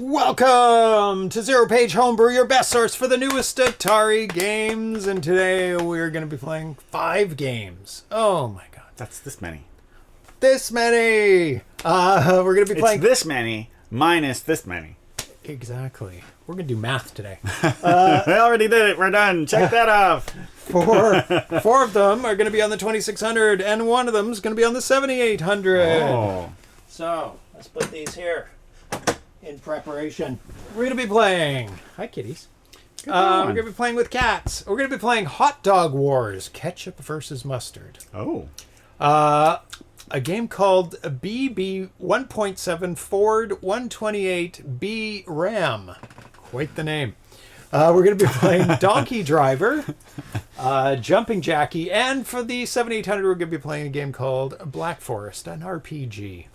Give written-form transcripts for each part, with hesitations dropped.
Welcome to ZeroPage Homebrew, your best source for the newest Atari games. And today we're going to be playing 5 games. Oh my god. That's this many. This many! We're going to be playing... It's this many minus this many. Exactly. We're going to do math today. We already did it. We're done. Check that off. Four of them are going to be on the 2600, and one of them is going to be on the 7800. Oh. So, let's put these here in preparation. We're going to be playing... Hi, kitties. We're going to be playing with cats. We're going to be playing Hot Dog Wars, Ketchup versus Mustard. Oh. A game called BB 1.7 Ford 128B Ram. Quite the name. We're going to be playing Donkey Driver, Jumping Jackie, and for the 7800 we're going to be playing a game called Black Forest, an RPG.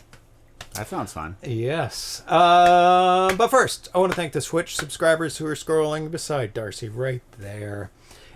That sounds fun. Yes. But first, I want to thank the Switch subscribers who are scrolling beside Darcy right there.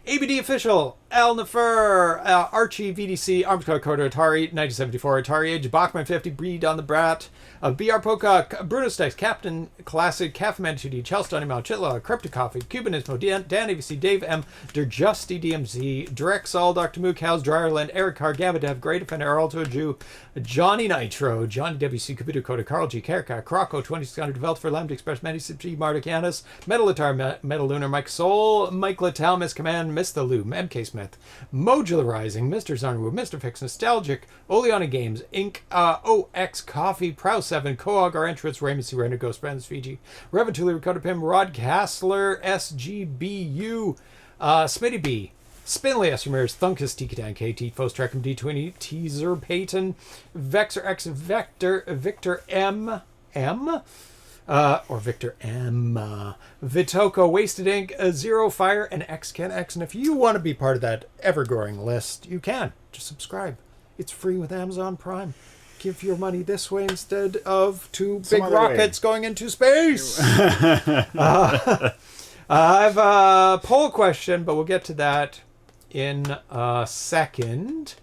ABD Official, Al Nefer, Archie, VDC, Armscott Coder, Atari, 1974, Atari Age, Bachman 50, Breed on the Brat, BR Pocock, Bruno Stacks, Captain Classic, Caffeman 2D, Chelston, Mal, Chitla, Crypto Coffee, Cubanismo, Dan ABC, Dave M, Der Justy DMZ, Drexel, Dr. Mook, House, Dryerland, Eric Carr, Gabadev, Great Defender, Alto Jew, Johnny Nitro, Johnny WC, Computer Coder, Carl G, Kerka, Croco, 2600, developed for Lambda Express, Manny Marta Canis, Metal Atar, Metal Lunar, Mike Soul, Mike Littell, Miss Command, Miss the Loom, MK Smith, Modularizing, Mr. Zarnwood, Mr. Fix, Nostalgic, Oleana Games, Inc., OX Coffee, Prow 7, Coog, Our Entrance, Raymond C. Render, Ghost Brands, Fiji, Revan Tuli, Ricotta Pim, Rod Castler, SGBU, Smitty B, Spinley S. Ramirez, Thunkus, Tikitan, KT, Fostreckum, D20, Teaser, Peyton, Vexer X, Vector, Victor M, or Victor M, Vitoko, Wasted Ink, Zero Fire, and XCan X. And if you want to be part of that ever-growing list, you can. Just subscribe. It's free with Amazon Prime. Give your money this way instead of two big rockets going into space. I have a poll question, but we'll get to that in a second.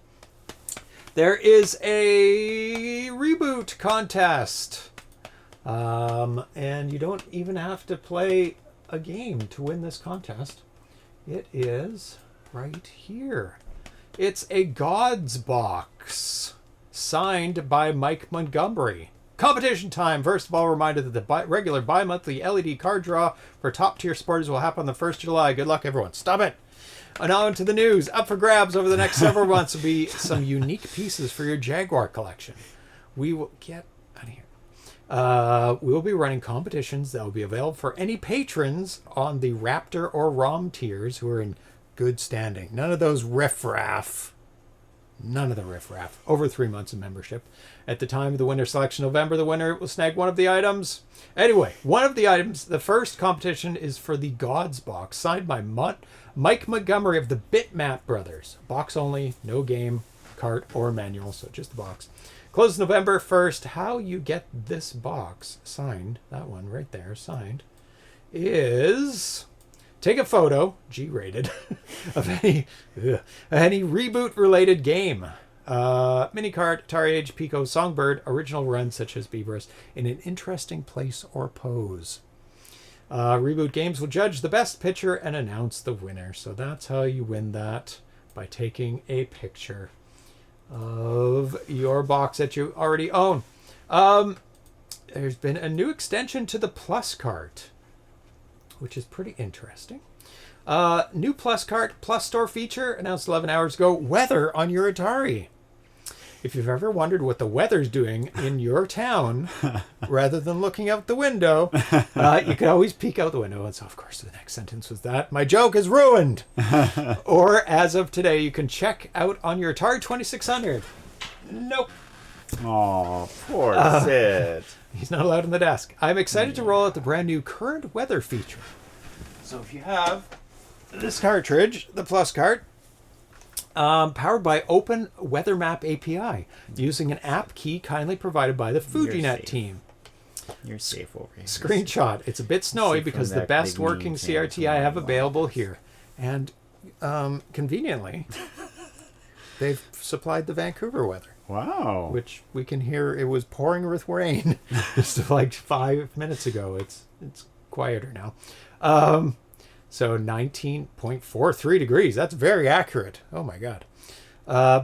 There is a reboot contest. And you don't even have to play a game to win this contest. It is right here. It's a Gods box signed by Mike Montgomery. Competition time. First of all, reminder that the regular bi-monthly LED card draw for top tier supporters will happen on the 1st of July. Good luck, everyone. Stop it. And on to the news. Up for grabs over the next several months will be some unique pieces for your Jaguar collection. We will get out of here. We will be running competitions that will be available for any patrons on the Raptor or ROM tiers who are in good standing. None of those riffraff. None of the riffraff. Over 3 months of membership. At the time of the winner selection in November, the winner will snag one of the items. Anyway, one of the items, the first competition is for the Gods box, signed by Mike Montgomery of the Bitmap Brothers. Box only, no game, cart, or manual, so just the box. Closes November 1st. How you get this box signed, that one right there, signed, is take a photo, G-rated, of any reboot-related game. Minicart, Atari Age, Pico, Songbird, original runs such as Beaverus, in an interesting place or pose. Reboot Games will judge the best picture and announce the winner. So that's how you win that, by taking a picture of your box that you already own. There's been a new extension to the Plus Cart, which is pretty interesting. New Plus Cart Plus Store feature announced 11 hours ago. Weather on your Atari. If you've ever wondered what the weather's doing in your town, rather than looking out the window, you can always peek out the window. And so, of course, the next sentence was that. My joke is ruined. Or, as of today, you can check out on your Atari 2600. Nope. Oh, poor Sid. He's not allowed on the desk. I'm excited to roll out the brand new current weather feature. So if you have this cartridge, the Plus Cart, powered by Open Weather Map API, using an app key kindly provided by the FujiNet team. You're safe over here. Screenshot. It's a bit snowy because the best working CRT I have available here. And conveniently, they've supplied the Vancouver weather. Wow. which we can hear it was pouring with rain just like 5 minutes ago. It's quieter now. So 19.43 degrees. That's very accurate. Oh my God.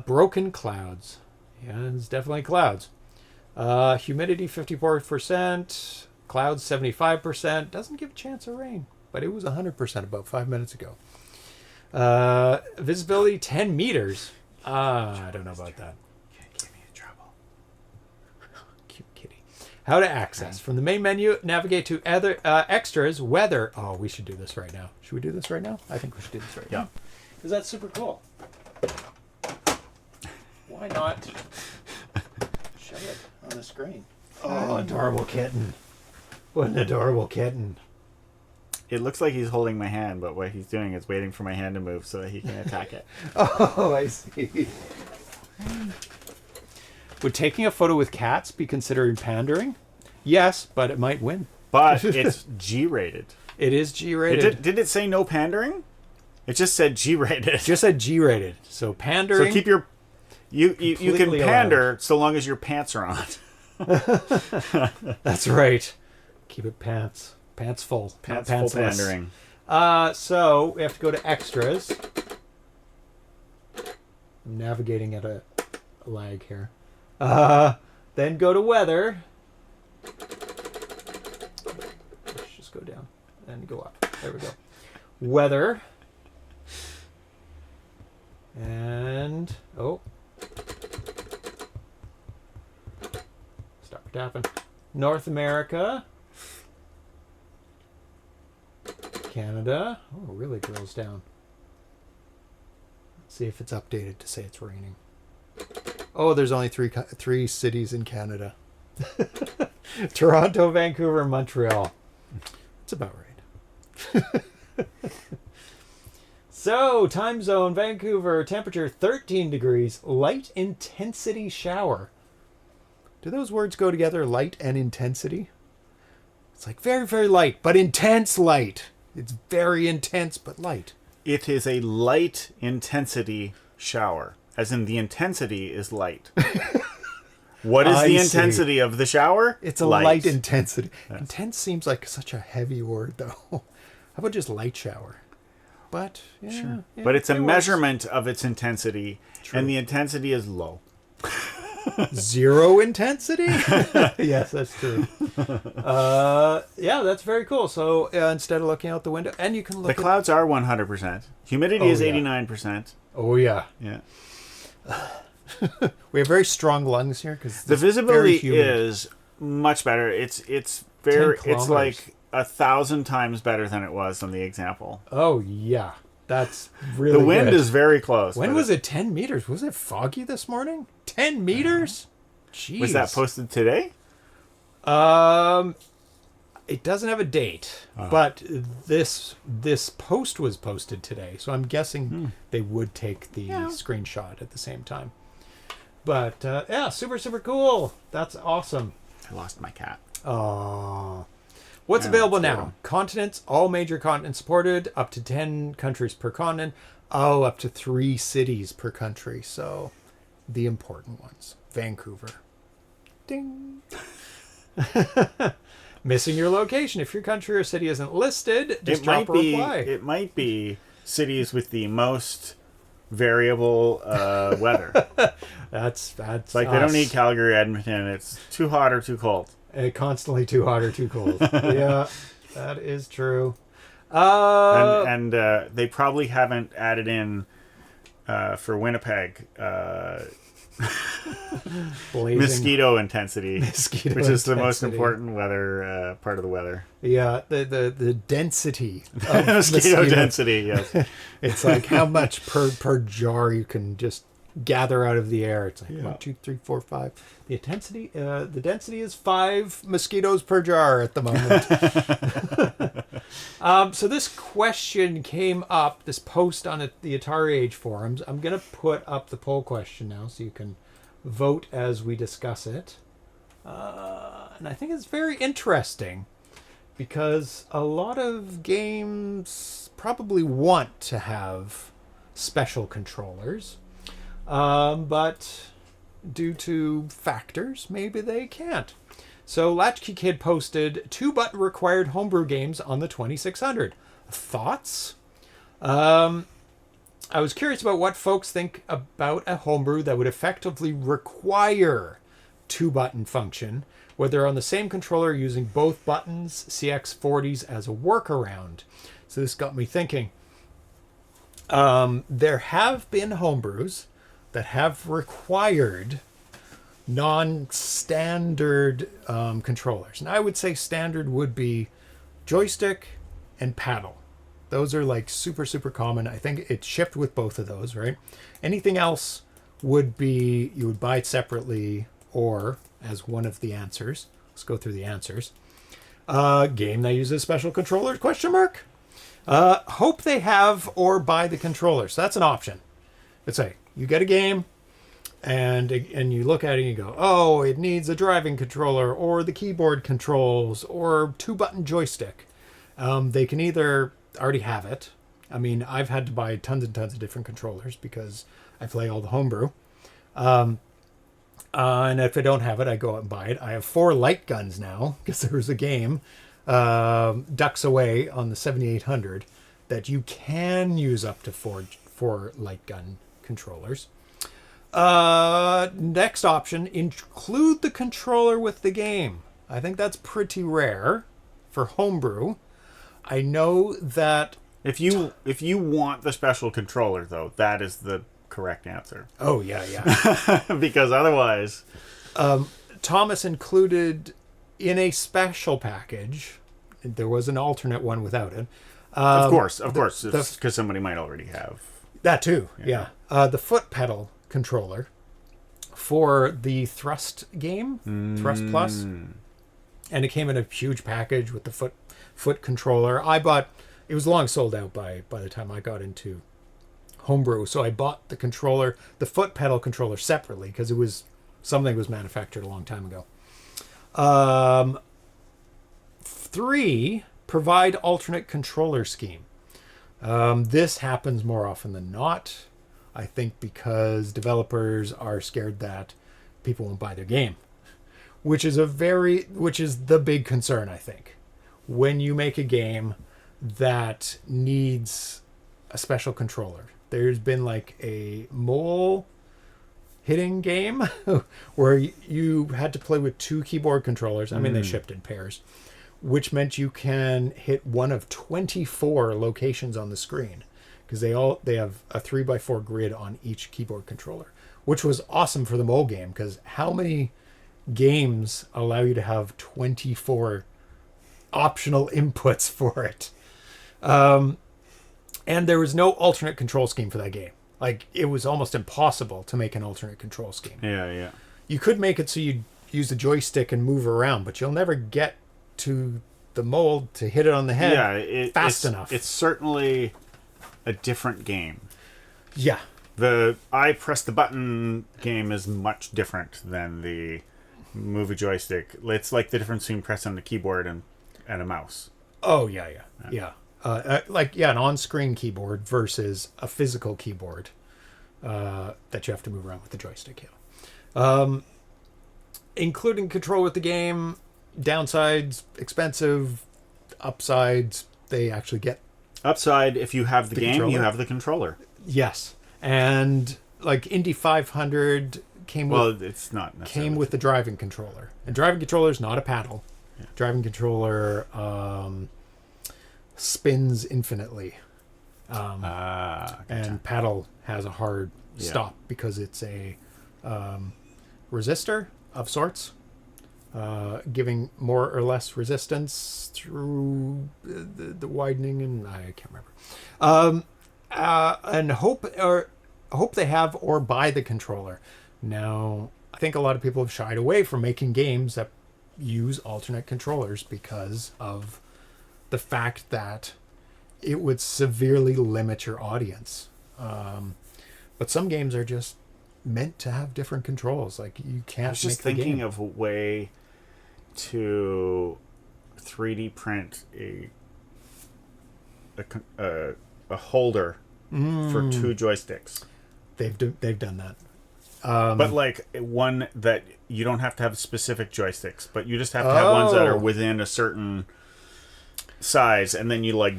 Broken clouds. Yeah, it's definitely clouds. Humidity 54%. Clouds 75%. Doesn't give a chance of rain, but it was 100% about 5 minutes ago. Visibility 10 meters. I don't know about that. Get me in trouble. Cute kitty. How to access. From the main menu, navigate to other extras, weather. Oh, we should do this right now. Should we do this right now? I think we should do this right now. Because that's super cool. Why not show it on the screen? Oh, adorable kitten. What an adorable kitten. It looks like he's holding my hand, but what he's doing is waiting for my hand to move so that he can attack it. Oh, I see. Would taking a photo with cats be considered pandering? Yes, but it might win. But it's G-rated. It is G-rated. Did it say no pandering? It just said G-rated. It just said G-rated. So pandering. So keep your... You can pander allowed. so long as your pants are on. That's right. Keep it pants full. Pants not full pantsless. pandering. So we have to go to extras. I'm navigating at a lag here. Then go to weather. Let's just go down and go up. There we go. Weather. And stop tapping. North America. Canada. Oh, it really drills down. Let's see if it's updated to say it's raining. Oh, there's only three cities in Canada. Toronto, Vancouver, Montreal. That's about right. So, time zone, Vancouver, temperature 13 degrees, light intensity shower. Do those words go together, light and intensity? It's like very, very light, but intense light. It's very intense, but light. It is a light intensity shower, as in the intensity is light. What is the intensity of the shower? It's a light intensity. Yes. Intense seems like such a heavy word, though. How about just light shower? But, yeah. Sure. Yeah, but it's a measurement of its intensity, True. And the intensity is low. Zero intensity? Yes, that's true. Yeah, that's very cool. So instead of looking out the window, and you can look. The clouds are 100%. Humidity is 89%. Oh yeah. Yeah. We have very strong lungs here because the visibility is much better. It's very. It's like 1,000 times better than it was on the example. Oh yeah. That's really the wind good. is very close. When was it 10 meters? Was it foggy this morning? 10 meters? Jeez. Was that posted today? It doesn't have a date, but this post was posted today, so I'm guessing they would take the screenshot at the same time. But yeah, super, super cool. That's awesome. I lost my cat. Oh. What's available now? Continents, all major continents supported, up to 10 countries per continent. Oh, up to 3 cities per country. So, the important ones. Vancouver. Ding. Missing your location. If your country or city isn't listed, just drop a reply. It might be cities with the most variable weather. That's like us. They don't need Calgary, Edmonton. It's too hot or too cold. Constantly too hot or too cold. Yeah, that is true. And they probably haven't added in for Winnipeg mosquito intensity, which is the most important weather part of the weather. Yeah, the density of mosquito density. Yes, it's like how much per jar you can just gather out of the air. It's like 1, 2, 3, 4, 5. The density is 5 mosquitoes per jar at the moment. So this question came up, this post on the Atari Age forums. I'm going to put up the poll question now so you can vote as we discuss it. And I think it's very interesting because a lot of games probably want to have special controllers. But due to factors, maybe they can't. So Latchkey Kid posted 2-button required homebrew games on the 2600. Thoughts? I was curious about what folks think about a homebrew that would effectively require 2-button function, whether on the same controller using both buttons, CX40s as a workaround. So this got me thinking. There have been homebrews that have required non-standard controllers. And I would say standard would be joystick and paddle. Those are like super, super common. I think it shipped with both of those, right? Anything else would be, you would buy it separately or as one of the answers. Let's go through the answers. Game that uses special controllers, question mark? Hope they have or buy the controller. So that's an option. Let's say you get a game and you look at it and you go, oh, it needs a driving controller or the keyboard controls or 2-button joystick. They can either already have it. I mean, I've had to buy tons and tons of different controllers because I play all the homebrew. And if I don't have it, I go out and buy it. I have 4 light guns now because there was a game, Ducks Away on the 7800, that you can use up to 4 light gun controllers. Next option, include the controller with the game. I think that's pretty rare for homebrew. I know that if you want the special controller, though, that is the correct answer. Oh, yeah. Because otherwise... Thomas included in a special package, there was an alternate one without it. Of course. Because somebody might already have. That too, yeah. The foot pedal controller for the Thrust game, Thrust Plus. And it came in a huge package with the foot controller. I bought, it was long sold out by the time I got into homebrew, so I bought the controller, the foot pedal controller separately because it was something was manufactured a long time ago. 3, provide alternate controller scheme. This happens more often than not, I think, because developers are scared that people won't buy their game, which is the big concern, I think. When you make a game that needs a special controller. There's been like a mole hitting game where you had to play with 2 keyboard controllers. I mean, they shipped in pairs, which meant you can hit one of 24 locations on the screen because they have a 3x4 grid on each keyboard controller, which was awesome for the mole game because how many games allow you to have 24 optional inputs for it? And there was no alternate control scheme for that game. Like, it was almost impossible to make an alternate control scheme. Yeah. You could make it so you use the joystick and move around, but you'll never get to the mold to hit it on the head fast enough. It's certainly a different game. Yeah. The I press the button game is much different than the movie joystick. It's like the difference between pressing the keyboard and a mouse. Oh, yeah. An on-screen keyboard versus a physical keyboard that you have to move around with the joystick. Yeah. Including control with the game, downsides, expensive, upsides, they actually get... Upside, if you have the game, controller. You have the controller. Yes. And like Indy 500 came with the driving controller. And driving controller is not a paddle. Yeah. Driving controller spins infinitely. And paddle has a hard stop because it's a resistor of sorts, giving more or less resistance through the widening, and I can't remember. And hope they have or buy the controller. Now, I think a lot of people have shied away from making games that use alternate controllers because of the fact that it would severely limit your audience. But some games are just meant to have different controls. Like, you can't. I was just thinking of a way to 3D print a holder for 2 joysticks. They've done that. But like one that you don't have to have specific joysticks, but you just have to have ones that are within a certain size, and then you like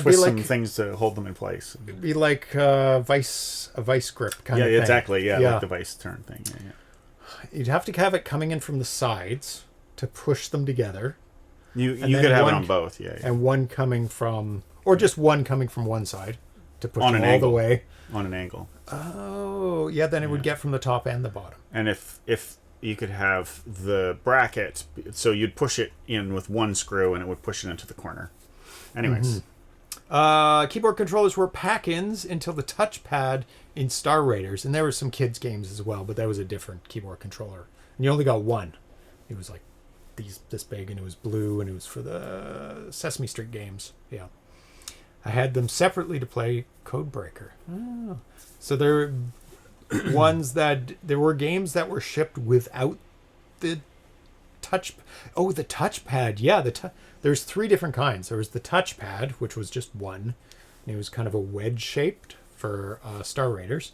twist some things to hold them in place. It'd be like a vice grip kind of thing. Yeah, exactly. Yeah, like the vice turn thing. Yeah. You'd have to have it coming in from the sides to push them together. You could have it on both, and one coming from, or just one coming from one side to push them all the way on an angle. Oh, yeah. Then it would get from the top and the bottom. And if you could have the bracket, so you'd push it in with one screw, and it would push it into the corner. Anyways, keyboard controllers were pack-ins until the touchpad in Star Raiders, and there were some kids games as well, but that was a different keyboard controller, and you only got one. It was like this big, and it was blue, and it was for the Sesame Street games. Yeah. I had them separately to play Codebreaker. Oh. So there were games that were shipped without the touch. Oh, the touchpad. Yeah, there's 3 different kinds. There was the touchpad, which was just one. And it was kind of a wedge shaped for Star Raiders.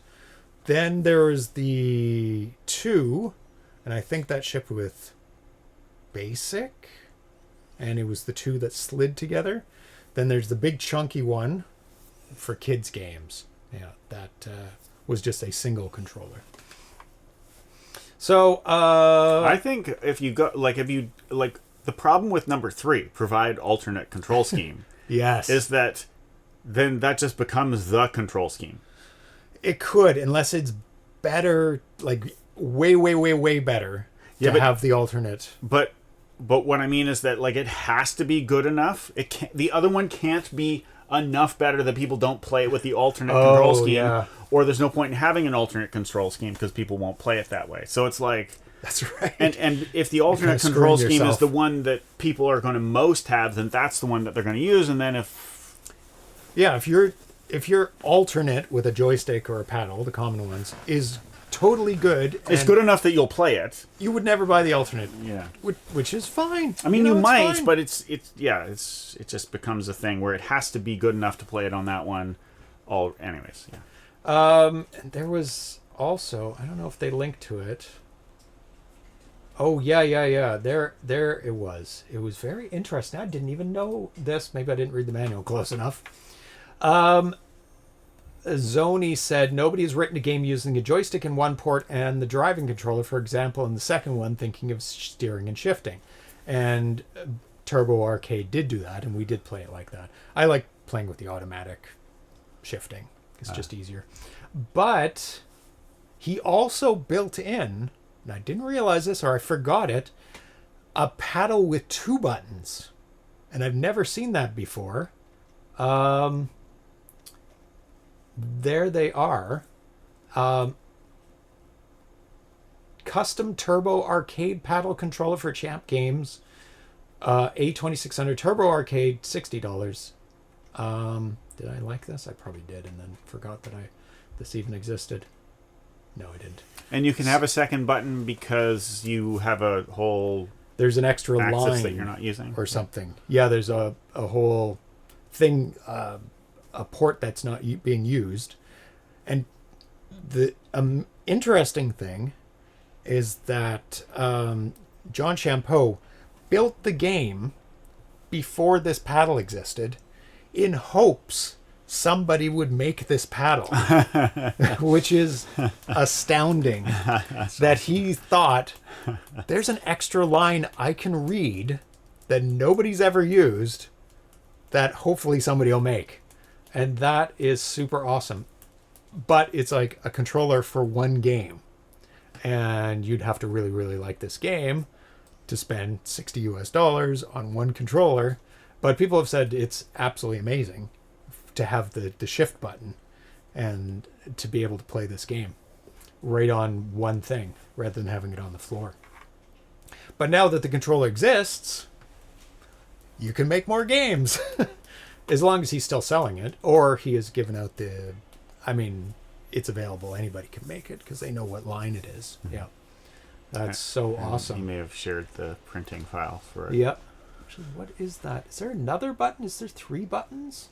Then there was the 2, and I think that shipped with Basic, and it was the 2 that slid together. Then there's the big chunky one for kids games. Yeah, that was just a single controller. So I think if you the problem with number 3, provide alternate control scheme. Yes, is that then that just becomes the control scheme. It could, unless it's better, like way better to have the alternate. But what I mean is that like it has to be good enough. It can't, the other one can't be enough better that people don't play it with the alternate control scheme, or there's no point in having an alternate control scheme because people won't play it that way. So it's like that's right. And if the alternate control scheme is the one that people are going to most have, then that's the one that they're going to use. And then if your alternate with a joystick or a paddle, the common ones, is totally good. It's good enough that you'll play it. You would never buy the alternate. Yeah. Which is fine. I mean, you might, fine. But it just becomes a thing where it has to be good enough to play it on that one. Anyways, yeah. And there was also, I don't know if they linked to it. Oh, yeah. There it was. It was very interesting. I didn't even know this. Maybe I didn't read the manual close enough. Zoni said nobody has written a game using a joystick in one port and the driving controller, for example, in the second one, thinking of steering and shifting. And Turbo Arcade did do that, and we did play it like that. I like playing with the automatic shifting. It's just easier. But he also built in, and I didn't realize this or I forgot it, a paddle with 2 buttons. And I've never seen that before. There they are. Custom Turbo Arcade paddle controller for Champ Games. A2600 Turbo Arcade, $60. Did I like this? I probably did, and then forgot that this even existed. No, I didn't. And you can have a second button because you have a whole... There's an extra line that you're not using or something. Yeah, there's a whole thing... a port that's not being used. And the interesting thing is that John Champeau built the game before this paddle existed in hopes somebody would make this paddle, which is astounding. That he thought, there's an extra line I can read that nobody's ever used that hopefully somebody will make. And that is super awesome. But it's like a controller for one game. And you'd have to really, really like this game to spend $60 on one controller. But people have said it's absolutely amazing to have the shift button and to be able to play this game right on one thing rather than having it on the floor. But now that the controller exists, you can make more games. As long as he's still selling it, or he has given out it's available. Anybody can make it because they know what line it is. Mm-hmm. Yeah. That's so awesome. He may have shared the printing file for it. Yep. Actually, what is that? Is there another button? Is there 3 buttons?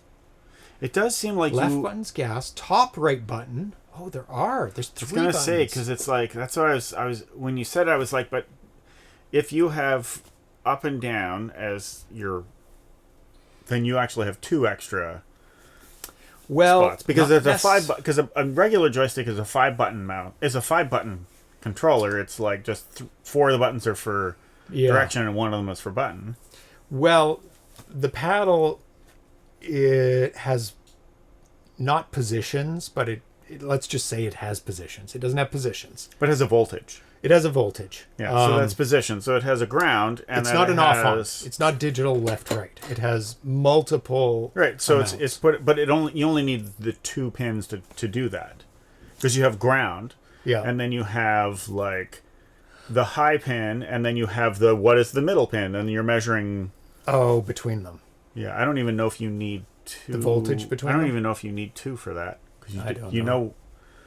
It does seem like Left button's gas. Top right button. Oh, there's 3 I was gonna buttons. say, because it's like, that's what I was when you said it, I was like, but if you have up and down as your, then you actually have 2 extra spots, because there's because a regular joystick is a 5-button mount, is a 5-button controller. It's like just 4 of the buttons are for direction and 1 of them is for button. Well, the paddle, it has not positions, but let's just say it has positions. It doesn't have positions, But it has a voltage. it has a voltage. Yeah, so that's position. So it has a ground, and It's then not it an off-on. has, It's not digital left-right. It has multiple. right. So amounts. it's but you only need the 2 pins to do that, because you have ground, Yeah. and then you have like the high pin, and then you have what is the middle pin, and you're measuring. Oh, between them. Yeah, I don't even know if you need 2. The voltage between I don't them? even know if you need 2 for that, because I don't you know.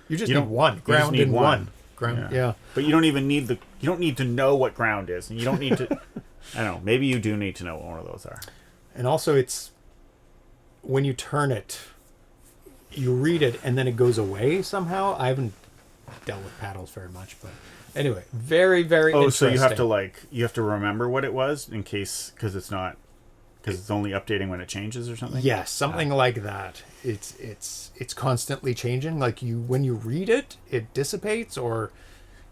You just You need don't- one. you just Ground need and one. one. Ground. Yeah. But you don't even need you don't need to know what ground is, and you don't need to. I don't know. Maybe you do need to know what one of those are. And also, it's when you turn it, you read it, and then it goes away somehow. I haven't dealt with paddles very much, but anyway, very, very interesting. So you have to remember what it was in case, because it's only updating when it changes or something. Yes, something like that. It's constantly changing. Like when you read it, it dissipates, or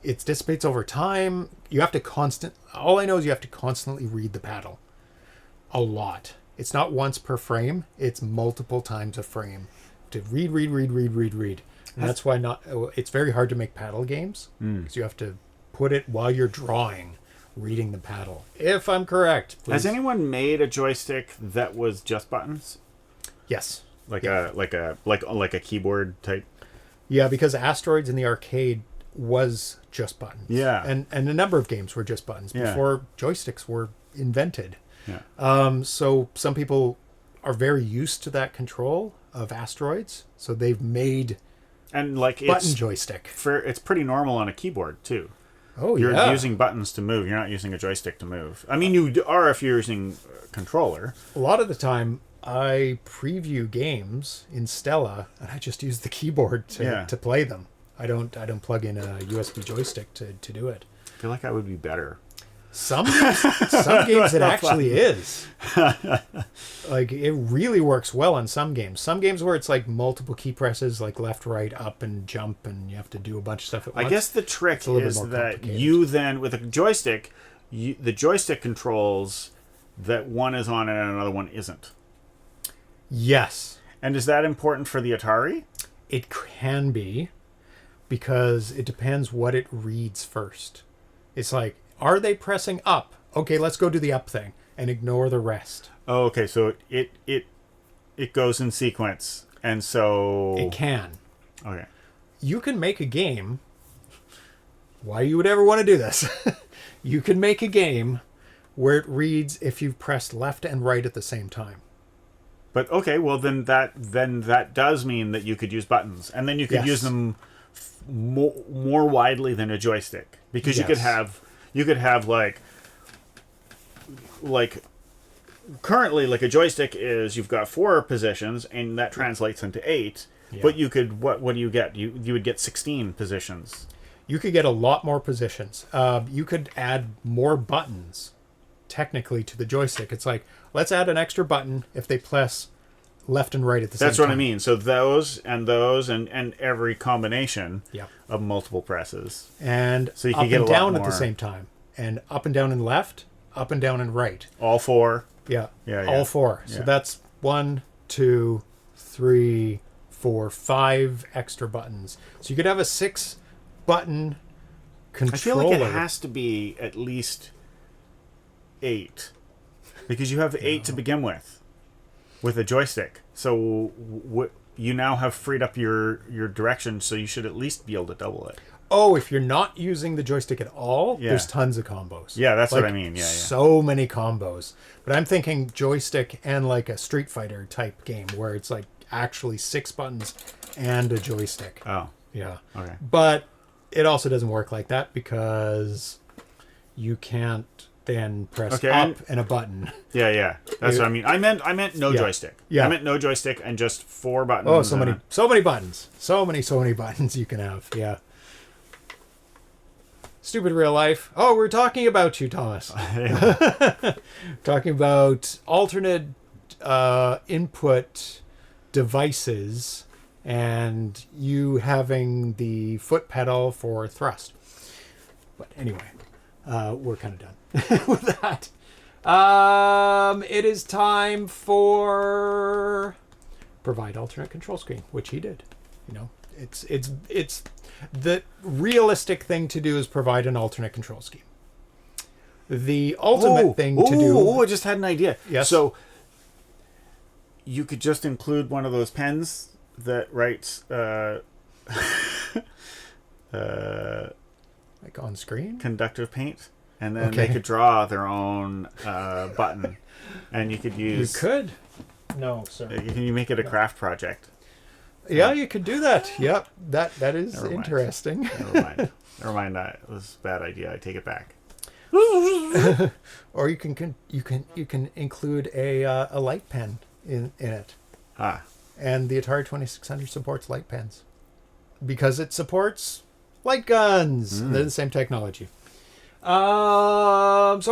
it dissipates over time. You have to all I know is you have to constantly read the paddle a lot. It's not once per frame, it's multiple times a frame to read. And that's why it's very hard to make paddle games, because you have to put it while you're drawing, reading the paddle. If I'm correct, please. Has anyone made a joystick that was just buttons? Yes. Like a keyboard type. Yeah, because Asteroids in the arcade was just buttons. Yeah. And a number of games were just buttons before joysticks were invented. Yeah. So some people are very used to that control of Asteroids, so they've made And like button joystick. it's pretty normal on a keyboard too. Oh, You're yeah. using buttons to move. You're not using a joystick to move. I mean, you are if you're using a controller. A lot of the time, I preview games in Stella, and I just use the keyboard to play them. I don't plug in a USB joystick to do it. I feel like I would be better. Some games it actually is. Like, it really works well on some games. Some games where it's like multiple key presses, like left, right, up, and jump, and you have to do a bunch of stuff at once. I guess the trick is that complicated. you then, with a joystick, the joystick controls that one is on and another one isn't. Yes. And is that important for the Atari? It can be, because it depends what it reads first. It's like, are they pressing up? Okay, let's go do the up thing and ignore the rest. Oh, okay. So it goes in sequence, and so It can. Okay. You can make a game. Why you would ever want to do this? You can make a game where it reads if you've pressed left and right at the same time. But okay, well then that does mean that you could use buttons, and then you could use them more widely than a joystick, because you could have like currently, like a joystick is, you've got 4 positions and that translates into 8. Yeah. But you could what do you get? You would get 16 positions. You could get a lot more positions. You could add more buttons technically to the joystick. It's like, let's add an extra button if they press left and right at the same time. That's what I mean. So those and every combination of multiple presses. And so you up can get and a lot down more. At the same time. And up and down and left, up and down and right. All 4. Yeah. Yeah. All 4. So that's 1, 2, 3, 4, 5 extra buttons. So you could have a 6-button controller. I feel like it has to be at least 8, because you have 8 to begin with a joystick. So you now have freed up your direction, so you should at least be able to double it. Oh, if you're not using the joystick at all, there's tons of combos. Yeah, that's what I mean. Yeah. So many combos. But I'm thinking joystick and like a Street Fighter type game where it's like actually 6 buttons and a joystick. Oh. Yeah. Okay. But it also doesn't work like that, because you can't... then press up and a button. Yeah. That's what I mean. I meant no joystick. Yeah. I meant no joystick and just 4 buttons. Oh, so many buttons. So many buttons you can have. Yeah. Stupid real life. Oh, we're talking about you, Thomas. Talking about alternate input devices and you having the foot pedal for thrust. But anyway, we're kind of done with that. It is time for provide alternate control screen, which he did. You know, it's the realistic thing to do is provide an alternate control scheme. The ultimate thing to do. Oh, I just had an idea. Yes. So you could just include one of those pens that writes like on screen conductive paint, and then they could draw their own button, and you could use. You could. No, sir. Can you make it a craft project? Yeah, you could do that. Yep, that is interesting. Never mind. That was a bad idea. I take it back. Or you can include a light pen in it. And the Atari 2600 supports light pens because it supports light guns. They're the same technology. So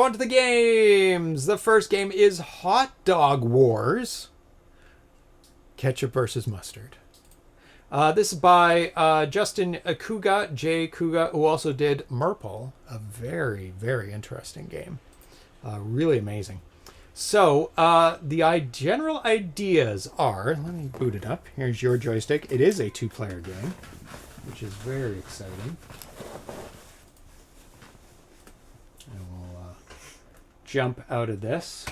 on to the games. The first game is Hot Dog Wars. Ketchup versus mustard. This is by Justin Cuga, J. Cuga, who also did Merple, a very, very interesting game. Really amazing. So the general ideas are, let me boot it up. Here's your joystick. It is a 2-player game, which is very exciting. And we'll jump out of this.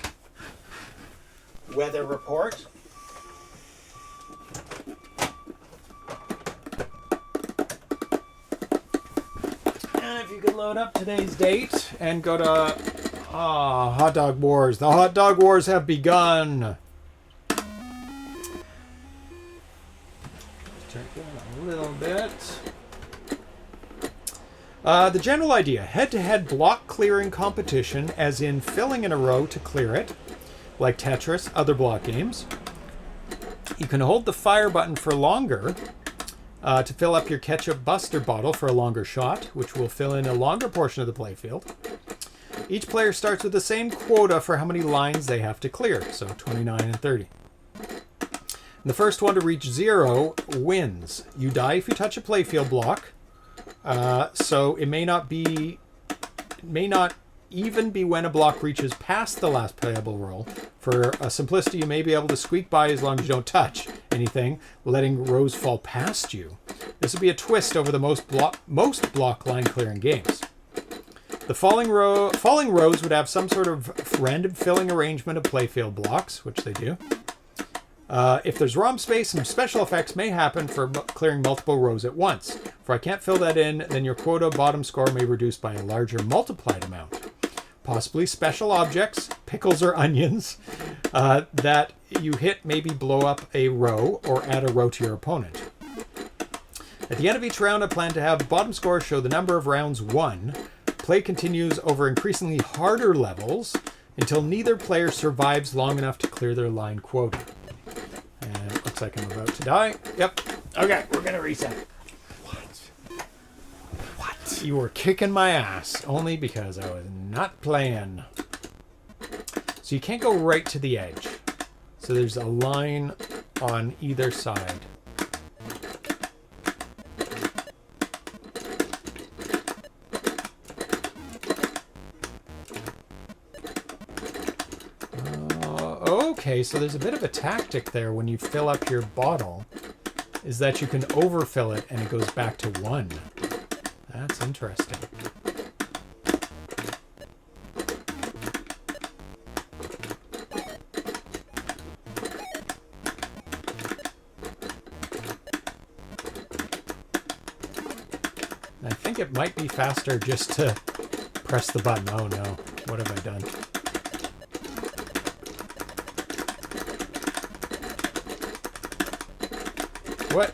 Weather report. And if you could load up today's date and go to Hot Dog Wars. The Hot Dog Wars have begun. Turn it down a little bit. The general idea, head-to-head block clearing competition, as in filling in a row to clear it, like Tetris, other block games. You can hold the fire button for longer to fill up your ketchup buster bottle for a longer shot, which will fill in a longer portion of the playfield. Each player starts with the same quota for how many lines they have to clear, so 29 and 30. And the first one to reach 0 wins. You die if you touch a playfield block, so it may not even be when a block reaches past the last playable roll. For simplicity, you may be able to squeak by as long as you don't touch anything, letting rows fall past you. This would be a twist over the most block line clearing games. The falling rows would have some sort of random filling arrangement of playfield blocks, which they do. If there's ROM space, some special effects may happen for clearing multiple rows at once. If I can't fill that in, then your quota bottom score may reduce by a larger multiplied amount. Possibly special objects, pickles or onions, that you hit maybe blow up a row or add a row to your opponent. At the end of each round, I plan to have bottom score show the number of rounds won. Play continues over increasingly harder levels until neither player survives long enough to clear their line quota. And it looks like I'm about to die. Yep. Okay, we're going to reset. What? You were kicking my ass only because I was not playing. So you can't go right to the edge. So there's a line on either side. Okay, so there's a bit of a tactic there when you fill up your bottle, is that you can overfill it and it goes back to 1. That's interesting. I think it might be faster just to press the button. Oh no, what have I done?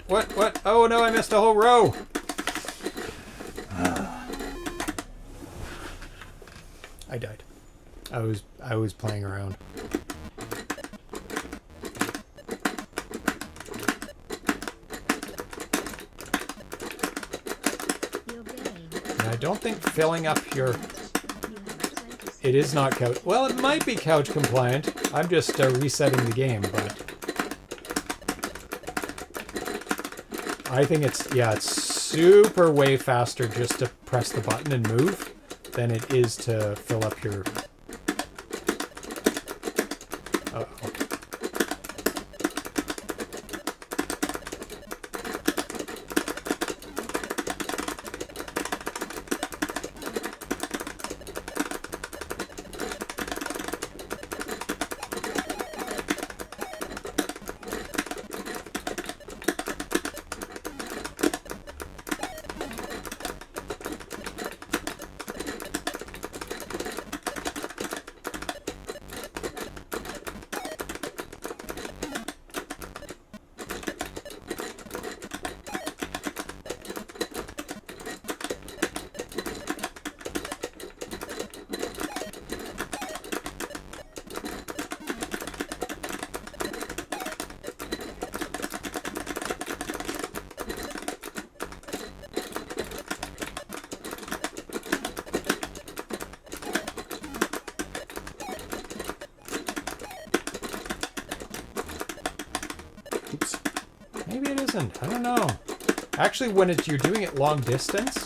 What? Oh no, I missed a whole row. I died. I was playing around. And I don't think filling up your... It is not couch... Well, it might be couch compliant. I'm just resetting the game, but... I think it's... Yeah, it's super way faster just to press the button and move than it is to fill up your... Uh-oh. Maybe it isn't. I don't know. Actually, when you're doing it long distance,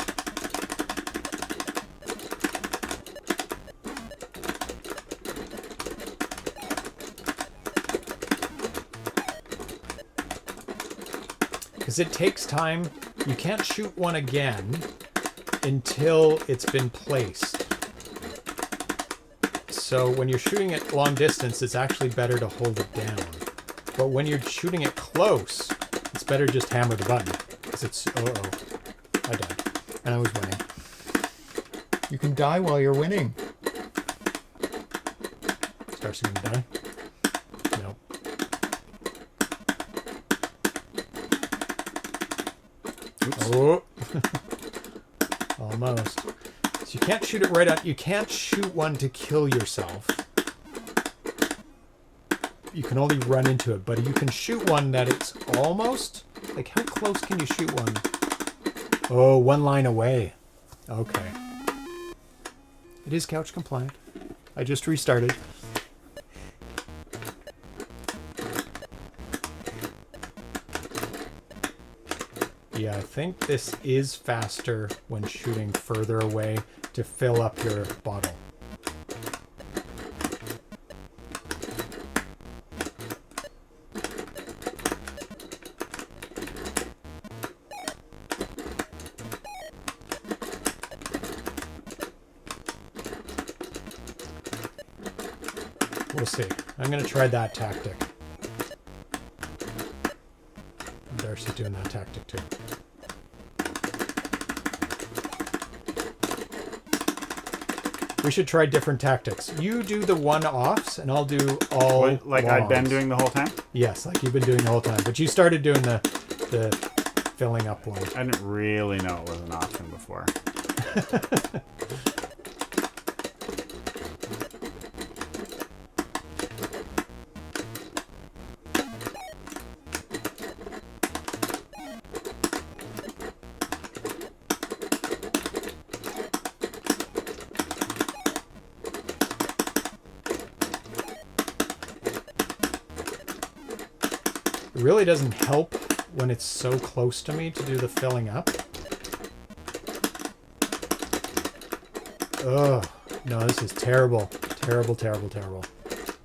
because it takes time. You can't shoot one again until it's been placed. So when you're shooting it long distance, it's actually better to hold it down. But when you're shooting it close, it's better just hammer the button. Because it's... Uh-oh. I died. And I was winning. You can die while you're winning. Is Darcy gonna die? No. Oops. Oh. Almost. So you can't shoot it right on... You can't shoot one to kill yourself. You can only run into it, but you can shoot one that it's almost... Like, how close can you shoot one? Oh, one line away. Okay. It is couch compliant. I just restarted. Yeah, I think this is faster when shooting further away to fill up your bottle. We'll see. I'm going to try that tactic. Darcy's doing that tactic too. We should try different tactics. You do the one-offs, and I'll do all Like longs. I've been doing the whole time? Yes, like you've been doing the whole time. But you started doing the filling up one. I didn't really know it was an option before. It really doesn't help when it's so close to me to do the filling up. Ugh. No, this is terrible. Terrible, terrible, terrible.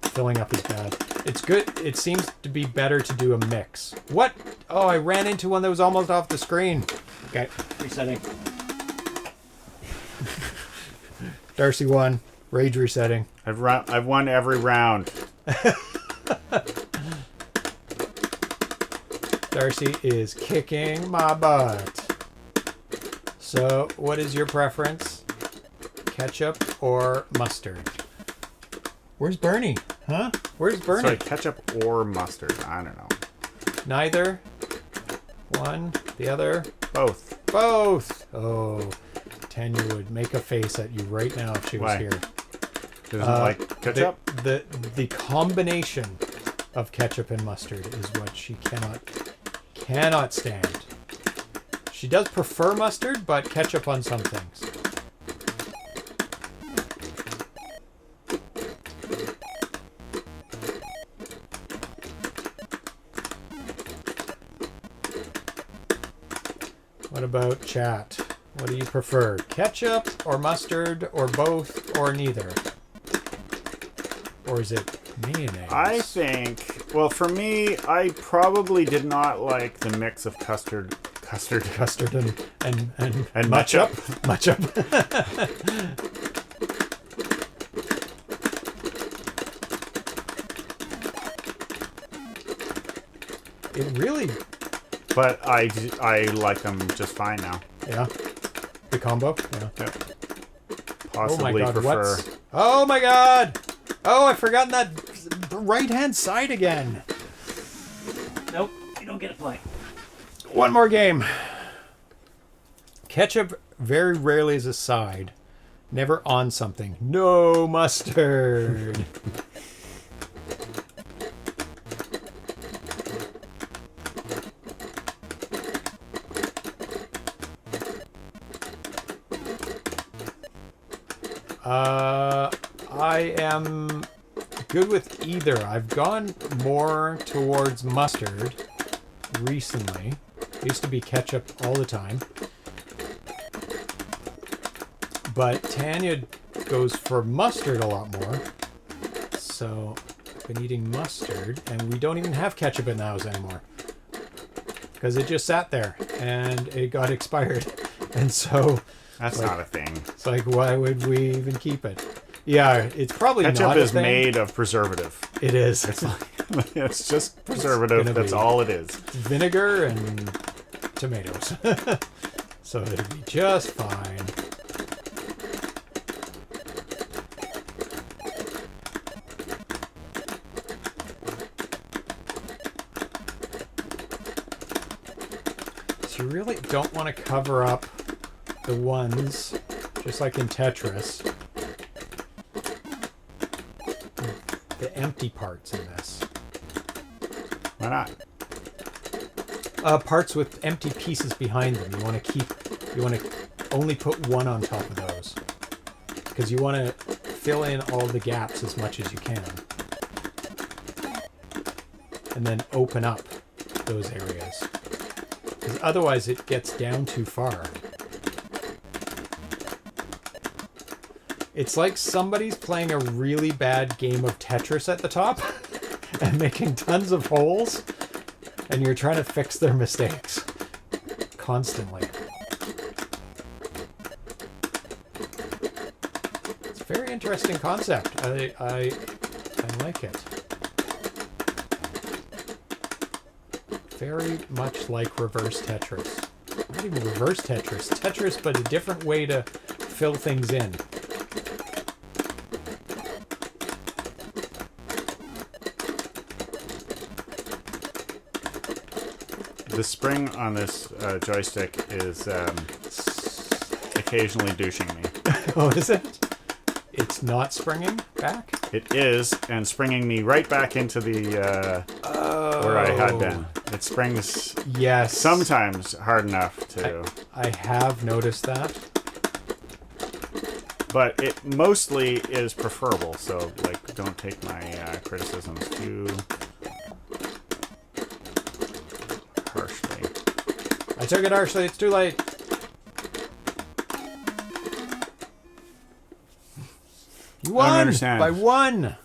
Filling up is bad. It's good. It seems to be better to do a mix. What? Oh, I ran into one that was almost off the screen. Okay, resetting. Darcy won. Rage resetting. I've won every round. Darcy is kicking my butt. So, what is your preference? Ketchup or mustard? Where's Bernie? Huh? Where's Bernie? Sorry, ketchup or mustard. I don't know. Neither. One. The other. Both. Both. Oh, Tanya would make a face at you right now if she was Why? here. Doesn't like ketchup? The combination of ketchup and mustard is what she cannot stand. She does prefer mustard, but ketchup on some things. What about chat? What do you prefer? Ketchup or mustard or both or neither? Or is it mayonnaise? I think, well, for me, I probably did not like the mix of custard and matchup. Matchup. It really... But I like them just fine now. Yeah. The combo? Yeah. Yep. Possibly oh my God, prefer... Oh my God! Oh, I've forgotten that right-hand side again. Nope, you don't get a play. One more game. Ketchup very rarely is a side. Never on something. No mustard. I am good with either. I've gone more towards mustard recently. It used to be ketchup all the time. But Tanya goes for mustard a lot more. So I've been eating mustard, and we don't even have ketchup in the house anymore. Because it just sat there, and it got expired. And so... That's like, not a thing. It's like, why would we even keep it? Yeah, it's probably ketchup not a is thing. made of preservative. It is. It's just preservative. That's all it is. Vinegar and tomatoes. So it'll be just fine. So you really don't want to cover up the ones, just like in Tetris, the empty parts in this. Why not? Parts with empty pieces behind them. You want to only put one on top of those, because you want to fill in all the gaps as much as you can, and then open up those areas, because otherwise it gets down too far. It's like somebody's playing a really bad game of Tetris at the top and making tons of holes, and you're trying to fix their mistakes constantly. It's a very interesting concept. I like it. Very much like reverse Tetris. Not even reverse Tetris. Tetris, but a different way to fill things in. The spring on this joystick is occasionally douching me. Oh, is it? It's not springing back? It is, and springing me right back into the where I had been. It springs yes. sometimes hard enough to... I have noticed that. But it mostly is preferable, so like, don't take my criticisms too harshly. I took it harshly, it's too late. You won! I don't understand. By one!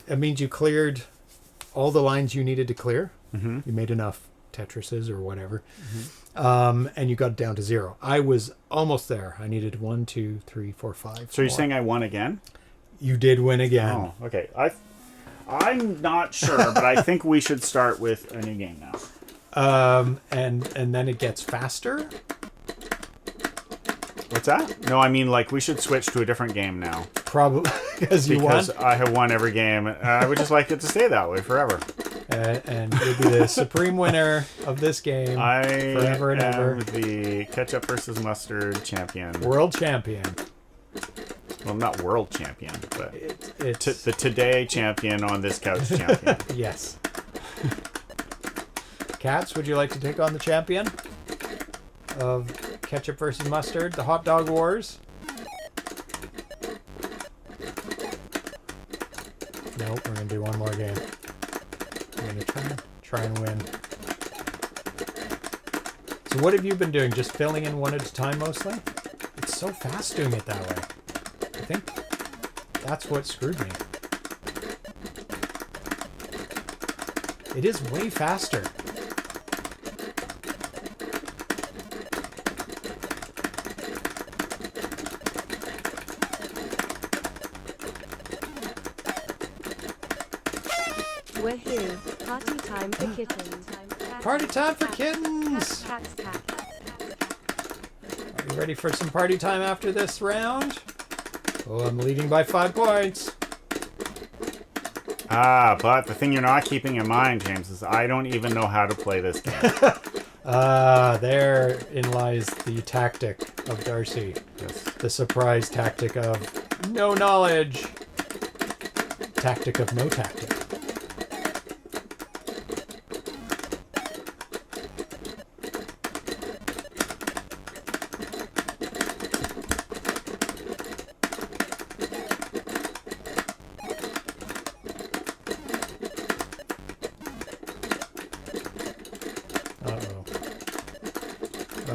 It means you cleared all the lines you needed to clear. Mm-hmm. You made enough Tetrises or whatever. Mm-hmm. And you got it down to 0. I was almost there. I needed 1, 2, 3, 4, 5. So you're saying I won again? You did win again. Oh, okay. I'm not sure, but I think we should start with a new game now. And then it gets faster? What's that? No, I mean, like, we should switch to a different game now. Probably, because you won? Because I have won every game. I would just like it to stay that way forever. And you'll be the supreme winner of this game forever and ever. I am the ketchup versus mustard champion. World champion. Well, not world champion, but it's the today champion on this couch champion. Yes. Cats, would you like to take on the champion of ketchup versus mustard, the hot dog wars? Nope, we're gonna do one more game. We're gonna try and win. So what have you been doing? Just filling in one at a time mostly? It's so fast doing it that way. I think that's what screwed me. It is way faster. We're here. Party time for kittens. Party time for kittens! Cats. Are you ready for some party time after this round? Oh, I'm leading by 5 points. But the thing you're not keeping in mind, James, is I don't even know how to play this game. Therein lies the tactic of Darcy. Yes. The surprise tactic of no knowledge. Tactic of no tactic.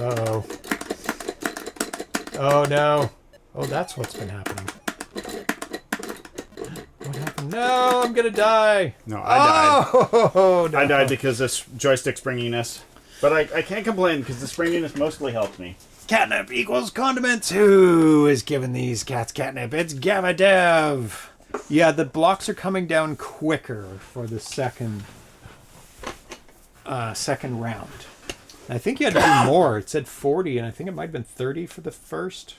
Uh-oh. Oh no. Oh, that's what's been happening. What happened? No, I'm gonna die. No, I died. Oh, no. I died because this joystick springiness. But I can't complain because the springiness mostly helped me. Catnip equals condiments. Who is giving these cats catnip? It's Gamma Dev. Yeah, the blocks are coming down quicker for the second round. I think you had to do more. It said 40, and I think it might have been 30 for the first.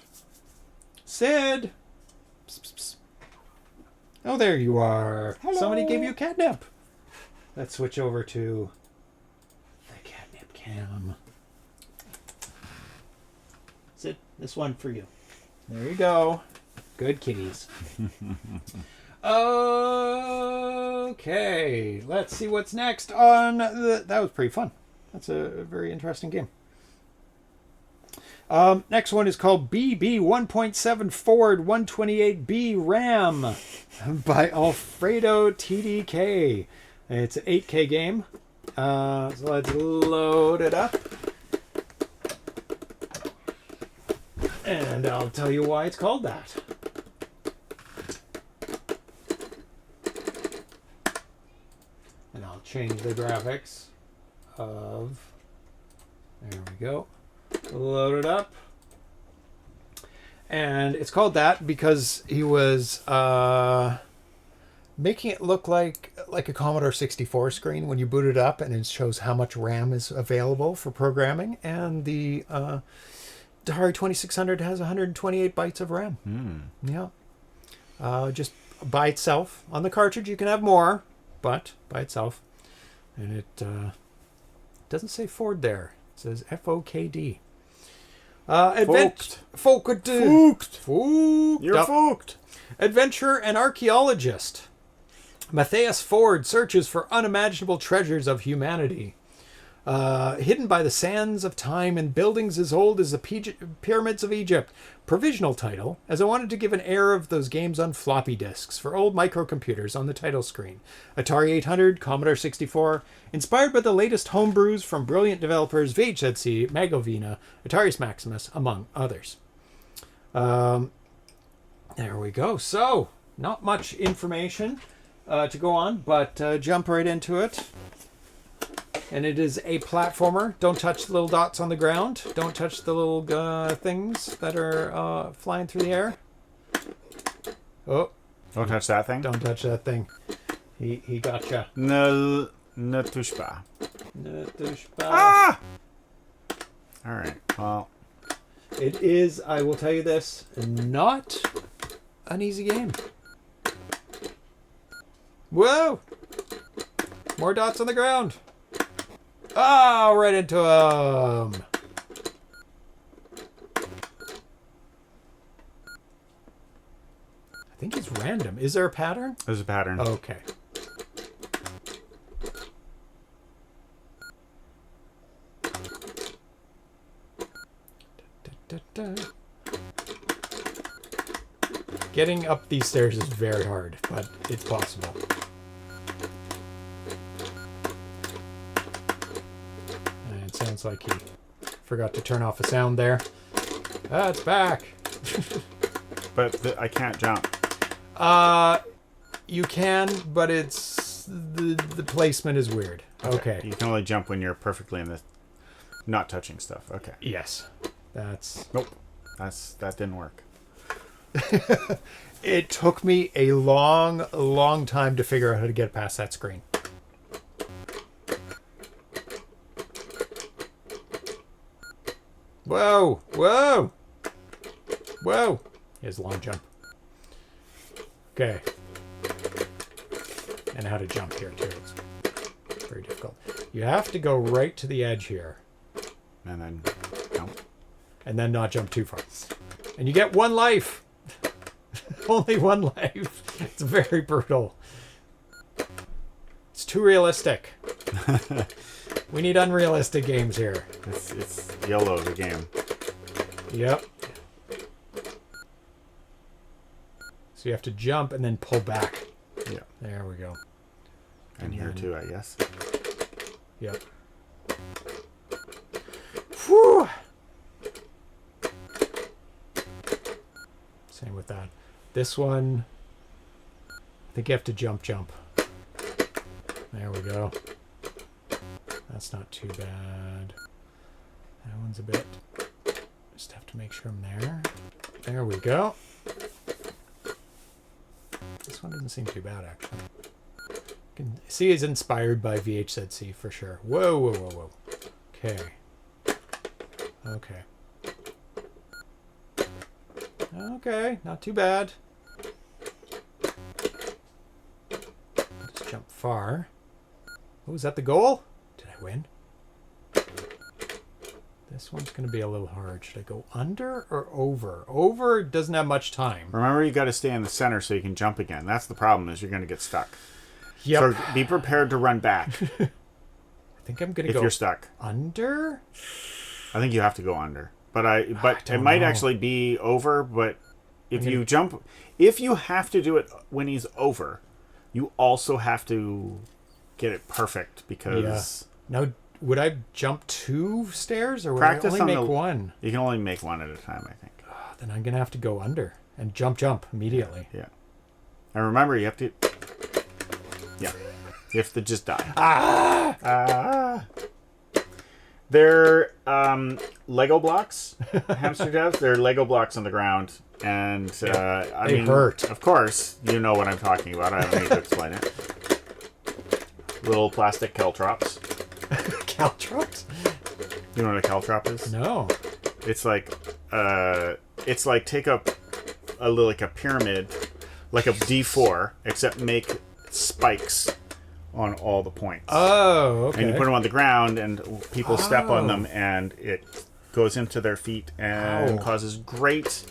Sid! Psst, psst, psst. Oh, there you are. Hello. Somebody gave you catnip. Let's switch over to the catnip cam. Sid, this one for you. There you go. Good kitties. Okay, let's see what's next on the... That was pretty fun. That's a very interesting game. Next one is called BB 1.7 Ford 128B RAM by Alfredo TDK. It's an 8K game. So let's load it up. And I'll tell you why it's called that. And I'll change the graphics of... There we go. Load it up. And it's called that because he was making it look like a Commodore 64 screen when you boot it up, and it shows how much RAM is available for programming. And the Atari 2600 has 128 bytes of RAM. Yeah. Just by itself. On the cartridge you can have more, but by itself. And it doesn't say Ford there. It says FOKD. Folked. You're Yep. folked. Adventurer and archaeologist Matthias Ford searches for unimaginable treasures of humanity, hidden by the sands of time and buildings as old as the pyramids of Egypt. Provisional title, as I wanted to give an air of those games on floppy disks for old microcomputers on the title screen. Atari 800, Commodore 64, inspired by the latest homebrews from brilliant developers VHZC, Magovina, Atari's Maximus, among others. There we go. So, not much information to go on, but jump right into it. And it is a platformer. Don't touch the little dots on the ground. Don't touch the little things that are flying through the air. Oh. Don't touch that thing. Don't touch that thing. He gotcha. Ne touche pas. Ne touche pas. Ah! All right. Well, it is, I will tell you this, not an easy game. Whoa! More dots on the ground. Oh, right into him. think it's random. Is there a pattern? There's a pattern. Okay. Getting up these stairs is very hard, but it's possible. And it sounds like he forgot to turn off the sound there. Ah, it's back. But I can't jump. You can, but it's the placement is weird. Okay. You can only jump when you're perfectly in the not touching stuff. Okay. Yes. That's... Nope. That didn't work. It took me a long time to figure out how to get past that screen. Whoa! Whoa! Whoa! Here's a long jump. Okay. And how to jump here, too. It's very difficult. You have to go right to the edge here. And then jump. And then not jump too far. And you get 1 life. Only 1 life. It's very brutal. It's too realistic. We need unrealistic games here. It's YOLO, the game. Yep. So you have to jump and then pull back. Yeah. There we go. And here too, I guess. Yep. Whew. Same with that. This one, I think you have to jump. There we go. That's not too bad. That one's a bit... Just have to make sure I'm there. There we go. This one doesn't seem too bad, actually. You can see it's inspired by VHZC for sure. Whoa. Okay. Okay, not too bad. Just jump far. Oh, is that the goal? Did I win? This one's going to be a little hard. Should I go under or over? Over doesn't have much time. Remember, you got to stay in the center so you can jump again. That's the problem, is you're going to get stuck. Yep. So be prepared to run back. I think I'm going to go... If you're stuck. Under? I think you have to go under. But it don't might know. actually be over, but if you jump... If you have to do it when he's over, you also have to get it perfect, because... Yeah. Now, would I jump 2 stairs, or would Practice I only on make the- 1? You can only make 1 at a time, I think. Oh, then I'm going to have to go under and jump immediately. Yeah. And remember, you have to... Yeah. You have to just die. They're Lego blocks. Hamster devs. They're Lego blocks on the ground, and I they mean, hurt. Of course, you know what I'm talking about. I don't need to explain it. Little plastic caltrops. Caltrops? You know what a caltrop is? No. It's like take a like a pyramid, like a D4, except make spikes on all the points. Oh, okay. And you put them on the ground, and people step on them, and it goes into their feet and causes great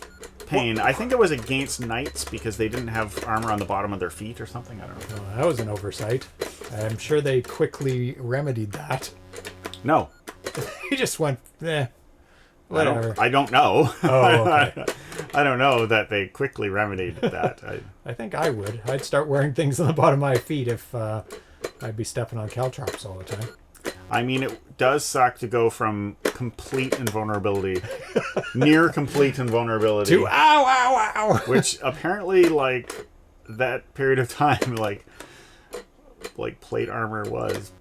pain. I think it was against knights because they didn't have armor on the bottom of their feet or something. I don't know. Oh, that was an oversight. I'm sure they quickly remedied that. No. He just went, whatever. I don't know. Oh, okay. I don't know that they quickly remedied that. I think I would. I'd start wearing things on the bottom of my feet if I'd be stepping on caltrops all the time. I mean, it does suck to go from complete invulnerability, near complete invulnerability, To ow! which apparently, like, that period of time, like plate armor was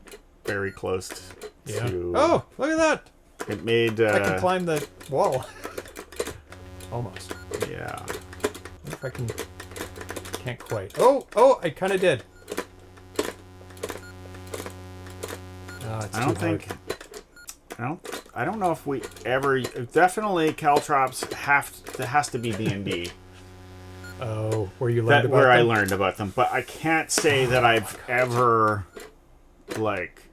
very close to... Oh, look at that! It made... I can climb the wall. Almost. Yeah. I wonder if I can... Can't quite. Oh, I kind of did. Oh, it's I don't think... I don't know if we ever... Definitely caltrops has to be D&D. Oh, where you learned about Where I them? learned about them. But I can't say that I've ever, like...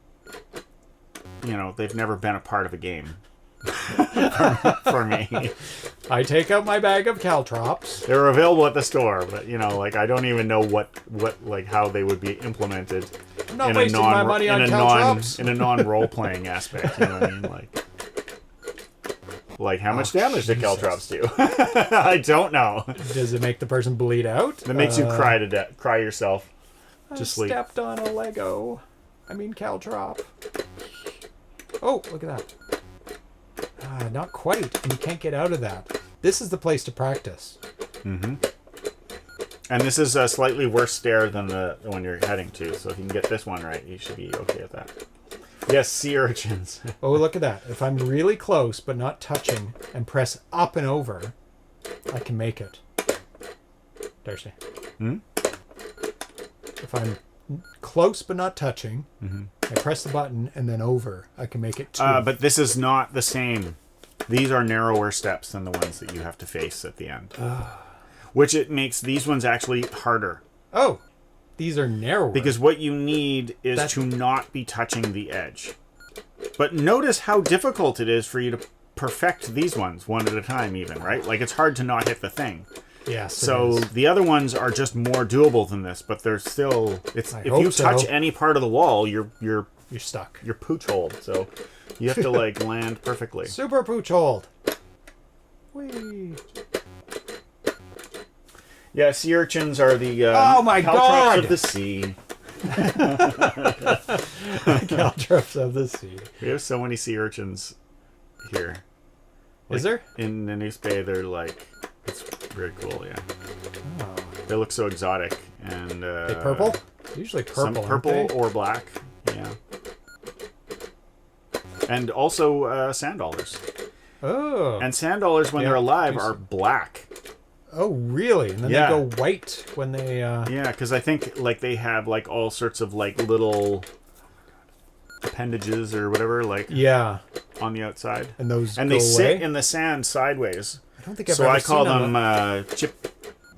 You know, they've never been a part of a game. for me. I take out my bag of caltrops. They're available at the store, but like I don't even know what like how they would be implemented I'm not wasting my money on caltrops. in a non-role playing aspect. You know what I mean? Like how much damage do caltrops do? I don't know. Does it make the person bleed out? That makes you cry to death, cry yourself to sleep. Stepped on a Lego. I mean caltrop. Oh, look at that. Not quite, and you can't get out of that. This is the place to practice. Mm-hmm. And this is a slightly worse stair than the one you're heading to, so if you can get this one right, you should be okay with that. Yes, sea urchins. Oh, look at that. If I'm really close but not touching and press up and over, I can make it. Darcy. Hmm? If I'm close but not touching, I press the button and then over, I can make it too. But this is not the same. These are narrower steps than the ones that you have to face at the end. Which it makes these ones actually harder. Oh, these are narrower. Because what you need is to not be touching the edge. But notice how difficult it is for you to perfect these ones one at a time even, right? Like it's hard to not hit the thing. Yes. So the other ones are just more doable than this, but they're still if you touch any part of the wall, you're stuck. You're pooch holed. So you have to like land perfectly. Super pooch hold. Whee. Yeah, sea urchins are the oh my God! of the sea. Caltrops of the sea. We have so many sea urchins here. Is there? In the News Bay, they're like, it's very cool, yeah. Oh. They look so exotic. And they purple? Usually purple, some purple or black, yeah. And also sand dollars. Oh. And sand dollars, when they're alive, are black. Oh, really? And then they go white when they... Yeah, because I think like they have like all sorts of like little appendages or whatever, like on the outside. And those and go they sit away? in the sand sideways. I don't think I've so ever I call seen them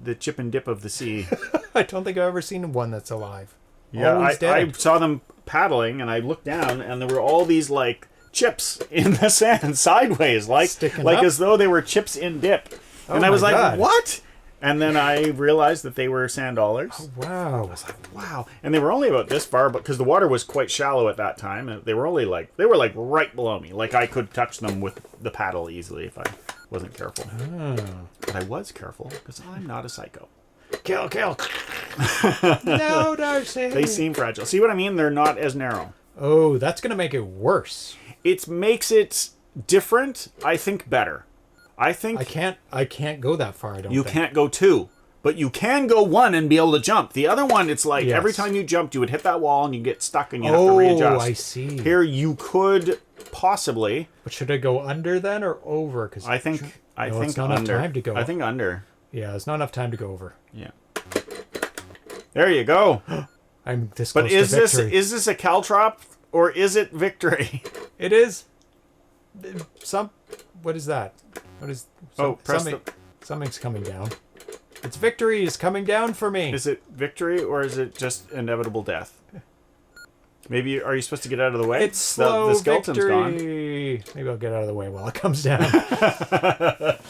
the chip and dip of the sea. I don't think I've ever seen one that's alive. Yeah, Always dead. I saw them paddling, and I looked down, and there were all these like chips in the sand sideways, like Sticking up? as though they were chips in dip. And I was like, God. what? And then I realized that they were sand dollars. Oh, wow. I was like, wow. And they were only about this far, but because the water was quite shallow at that time, and they were like right below me. Like I could touch them with the paddle easily if I wasn't careful. Oh. But I was careful because I'm not a psycho. Kill. No, Darcy. They seem fragile. See what I mean? They're not as narrow. Oh, that's going to make it worse. It makes it different, I think better. I think I can't go that far, I don't you think. can't go 2, but you can go 1 and be able to jump. The other one, it's like every time you jumped, you would hit that wall and you get stuck and you have to readjust. Oh, I see. Here you could possibly. But should I go under then or over? Cause I think it's not under. enough time to go. I think under. Yeah, it's not enough time to go over. Yeah. There you go. I'm this close But to victory. is this a caltrop or is it victory? It is. What is that? What is? Something's coming down. Its victory is coming down for me. Is it victory or is it just inevitable death? Maybe are you supposed to get out of the way? It's slow the skeleton's victory. Gone. Maybe I'll get out of the way while it comes down.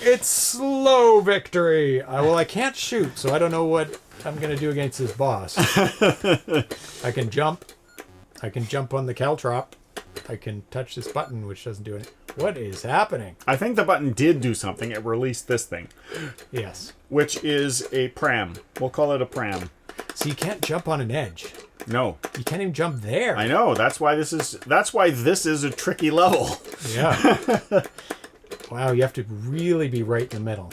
It's slow victory. I can't shoot, so I don't know what I'm gonna do against this boss. I can jump. I can jump on the caltrop. I can touch this button, which doesn't do anything. What is happening? I think the button did do something. It released this thing. Yes. Which is a pram. We'll call it a pram. So you can't jump on an edge. No. You can't even jump there. I know. That's why this is a tricky level. Yeah. Wow, you have to really be right in the middle.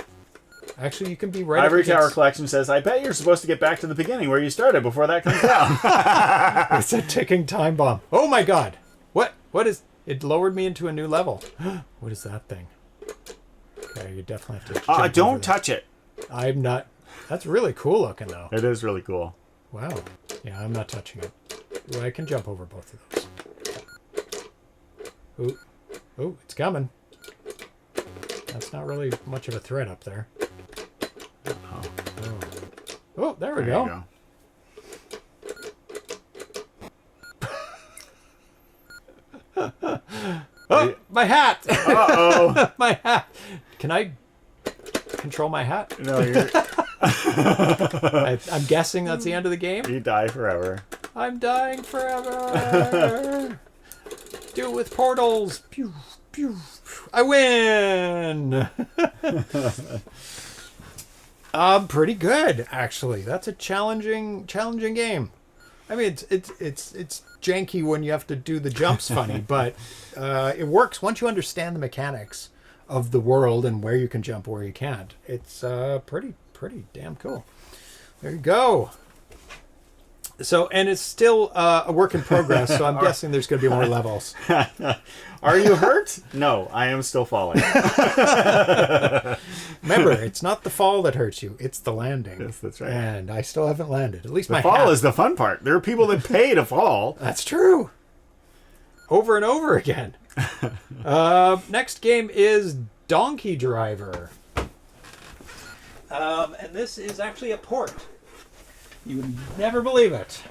Actually, you can be right. Ivory Tower Collection says, I bet you're supposed to get back to the beginning where you started before that comes down. It's a ticking time bomb. Oh my God. What is... It lowered me into a new level. What is that thing? Okay, you definitely have to jump don't over touch it. I'm not... That's really cool looking, though. It is really cool. Wow. Yeah, I'm not touching it. Ooh, I can jump over both of those. Ooh, it's coming. That's not really much of a threat up there. Oh, there we go. My hat! Uh-oh. My hat! Can I control my hat? No, you're... I'm guessing that's the end of the game. You die forever. I'm dying forever. Do it with portals. Pew, pew, pew. I win. Pretty good, actually. That's a challenging game. I mean, it's janky when you have to do the jumps funny, but it works once you understand the mechanics of the world and where you can jump, where you can't. It's pretty damn cool. There you go. So, and it's still a work in progress, so I'm guessing there's going to be more levels. Are you hurt? No, I am still falling. Remember, it's not the fall that hurts you, it's the landing. Yes, that's right. And I still haven't landed. At least The my fall hat. is the fun part. There are people that pay to fall. That's true. Over and over again. Next game is Donkey Driver. And this is actually a port. You would never believe it.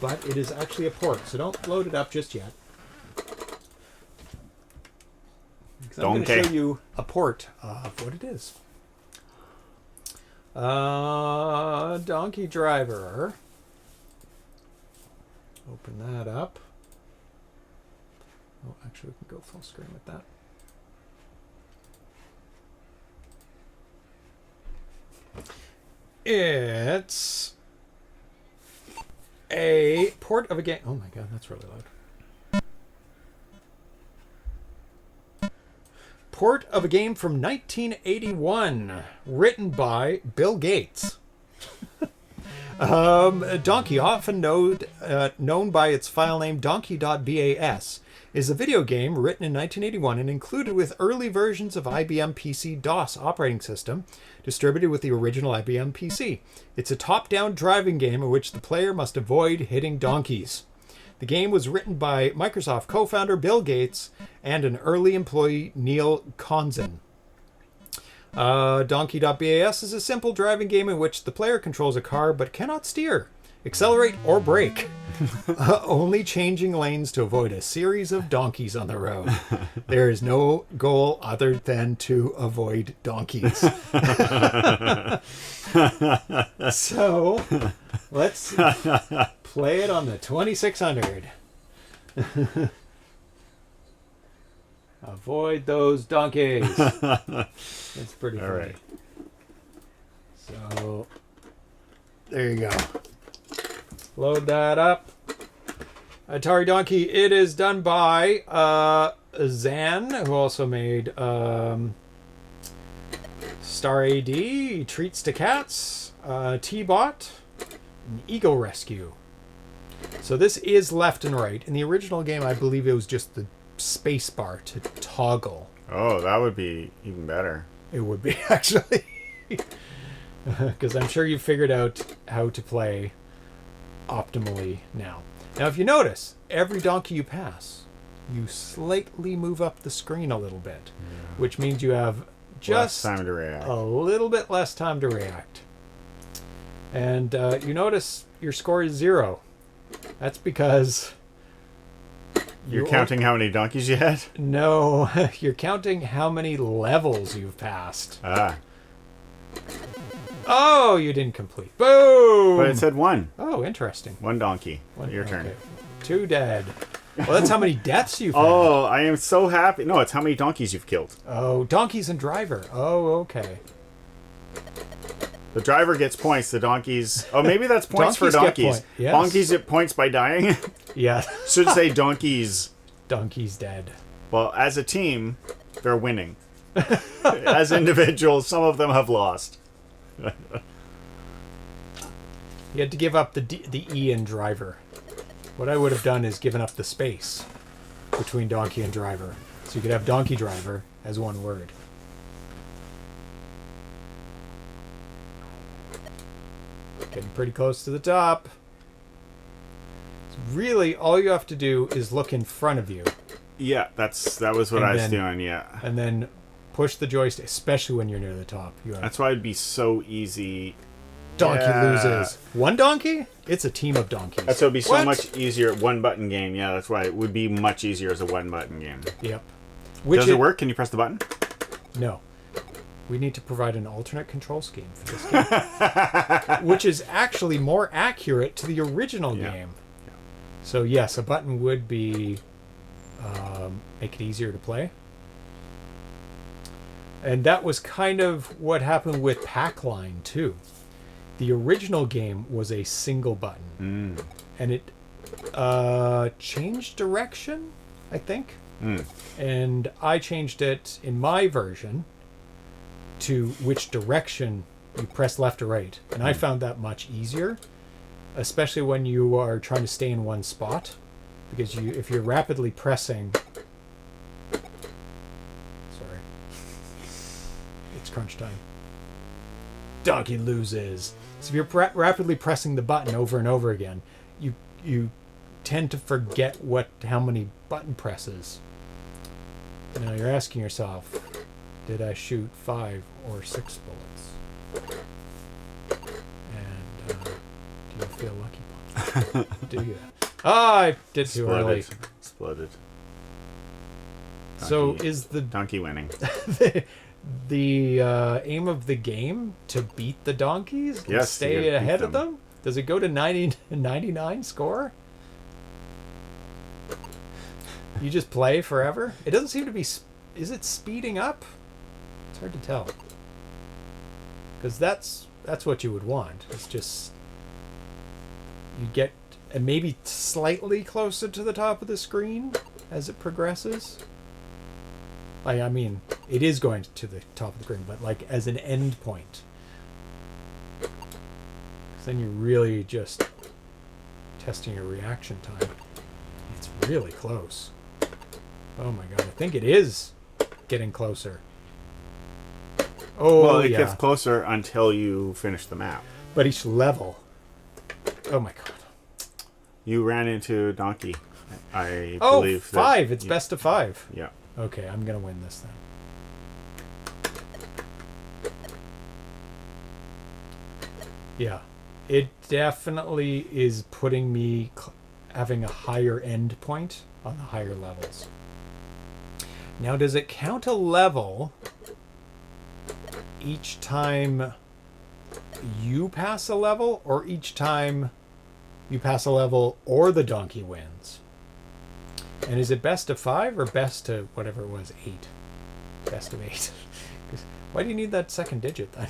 But it is actually a port, so don't load it up just yet. Because I'm going to show you a port of what it is. Donkey Driver. Open that up. Oh, actually, we can go full screen with that. It's a port of a game. Oh my god, that's really loud. Port of a game from 1981, written by Bill Gates. Donkey, often known by its file name donkey.bas, is a video game written in 1981 and included with early versions of IBM PC DOS operating system, distributed with the original IBM PC. It's a top-down driving game in which the player must avoid hitting donkeys. The game was written by Microsoft co-founder Bill Gates and an early employee, Neil Konzen. Donkey.bas is a simple driving game in which the player controls a car but cannot steer, accelerate, or brake, only changing lanes to avoid a series of donkeys on the road. There is no goal other than to avoid donkeys. So, let's play it on the 2600. Avoid those donkeys. It's pretty funny. All right. So, there you go. Load that up. Atari Donkey. It is done by Zan, who also made Star AD, Treats to Cats, T-Bot, and Ego Rescue. So this is left and right. In the original game, I believe it was just the space bar to toggle. Oh, that would be even better. It would be, actually. Because I'm sure you figured out how to play optimally now. Now, if you notice, every donkey you pass, you slightly move up the screen a little bit, which means you have just less time to react. A little bit less time to react. And you notice your score is 0. That's because you're counting how many donkeys you had? No, you're counting how many levels you've passed. Ah. Oh, you didn't complete. Boom! But it said 1. Oh, interesting. 1 donkey. Your turn. Okay. 2 dead. Well, that's how many deaths you've had. Oh, I am so happy. No, it's how many donkeys you've killed. Oh, donkeys and driver. Oh, okay. The driver gets points. The donkeys... Oh, maybe that's points for donkeys. Yes. Donkeys get points by dying? Yeah. Should say donkeys. Donkeys dead. Well, as a team, they're winning. As individuals, some of them have lost. You had to give up the E in driver. What I would have done is given up the space between donkey and driver. So you could have donkey driver as one word. Getting pretty close to the top. So really, all you have to do is look in front of you. Yeah, that was what I was doing, yeah. And then push the joystick, especially when you're near the top. That's why it'd be so easy. Donkey loses. One donkey? It's a team of donkeys. That's why it'd be so much easier. 1 button game. Yeah, that's why it would be much easier as a 1 button game. Yep. Does it work? Can you press the button? No. We need to provide an alternate control scheme for this game, which is actually more accurate to the original game. Yeah. So yes, a button would be make it easier to play. And that was kind of what happened with Packline too. The original game was a single button, and it changed direction, I think. And I changed it in my version to which direction you press left or right. And I found that much easier, especially when you are trying to stay in one spot. Because if you're rapidly pressing... Sorry. It's crunch time. Donkey loses. So if you're rapidly pressing the button over and over again, you tend to forget how many button presses. Now you're asking yourself, did I shoot 5 or 6 bullets? And do you feel lucky? Do you? I did too early. Exploded. So is the donkey winning? the aim of the game to beat the donkeys? Yes. Stay ahead of them? Does it go to 99 score? You just play forever? It doesn't seem to be... Is it speeding up? It's hard to tell. Because that's what you would want. It's just... You get maybe slightly closer to the top of the screen as it progresses. I mean, it is going to the top of the screen, but like as an end point. Because then you're really just testing your reaction time. It's really close. Oh my god, I think it is getting closer. Oh, well, it gets closer until you finish the map. But each level... Oh my god. You ran into Donkey, I believe. 5! It's best of 5. Yeah. Okay, I'm going to win this then. Yeah. It definitely is putting me having a higher end point on the higher levels. Now, does it count a level each time you pass a level, or each time you pass a level or the donkey wins? And is it best of 5 or best to whatever it was, 8? Best of 8. Why do you need that second digit then?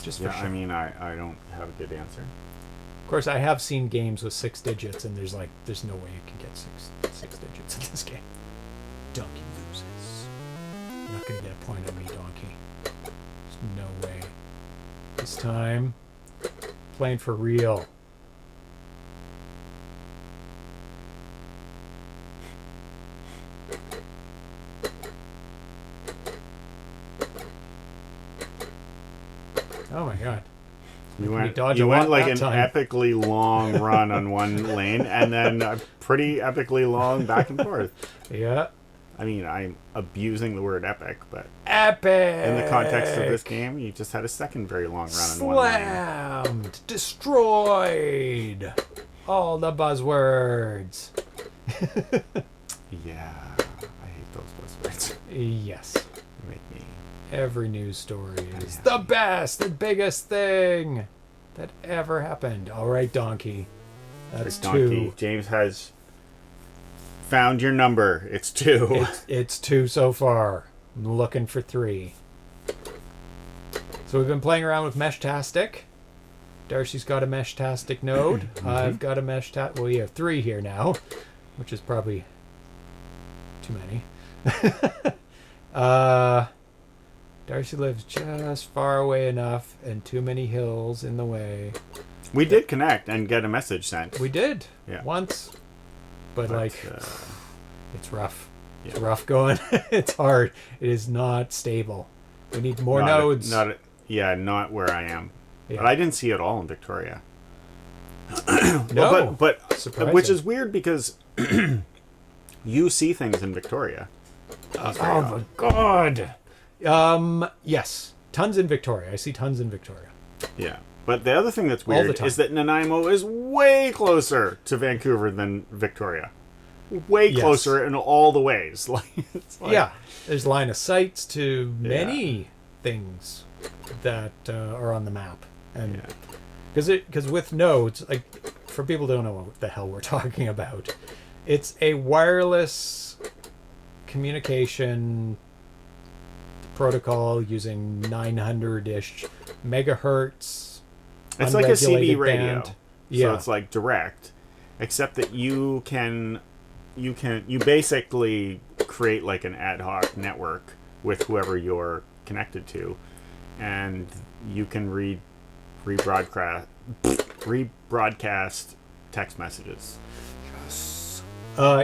Just for yeah, sure. I mean, I don't have a good answer. Of course, I have seen games with 6 digits, and there's no way you can get six digits in this game. Donkey loses. You're not going to get a point on me, Donkey. There's no way. This time, playing for real. Oh my god. You went like an epically long run on one lane, and then a pretty epically long back and forth. Yeah. I mean, I'm abusing the word epic, but epic in the context of this game, you just had a second very long run on one lane. Slammed, destroyed, all the buzzwords. Yeah, I hate those buzzwords. Yes. They make me. Every news story is the best, the biggest thing that ever happened. All right, Donkey. That's Donkey. 2. James has found your number. It's 2. It's 2 so far. I'm looking for 3. So we've been playing around with Meshtastic. Darcy's got a Meshtastic node. I've got a Meshtastic. Well, you have 3 here now, which is probably too many. Darcy lives just far away enough and too many hills in the way. We did connect and get a message sent. We did. Yeah. Once. But it's rough. Yeah. It's rough going. It's hard. It is not stable. We need more nodes. Not where I am. Yeah. But I didn't see it all in Victoria. No. But surprising. Which is weird because you see things in Victoria. Oh my god. Yes. Tons in Victoria. I see tons in Victoria. Yeah. But the other thing that's All the weird time. is that Nanaimo is way closer to Vancouver than Victoria. Way Yes. closer in all the ways. It's like, Yeah, there's line of sights to many things that are on the map, and because with nodes, like for people who don't know what the hell we're talking about, it's a wireless communication protocol using 900-ish megahertz. It's like a CB unregulated radio. band. So Yeah, it's like direct, except that you basically create like an ad hoc network with whoever you're connected to, and you can rebroadcast text messages.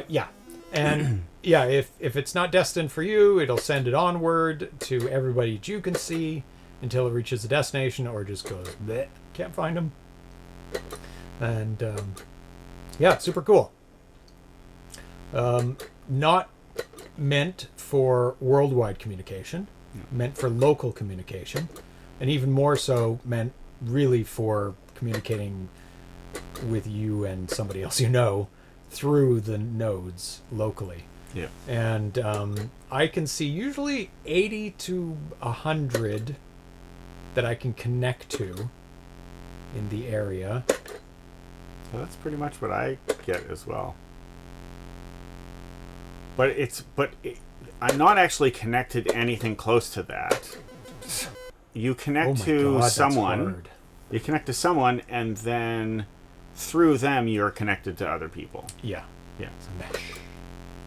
yeah, and yeah, if it's not destined for you, it'll send it onward to everybody that you can see until it reaches the destination, or just goes bleh, can't find them. And yeah, it's super cool. Not meant for worldwide communication, meant for local communication, and even more so meant really for communicating with you and somebody else you know through the nodes locally. Yeah. And I can see usually 80 to 100 that I can connect to in the area. So that's pretty much what I get as well. But I'm not actually connected to anything close to that. You connect to someone. You connect to someone, and then through them, you're connected to other people. Yeah. Yeah.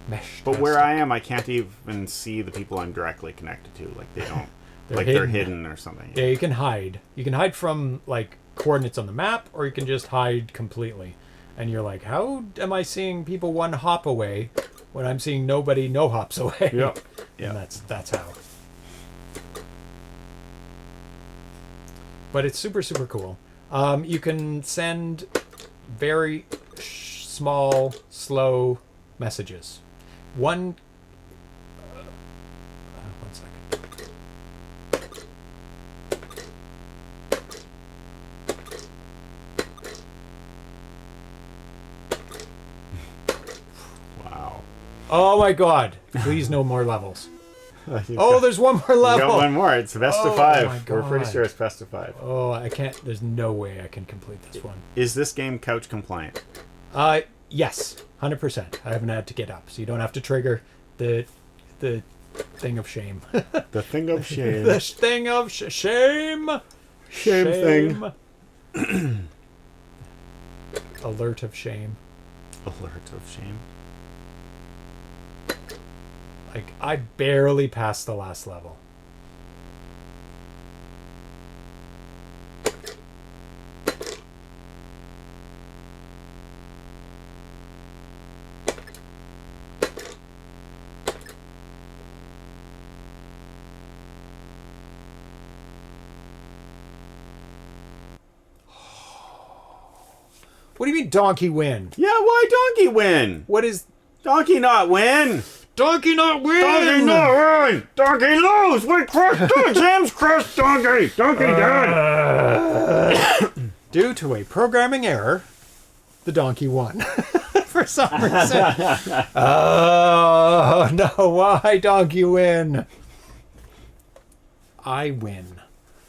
Mesh. But where I am, I can't even see the people I'm directly connected to. Like they don't. They're hidden or something. Yeah, you can hide. You can hide from like coordinates on the map, or you can just hide completely. And you're like, how am I seeing people one hop away when I'm seeing nobody no hops away? Yeah. And that's how. But it's super, super cool. You can send very small, slow messages. One second. Wow. Oh my god. Please no more levels. Oh, there's one more level. Got one more. It's best of Oh, 5. my We're pretty God. sure it's best of 5. Oh, I can't. There's no way I can complete this one. Is this game couch compliant? Yes, 100%. I haven't had to get up, so you don't have to trigger the thing of shame. The thing of shame. The thing of shame. Shame thing. Alert of shame. Alert of shame. Like, I barely passed the last level. What do you mean donkey win? Yeah, why donkey win? What is Donkey not win? donkey not win? Donkey not win! Donkey lose! We crushed James crushed Donkey! Donkey dead! Due to a programming error, the donkey won. For some reason. Oh, no, why donkey win? I win.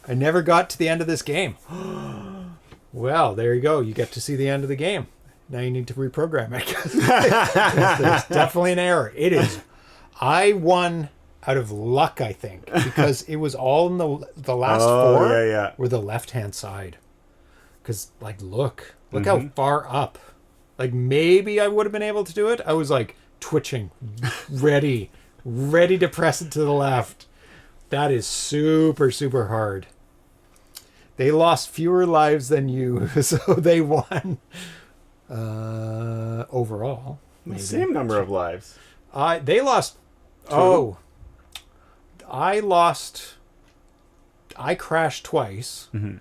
I never got to the end of this game. Well, there you go. You get to see the end of the game. Now you need to reprogram it. 'Cause there's definitely an error. It is. I won out of luck, I think, because it was all in the last four were the left-hand side. Because, like, look how far up. Like, maybe I would have been able to do it. I was, like, twitching, ready to press it to the left. That is super, super hard. They lost fewer lives than you, so they won. Overall. Maybe. Same number of lives. They lost... Two? Oh. I crashed twice. Mm-hmm.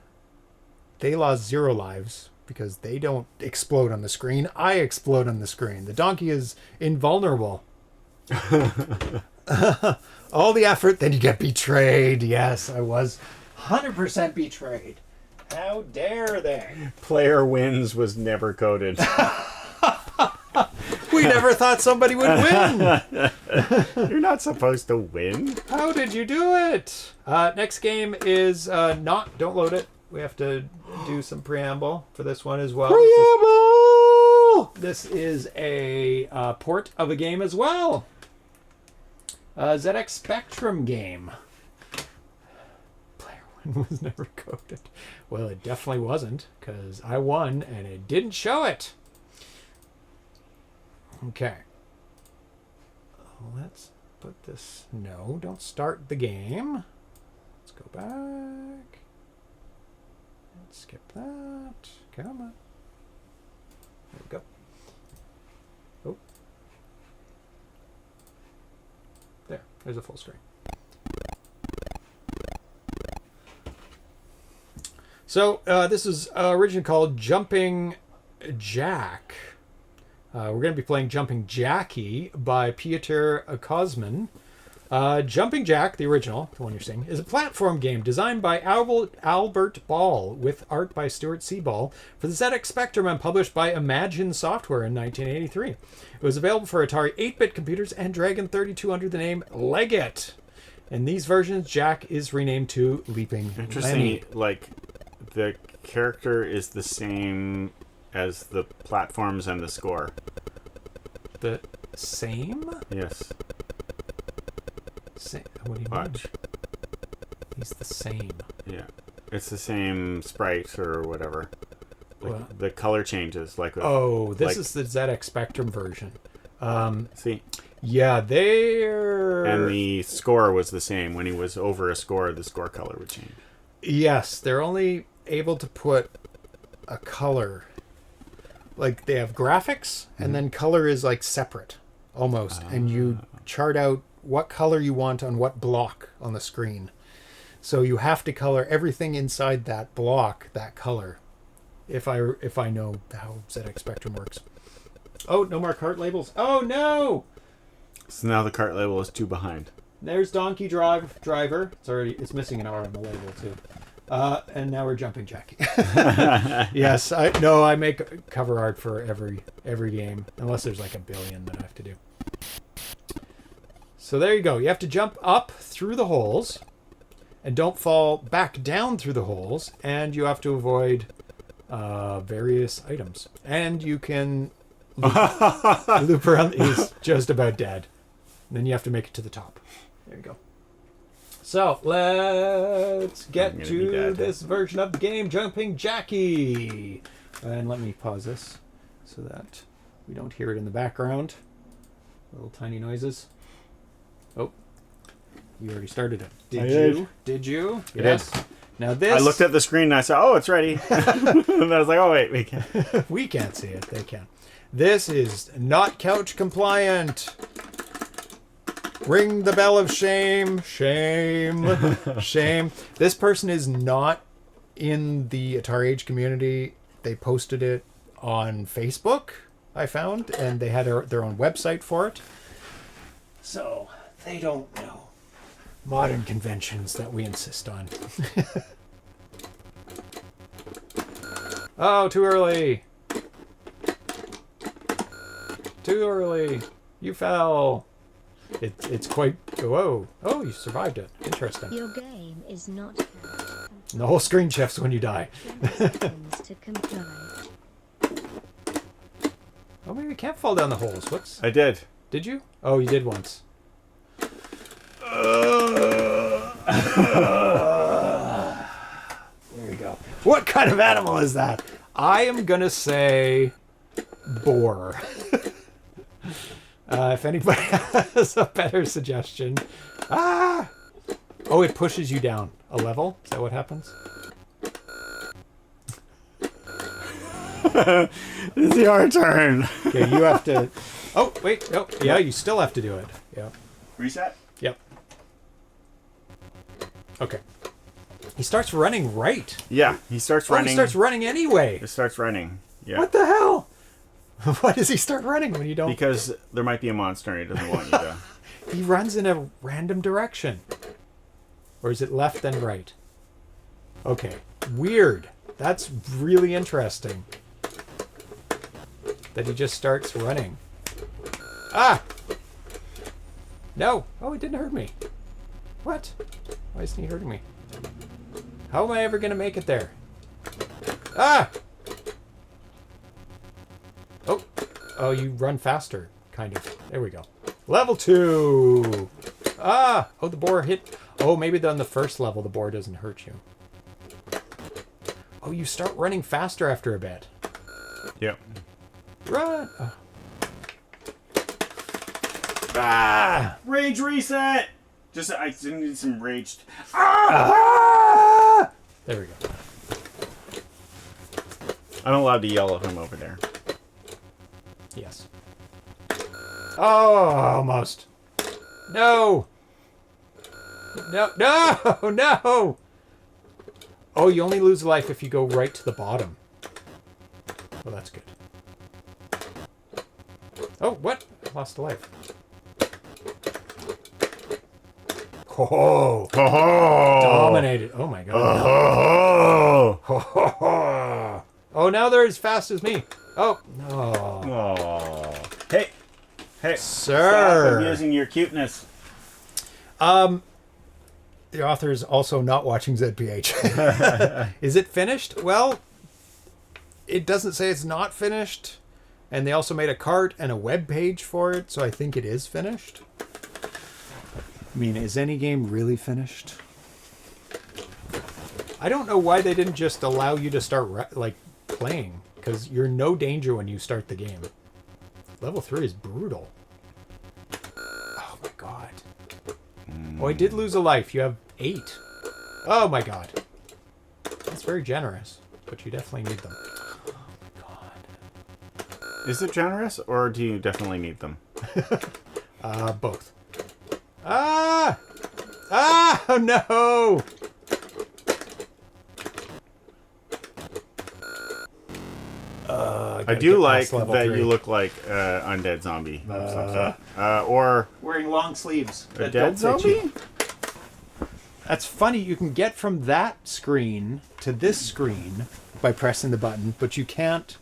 They lost 0 lives because they don't explode on the screen. I explode on the screen. The donkey is invulnerable. All the effort, then you get betrayed. Yes, I was 100% betrayed. How dare they? Player wins was never coded. We never thought somebody would win. You're not supposed to win. How did you do it? Next game is not. Don't load it. We have to do some preamble for this one as well. Preamble! This is a port of a game as well. ZX Spectrum game. Player one was never coded. Well, it definitely wasn't, because I won and it didn't show it. Okay. Let's put this... No, don't start the game. Let's go back. Let's skip that. Come on. There we go. Oh. There's a full screen. So, this is originally called Jumping Jack. We're going to be playing Jumping Jackie by Piotr Koźmin. Jumping Jack, the original, the one you're seeing, is a platform game designed by Albert Ball with art by Stuart Seaball for the ZX Spectrum and published by Imagine Software in 1983. It was available for Atari 8-bit computers and Dragon 32 under the name Leggett. In these versions, Jack is renamed to Leaping Interesting, Lenny. like, the character is the same as the platforms and the score. The same? Yes. What do you Watch. mean? He's the same. Yeah. It's the same sprite or whatever. Like, Well- the color changes. Like Oh, this like- is the ZX Spectrum version. See? Yeah, they're... And the score was the same. When he was over a score, the score color would change. Yes, they're only able to put a color. Like, they have graphics, and then color is, like, separate, almost. And you chart out what color you want on what block on the screen. So you have to color everything inside that block that color. If I know how ZX Spectrum works. Oh, no more cart labels. Oh, no! So now the cart label is 2 behind. There's Donkey Driver. It's missing an R on the label too. And now we're Jumping Jackie. Yes, I make cover art for every game, unless there's like a billion that I have to do. So there you go. You have to jump up through the holes, and don't fall back down through the holes, and you have to avoid various items. And you can loop around. He's just about dead. And then you have to make it to the top. There you go. So, let's get to this version of the game, Jumping Jackie. And let me pause this so that we don't hear it in the background. Little tiny noises. Oh, you already started it. Did you? Yes. Now this... I looked at the screen and I said, oh, it's ready. And I was like, oh, wait, we can't. We can't see it. They can. This is not couch compliant. Ring the bell of shame. Shame. Shame. This person is not in the Atari Age community. They posted it on Facebook, I found, and they had their own website for it. So they don't know modern conventions that we insist on. Oh, too early. Too early. You fell. It's quite... Whoa. Oh, you survived it. Interesting. Your game is not The whole screen shifts when you die. to comply. Oh, maybe you can't fall down the holes. Whoops. I did. Did you? Oh, you did once. There you go. What kind of animal is that? I am going to say boar. If anybody has a better suggestion. Ah! Oh, it pushes you down a level? Is that what happens? It's your turn. Okay, you have to... Oh, wait. Oh, yeah, you still have to do it. Yeah. Reset? Yep. Okay. He starts running right. Yeah, he starts Oh, running. he starts running anyway. It starts running. Yeah. What the hell? Why does he start running when you don't... Because there might be a monster and he doesn't want you to. He runs in a random direction. Or is it left and right? Okay. Weird. That's really interesting. That he just starts running. Ah! No! Oh, it didn't hurt me. What? Why isn't he hurting me? How am I ever going to make it there? Ah! Oh. Oh, you run faster. Kind of. There we go. Level 2! Ah! Oh, the boar hit... Oh, maybe on the first level the boar doesn't hurt you. Oh, you start running faster after a bit. Yep. Run! Oh. Ah! Rage reset! Just, I need some rage. Ah! There we go. I'm allowed to yell at him over there. Yes. Oh, almost. No! No, no, no! Oh, you only lose life if you go right to the bottom. Well, that's good. Oh, what? I lost a life. Oh, dominated. Oh my god. No. Oh, now they're as fast as me. Oh, no. Oh. Hey. Hey. Sir. Stop abusing your cuteness. The author is also not watching ZPH. Is it finished? Well, it doesn't say it's not finished. And they also made a cart and a web page for it, so I think it is finished. I mean, is any game really finished? I don't know why they didn't just allow you to start like playing, because you're in no danger when you start the game. Level 3 is brutal. Oh my god. Oh, I did lose a life. You have 8. Oh my god. That's very generous, but you definitely need them. Oh my god. Is it generous, or do you definitely need them? Both. Ah! Ah! Oh no! I do like that you look like undead zombie. Or Wearing long sleeves. a dead zombie? That's funny. You can get from that screen to this screen by pressing the button, but you can't.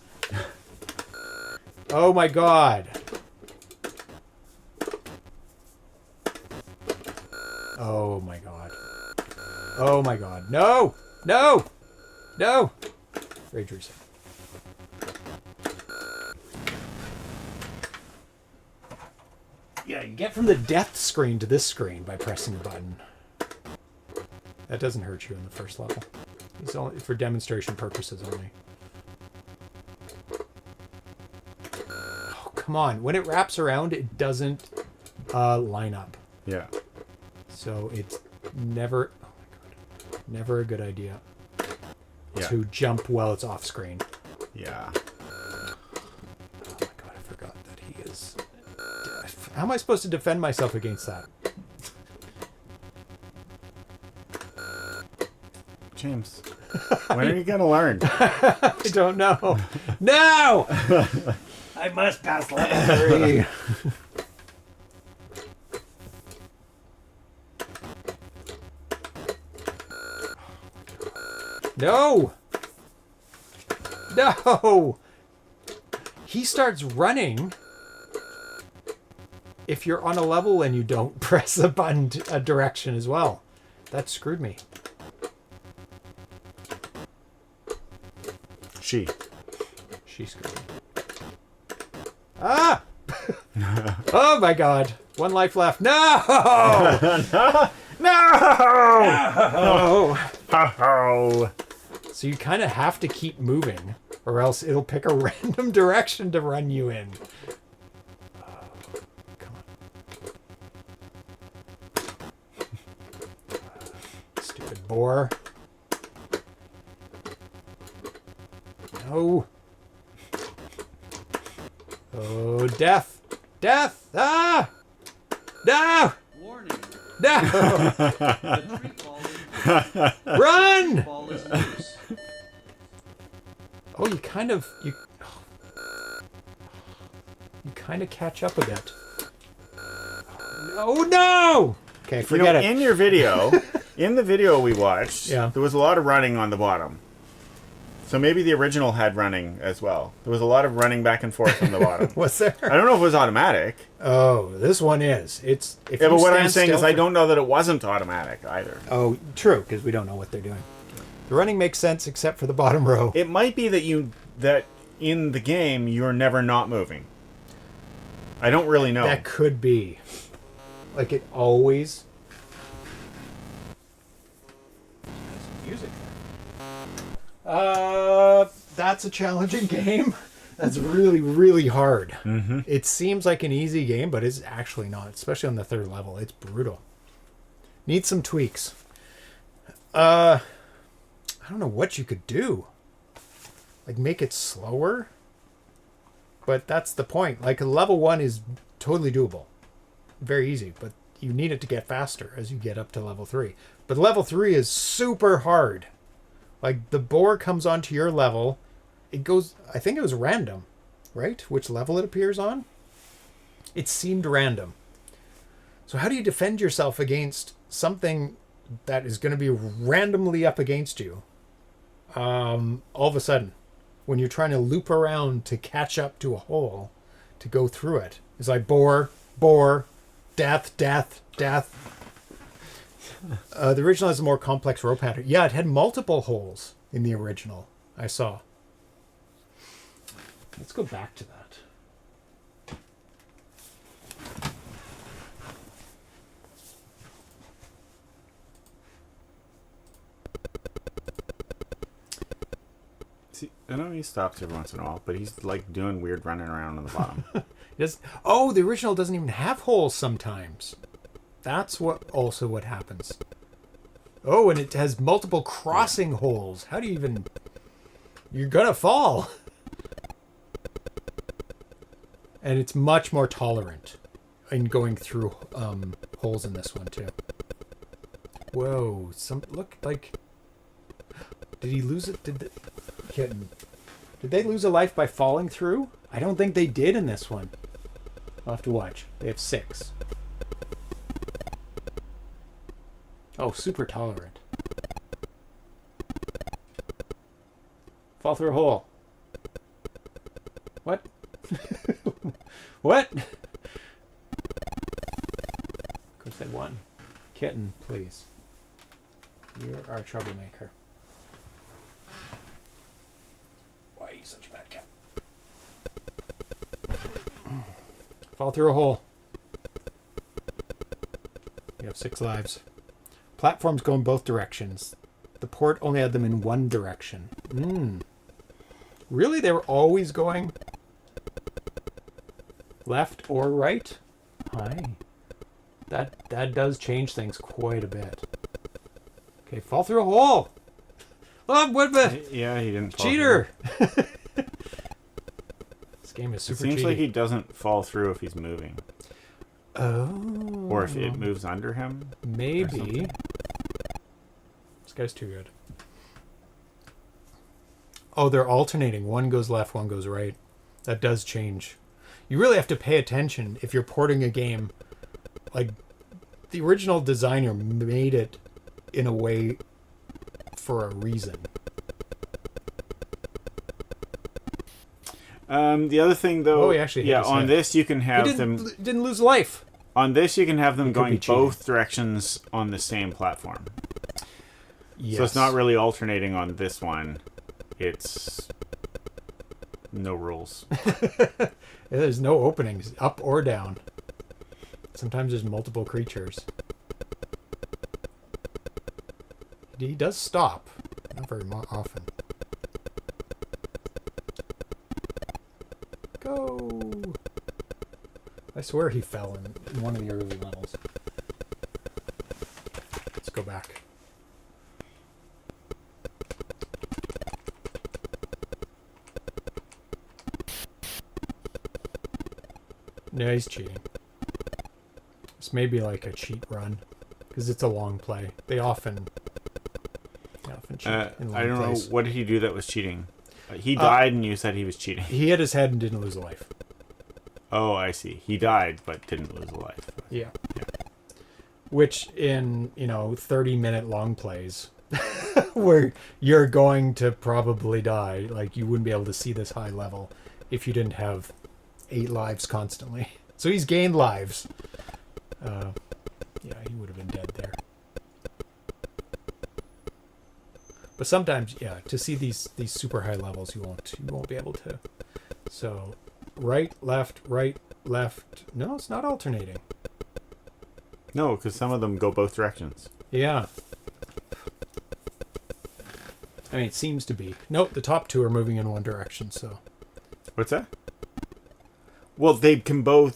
Oh my god. Oh my god. Oh my god. No! No! No! Rage reset. Yeah, you get from the death screen to this screen by pressing a button. That doesn't hurt you in the first level. It's only for demonstration purposes only. Oh, come on. When it wraps around, it doesn't line up. Yeah. So it's never... Oh my god. Never a good idea Yeah. to jump while it's off screen. Yeah. Oh my god, I forgot that he is... How am I supposed to defend myself against that? James, when are you gonna learn? I don't know. No! I must pass level 3. No! No! He starts running if you're on a level and you don't press a button, a direction as well. That screwed me. She screwed me. Ah! Oh my god. One life left. No! No! No! Oh. So you kind of have to keep moving, or else it'll pick a random direction to run you in. Oh, come on. Stupid boar. No. Oh, death. Death! Ah! No! Warning. No! The tree ball is, Run! ball is loose. Oh, you kind of catch up a bit. Oh no! Okay, forget it. In your video, in the video we watched, Yeah. there was a lot of running on the bottom. So maybe the original had running as well. There was a lot of running back and forth on the bottom. Was there? I don't know if it was automatic. Oh, this one is. It's. If Yeah, you but what I'm stand saying is still I for- don't know that it wasn't automatic either. Oh, true, because we don't know what they're doing. The running makes sense except for the bottom row. It might be that in the game you're never not moving. I don't really know. That could be. Like it always. Music. That's a challenging game. That's really, really hard. Mm-hmm. It seems like an easy game, but it's actually not. Especially on the third level, it's brutal. Needs some tweaks. I don't know what you could do. Like make it slower. But that's the point. Like level 1 is totally doable. Very easy, but you need it to get faster as you get up to level 3. But level 3 is super hard. Like the boar comes onto your level. It goes, I think it was random, right? Which level it appears on? It seemed random. So how do you defend yourself against something that is going to be randomly up against you? All of a sudden, when you're trying to loop around to catch up to a hole, to go through it. It's like boar, death. The original has a more complex row pattern. Yeah, it had multiple holes in the original, I saw. Let's go back to that. See, I know he stops every once in a while, but he's like doing weird running around on the bottom. Oh, the original doesn't even have holes sometimes. That's what happens. Oh, and it has multiple crossing holes. How do you even... You're gonna fall. And it's much more tolerant in going through holes in this one too. Whoa, look like... Did he lose it? Did they lose a life by falling through? I don't think they did in this one. I'll have to watch. They have 6. Oh, super tolerant. Fall through a hole. What? What? Of course they won. Kitten, please. You are a troublemaker. Why are you such a bad cat? Fall through a hole. You have 6 lives. Platforms go in both directions. The port only had them in one direction. Really? They were always going left or right? Hi. That does change things quite a bit. Okay, fall through a hole. Oh, what the? Yeah, he didn't fall Cheater! through. This game is It super seems cheaty. like he doesn't fall through if he's moving. Oh. Or if it moves under him. Maybe. This guy's too good. Oh, they're alternating. One goes left, one goes right. That does change. You really have to pay attention if you're porting a game. Like, the original designer made it in a way for a reason. The other thing, though, Oh, he actually hit his on head. this you can He have them. didn't lose life. On this, you can have them It could going be cheating. both directions on the same platform. Yes. So it's not really alternating on this one. It's no rules. There's no openings, up or down. Sometimes there's multiple creatures. He does stop. Not very often. Go! I swear he fell in one of the early levels. Let's go back. No, he's cheating. This may be like a cheat run, because it's a long play. They often cheat in long I don't plays. know. What did he do that was cheating? He died and you said he was cheating. He hit his head and didn't lose a life. Oh, I see. He died but didn't lose a life. Yeah. Which in, 30-minute long plays where you're going to probably die. Like, you wouldn't be able to see this high level if you didn't have 8 lives constantly. So he's gained lives. Yeah, he would have been dead there. But sometimes, yeah, to see these super high levels, you won't be able to. So, right, left. No, it's not alternating. No, because some of them go both directions. Yeah. I mean, it seems to be. Nope, the top 2 are moving in one direction, so. What's that? Well, they can go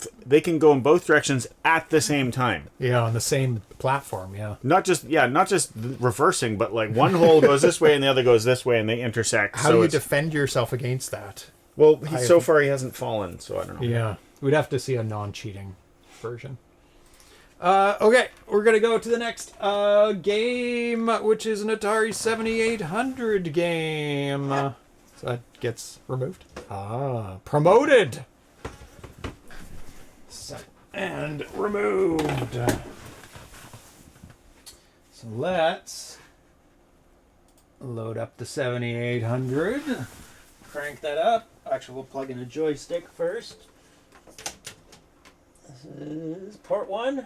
in both directions at the same time. Yeah, on the same platform, yeah. Not just reversing, but like one hole goes this way and the other goes this way and they intersect. How do you defend yourself against that? Well, so far he hasn't fallen, so I don't know. Yeah, we'd have to see a non-cheating version. Okay, we're going to go to the next game, which is an Atari 7800 game. So that gets removed. Promoted! And removed. So let's load up the 7800. Crank that up. Actually, we'll plug in a joystick first. This is port 1.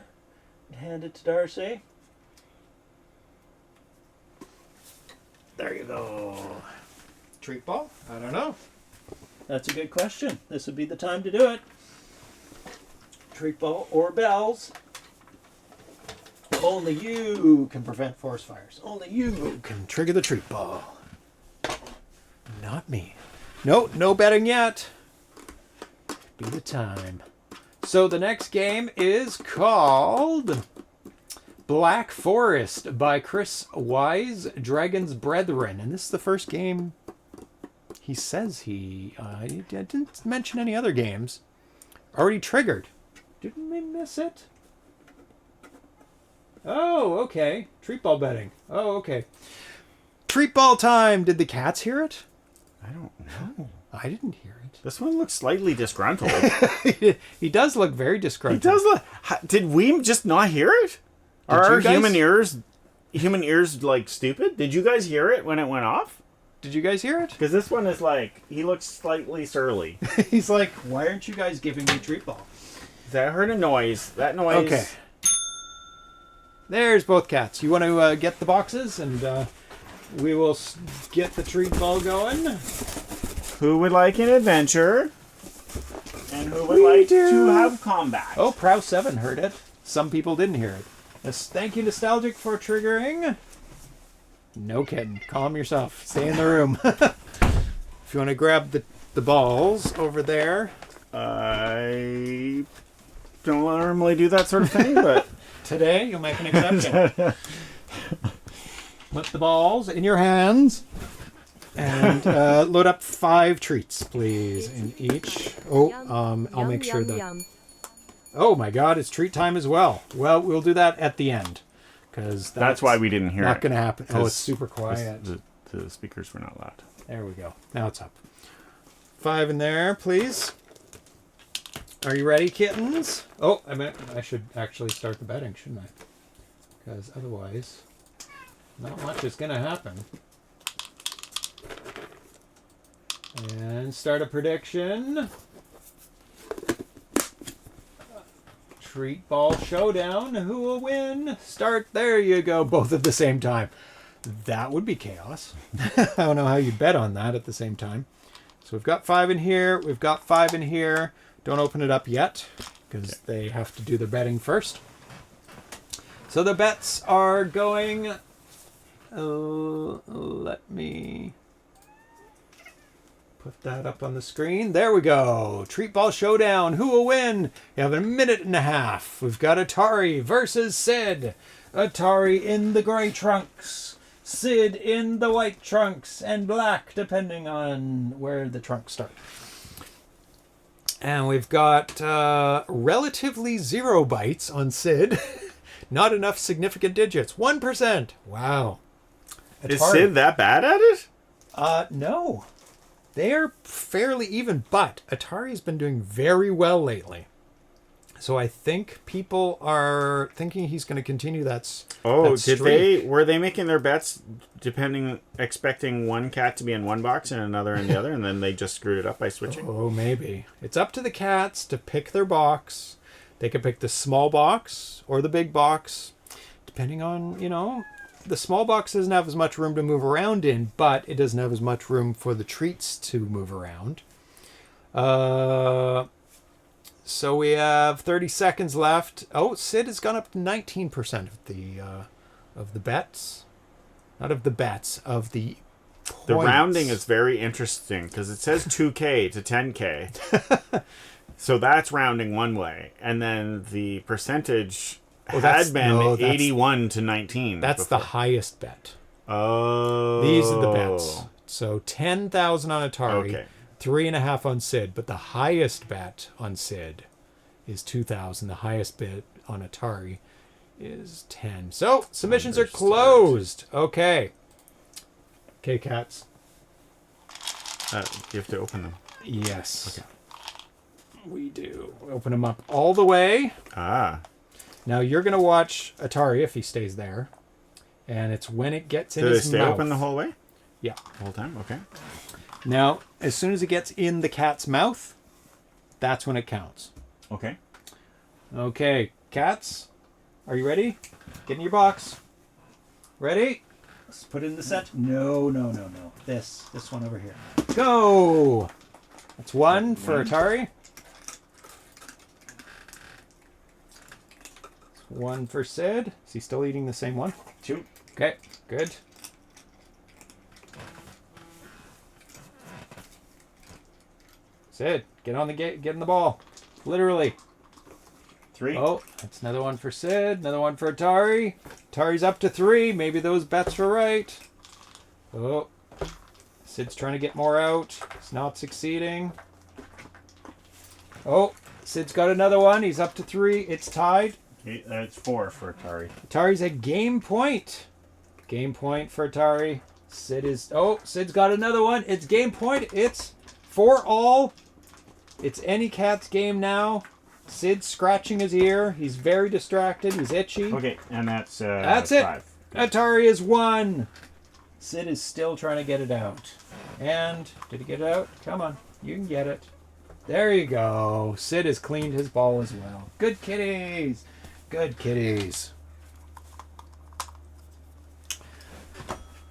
Hand it to Darcy. There you go. Treat ball? I don't know. That's a good question. This would be the time to do it. Treat ball or bells. Only you can prevent forest fires. Only you can trigger the treat ball. Not me. No betting yet. Be the time. So the next game is called Black Forest by Chris Wise, Dragon's Brethren. And this is the first game he says he didn't mention any other games. Already triggered. Didn't we miss it? Oh, okay. Treat ball betting. Oh, okay. Treat ball time. Did the cats hear it? I don't know. I didn't hear it. This one looks slightly disgruntled. He does look very disgruntled. He does look. Did we just not hear it? Are our human ears like stupid? Did you guys hear it when it went off? Did you guys hear it? Because this one is like, he looks slightly surly. He's like, why aren't you guys giving me treat ball? I heard a noise. That noise. Okay. There's both cats. You want to get the boxes and we will get the treat ball going. Who would like an adventure? And who would like to have combat? Oh, Prow7 heard it. Some people didn't hear it. Thank you, Nostalgic, for triggering. No kidding. Calm yourself. Stay in the room. If you want to grab the balls over there. I don't normally do that sort of thing, but today you'll make an exception. Put the balls in your hands and load up 5 treats, please, in each. Oh, I'll make sure that. Oh my God, it's treat time as well. Well, we'll do that at the end because that's why we didn't hear it. Not going to happen. Oh, it's super quiet. The speakers were not loud. There we go. Now it's up. 5 in there, please. Are you ready, kittens? Oh, I should actually start the betting, shouldn't I? Because otherwise, not much is going to happen. And start a prediction. Treat ball showdown. Who will win? Start. There you go. Both at the same time. That would be chaos. I don't know how you bet on that at the same time. So we've got 5 in here. We've got 5 in here. Don't open it up yet because they have to do their betting first. So the bets are going. Let me put that up on the screen. There we go. Treat ball showdown. Who will win? You have a minute and a half. We've got Atari versus SVID. Atari in the gray trunks. SVID in the white trunks and black, depending on where the trunks start. And we've got relatively 0 bytes on SVID. Not enough significant digits. 1%. Wow. Atari. Is SVID that bad at it? No. They're fairly even, but Atari's been doing very well lately. So I think people are thinking he's going to continue that. Oh, that streak. were they making their bets expecting one cat to be in one box and another in the other, and then they just screwed it up by switching? Oh, maybe. It's up to the cats to pick their box. They can pick the small box or the big box, depending on, the small box doesn't have as much room to move around in, but it doesn't have as much room for the treats to move around. So we have 30 seconds left. Oh, Sid has gone up to 19% of the bets. Not of the bets, of the points. The rounding is very interesting because it says 2K to 10K. So that's rounding one way. And then the percentage had been 81 to 19. That's before. the highest bet. Oh. These are the bets. So 10,000 on Atari. Okay. 3.5 on Sid, but the highest bet on Sid is 2,000. The highest bet on Atari is 10. So submissions are closed. Okay, cats. You have to open them. Yes. Okay. We do. Open them up all the way. Ah. Now you're gonna watch Atari if he stays there, and it's when it gets in Do they his stay mouth. open the whole way? Yeah. The whole time? Okay. Now, as soon as it gets in the cat's mouth, that's when it counts. Okay. Okay, cats, are you ready? Get in your box. Ready? Let's put it in the set. No. This one over here. Go! That's one for Atari. One for Sid. Is he still eating the same one? 2. Okay, good. Sid, get on the get in the ball. Literally. 3. Oh, that's another one for Sid. Another one for Atari. Atari's up to 3. Maybe those bets were right. Oh, Sid's trying to get more out. It's not succeeding. Oh, Sid's got another one. He's up to 3. It's tied. That's 4 for Atari. Atari's at game point. Game point for Atari. Sid's got another one. It's game point. It's 4-all. It's any cat's game now. Sid's scratching his ear. He's very distracted. He's itchy. Okay, and that's 5. Atari is 1. Sid is still trying to get it out. And did he get it out? Come on. You can get it. There you go. Sid has cleaned his ball as well. Good kitties. Good kitties.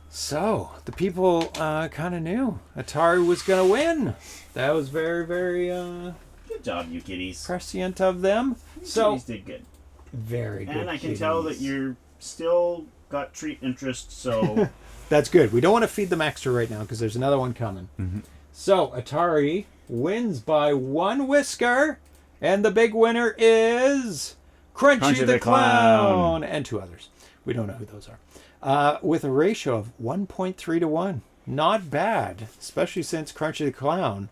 So, the people kind of knew Atari was going to win. That was very, very Good job, you kitties. prescient of them. You So, kitties did good. very good And I can tell that kitties. you're still got treat interest, so... That's good. We don't want to feed them extra right now because there's another one coming. Mm-hmm. So, Atari wins by 1 whisker. And the big winner is Crunchy the Clown. And 2 others. We don't know who those are. With a ratio of 1.3 to 1. Not bad. Especially since Crunchy the Clown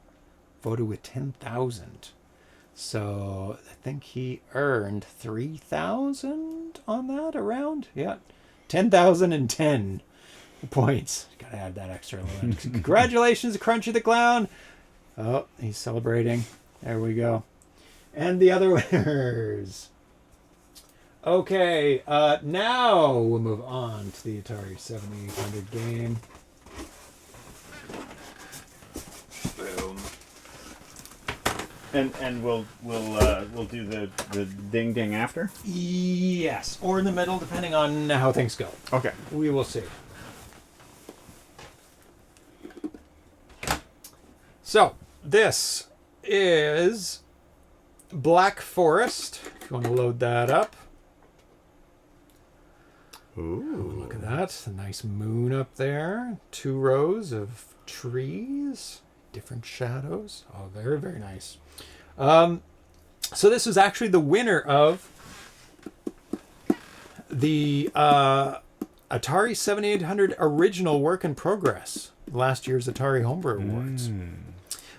voted with 10,000. So, I think he earned 3,000 on that around. Yeah. 10,010 points. Gotta add that extra line. Congratulations, Crunchy the Clown. Oh, he's celebrating. There we go. And the other winners. Okay, now we'll move on to the Atari 7800 game. Boom. And we'll do the ding ding after? Yes, or in the middle, depending on how things go. Okay. We will see. So, this is Black Forest. If you want to load that up. Ooh. Look at that. A nice moon up there. 2 rows of trees. Different shadows. Oh, very, very nice. So this was actually the winner of the Atari 7800 Original Work in Progress. Last year's Atari Homebrew Awards.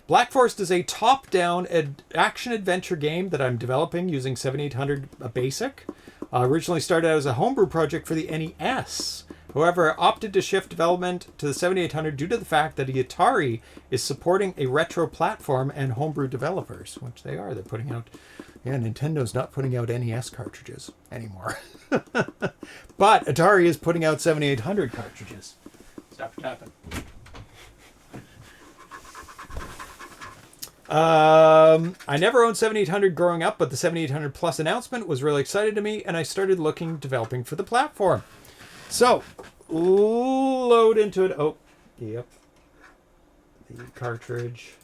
Black Forest is a top-down action-adventure game that I'm developing using 7800 Basic. Originally started out as a homebrew project for the NES However, opted to shift development to the 7800 due to the fact that the Atari is supporting a retro platform and homebrew developers, which they are. They're putting out... Yeah, Nintendo's not putting out NES cartridges anymore. But Atari is putting out 7800 cartridges. Stop tapping. I never owned 7800 growing up, but the 7800 Plus announcement was really exciting to me, and I started developing for the platform. So, load into it. Oh, yep. The cartridge.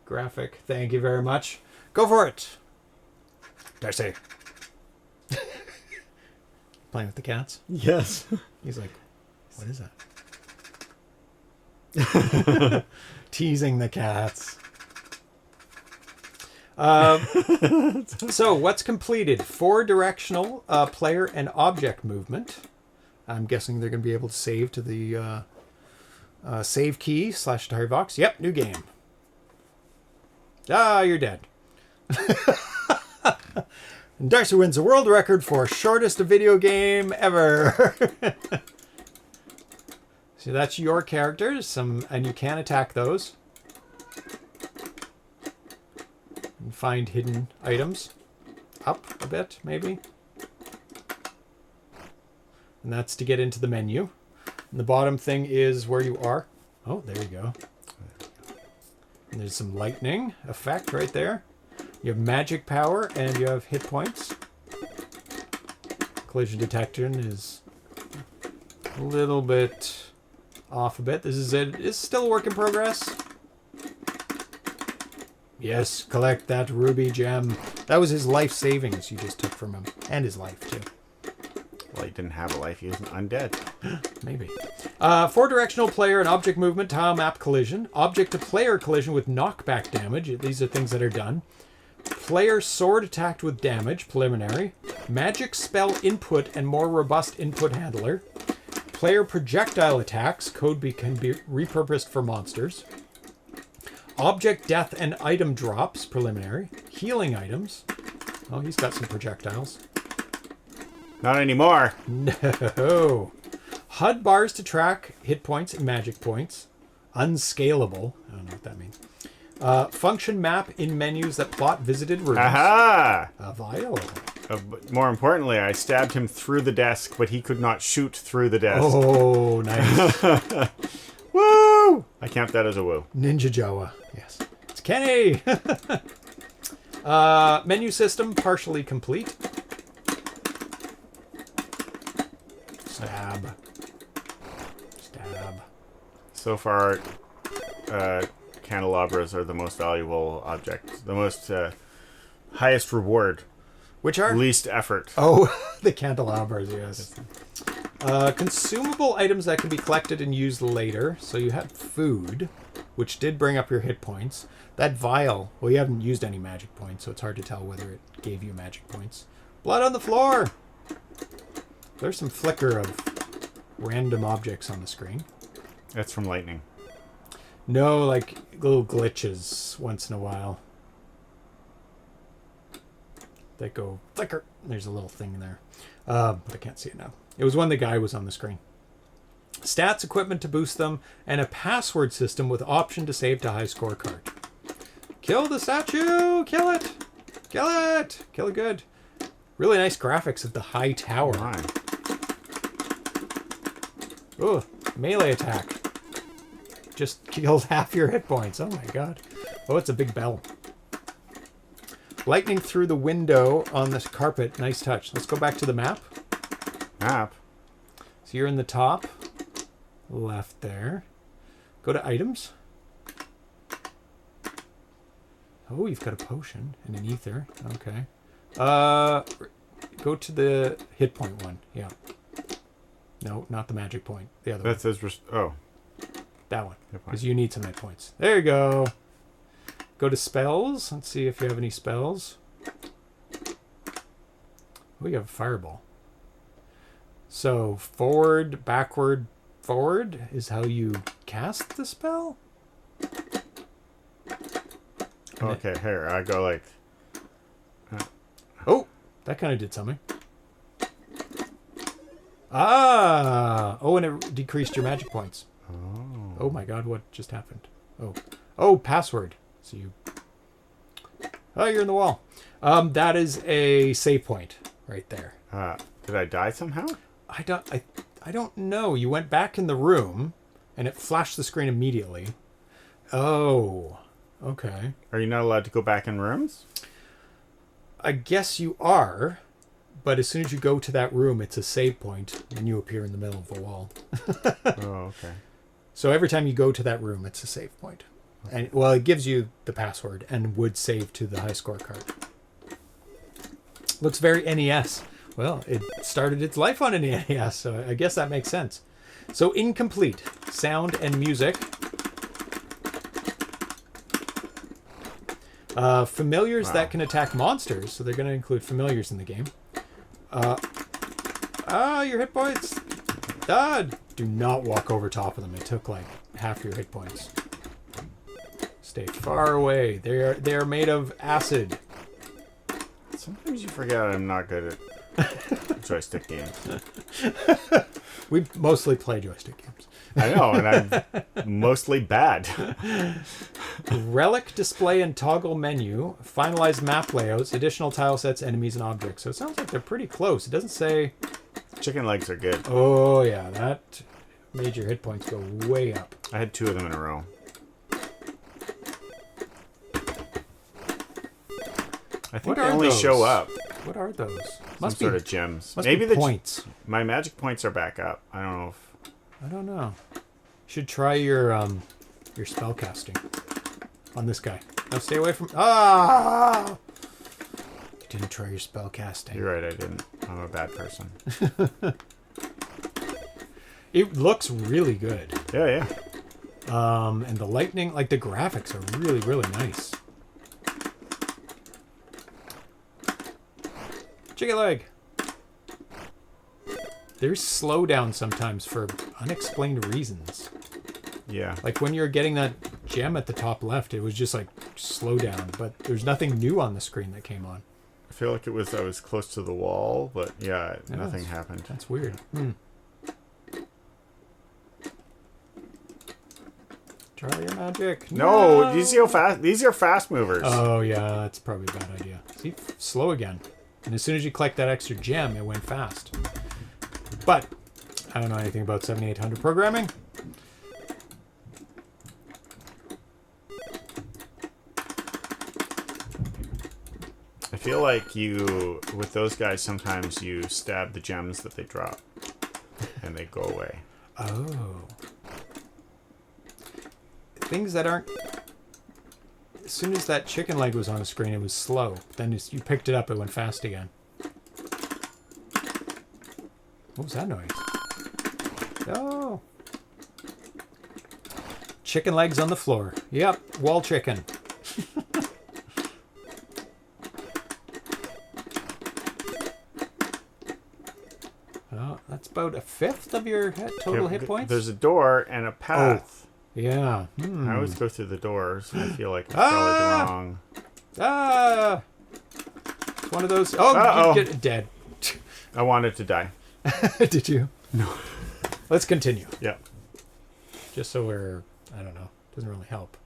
Graphic. Thank you very much. Go for it. Darcy. Playing with the cats? Yes. He's like, what is that? Teasing the cats. So what's completed? 4 directional player and object movement. I'm guessing they're going to be able to save to the save key / Atari box. Yep, new game. Ah, you're dead. And Darcy wins the world record for shortest video game ever. So that's your characters, and you can attack those. And find hidden items. Up a bit, maybe. And that's to get into the menu. And the bottom thing is where you are. Oh, there you go. And there's some lightning effect right there. You have magic power and you have hit points. Collision detection is a little bit off a bit. This is it. It's still a work in progress. Yes, collect that ruby gem. That was his life savings you just took from him. And his life, too. Well, he didn't have a life. He was undead. Maybe. 4 directional player and object movement, tile map collision. Object to player collision with knockback damage. These are things that are done. Player sword attacked with damage, preliminary. Magic spell input and more robust input handler. Player projectile attacks, can be repurposed for monsters. Object death and item drops, preliminary. Healing items. Oh, he's got some projectiles. Not anymore. No. HUD bars to track hit points and magic points. Unscalable. I don't know what that means. Function map in menus that plot visited rooms. Aha! A vial. But more importantly, I stabbed him through the desk, but he could not shoot through the desk. Oh, nice. Woo! I count that as a woo. Ninja Jawa. Yes. It's Kenny! Menu system partially complete. Stab. Stab. So far, candelabras are the most valuable object. The most highest reward. Which are? Least effort. Oh, the candelabras, yes. Consumable items that can be collected and used later. So you had food, which did bring up your hit points. That vial, well, you haven't used any magic points, so it's hard to tell whether it gave you magic points. Blood on the floor! There's some flicker of random objects on the screen. That's from lightning. No, like little glitches once in a while. That go flicker. There's a little thing there. But I can't see it now. It was when the guy was on the screen. Stats, equipment to boost them, and a password system with option to save to high score card. Kill the statue! Kill it! Kill it! Kill it good. Really nice graphics of the high tower. My. Oh, melee attack. Just killed half your hit points. Oh my god. Oh, it's a big bell. Lightning through the window on this carpet. Nice touch. Let's go back to the map. Map? So you're in the top left there. Go to items. Oh, you've got a potion and an ether. Okay. Go to the hit point one. Yeah. No, not the magic point. The other one. That says... Oh. That one. Because you need some hit points. There you go. Go to spells. Let's see if you have any spells. Oh, you have a fireball. So, forward, backward, forward is how you cast the spell? Okay, here. I go like... Oh, that kind of did something. Ah! Oh, and it decreased your magic points. Oh my god, what just happened? Oh, password. So you... Oh, you're in the wall. That is a save point right there. Did I die somehow? I don't know. You went back in the room, and it flashed the screen immediately. Oh, okay. Are you not allowed to go back in rooms? I guess you are, but as soon as you go to that room, it's a save point, and you appear in the middle of the wall. Oh, okay. So every time you go to that room, it's a save point. And well, it gives you the password and would save to the high score card. Looks very NES. Well, it started its life on an NES, so I guess that makes sense. So incomplete. Sound and music. Familiars that can attack monsters, so they're going to include familiars in the game. Your hit points. Do not walk over top of them. It took like half your hit points. Stay far away. They are made of acid. Sometimes you forget I'm not good at joystick games. We mostly play joystick games. I know, and I'm mostly bad. Relic display and toggle menu, finalized map layouts, additional tile sets, enemies, and objects. So it sounds like they're pretty close. It doesn't say... Chicken legs are good. Oh, yeah. That made your hit points go way up. I had 2 of them in a row. I think What they are only those? show up. What are those? Some sort of gems. Must Maybe be the points. My magic points are back up. I don't know if... I don't know. You should try your spell casting on this guy. Now stay away from... Ah! You didn't try your spell casting. You're right, I didn't. I'm a bad person. It looks really good. Yeah. And the lightning, like the graphics are really, really nice. Chicken leg. There's slowdown sometimes for unexplained reasons. Yeah. Like when you're getting that gem at the top left, it was just like slow down, but there's nothing new on the screen that came on. I feel like I was close to the wall, but yeah, nothing happened. That's weird. Try your magic. No, these are fast movers. Oh yeah, that's probably a bad idea. See, slow again. And as soon as you collect that extra gem, it went fast. But I don't know anything about 7800 programming. I feel like with those guys, sometimes you stab the gems that they drop, and they go away. Oh. Things that aren't... As soon as that chicken leg was on the screen, it was slow. Then as you picked it up, it went fast again. What was that noise? Oh. Chicken legs on the floor. Yep, wall chicken. Oh, that's about a fifth of your total hit points? There's a door and a path. Yeah. I always go through the doors. I feel like it's probably the wrong. It's one of those. Oh, you get dead. I wanted to die. Did you? No. Let's continue. Yeah. Just so we're, I don't know, doesn't really help.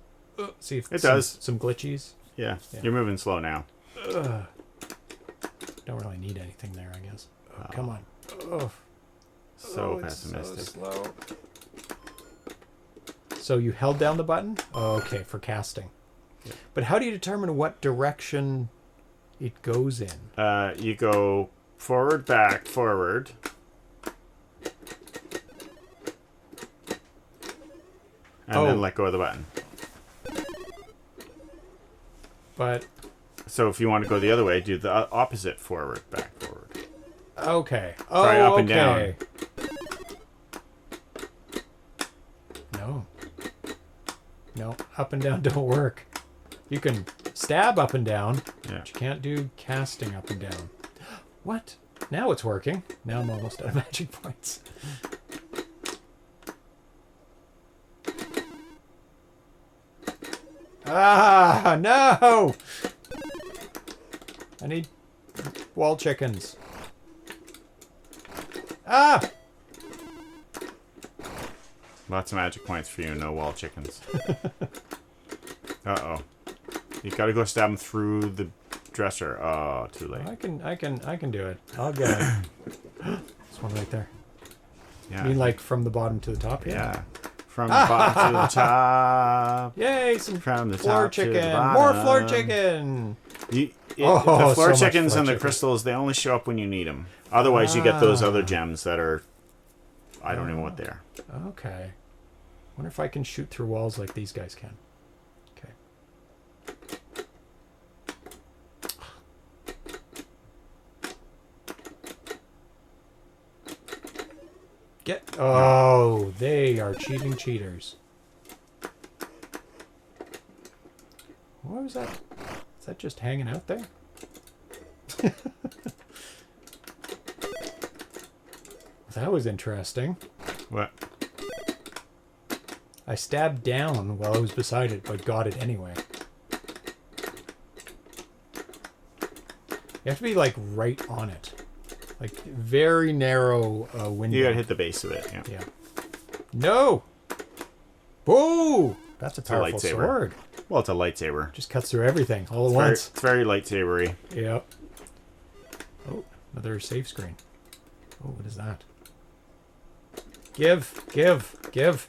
See if it does. Some glitchies. Yeah. You're moving slow now. Don't really need anything there, I guess. Come on. So pessimistic. So slow. So you held down the button? Okay, for casting. Yeah. But how do you determine what direction it goes in? You go forward, back, forward. And then let go of the button. But... So if you want to go the other way, do the opposite, forward, back, forward. Okay. Try up and down. No, up and down don't work. You can stab up and down, but you can't do casting up and down. What? Now it's working. Now I'm almost out of magic points. No! I need wall chickens. Ah! Lots of magic points for you, no wall chickens. Uh-oh. You gotta go stab him through the dresser. Oh, too late. I can do it. I'll get it. There's one right there. Yeah. You mean like from the bottom to the top? Yeah. From the bottom to the top. Yay, some From the floor top to the chicken. bottom. More floor chicken. The Oh, floor so much chickens floor and the chicken. crystals, they only show up when you need them. Otherwise, you get those other gems that are... I don't know what they are. Okay. Wonder if I can shoot through walls like these guys can. Okay. Get... Oh, they are cheating cheaters. What was that? Is that just hanging out there? That was interesting. What? I stabbed down while I was beside it, but got it anyway. You have to be like right on it. Like very narrow window. You gotta hit the base of it, yeah. Yeah. No! Whoa! That's a powerful lightsaber. sword. Well, it's a lightsaber. Just cuts through everything all at once. It's very lightsabery. Yep. Oh, another save screen. Oh, what is that? Give, give, give.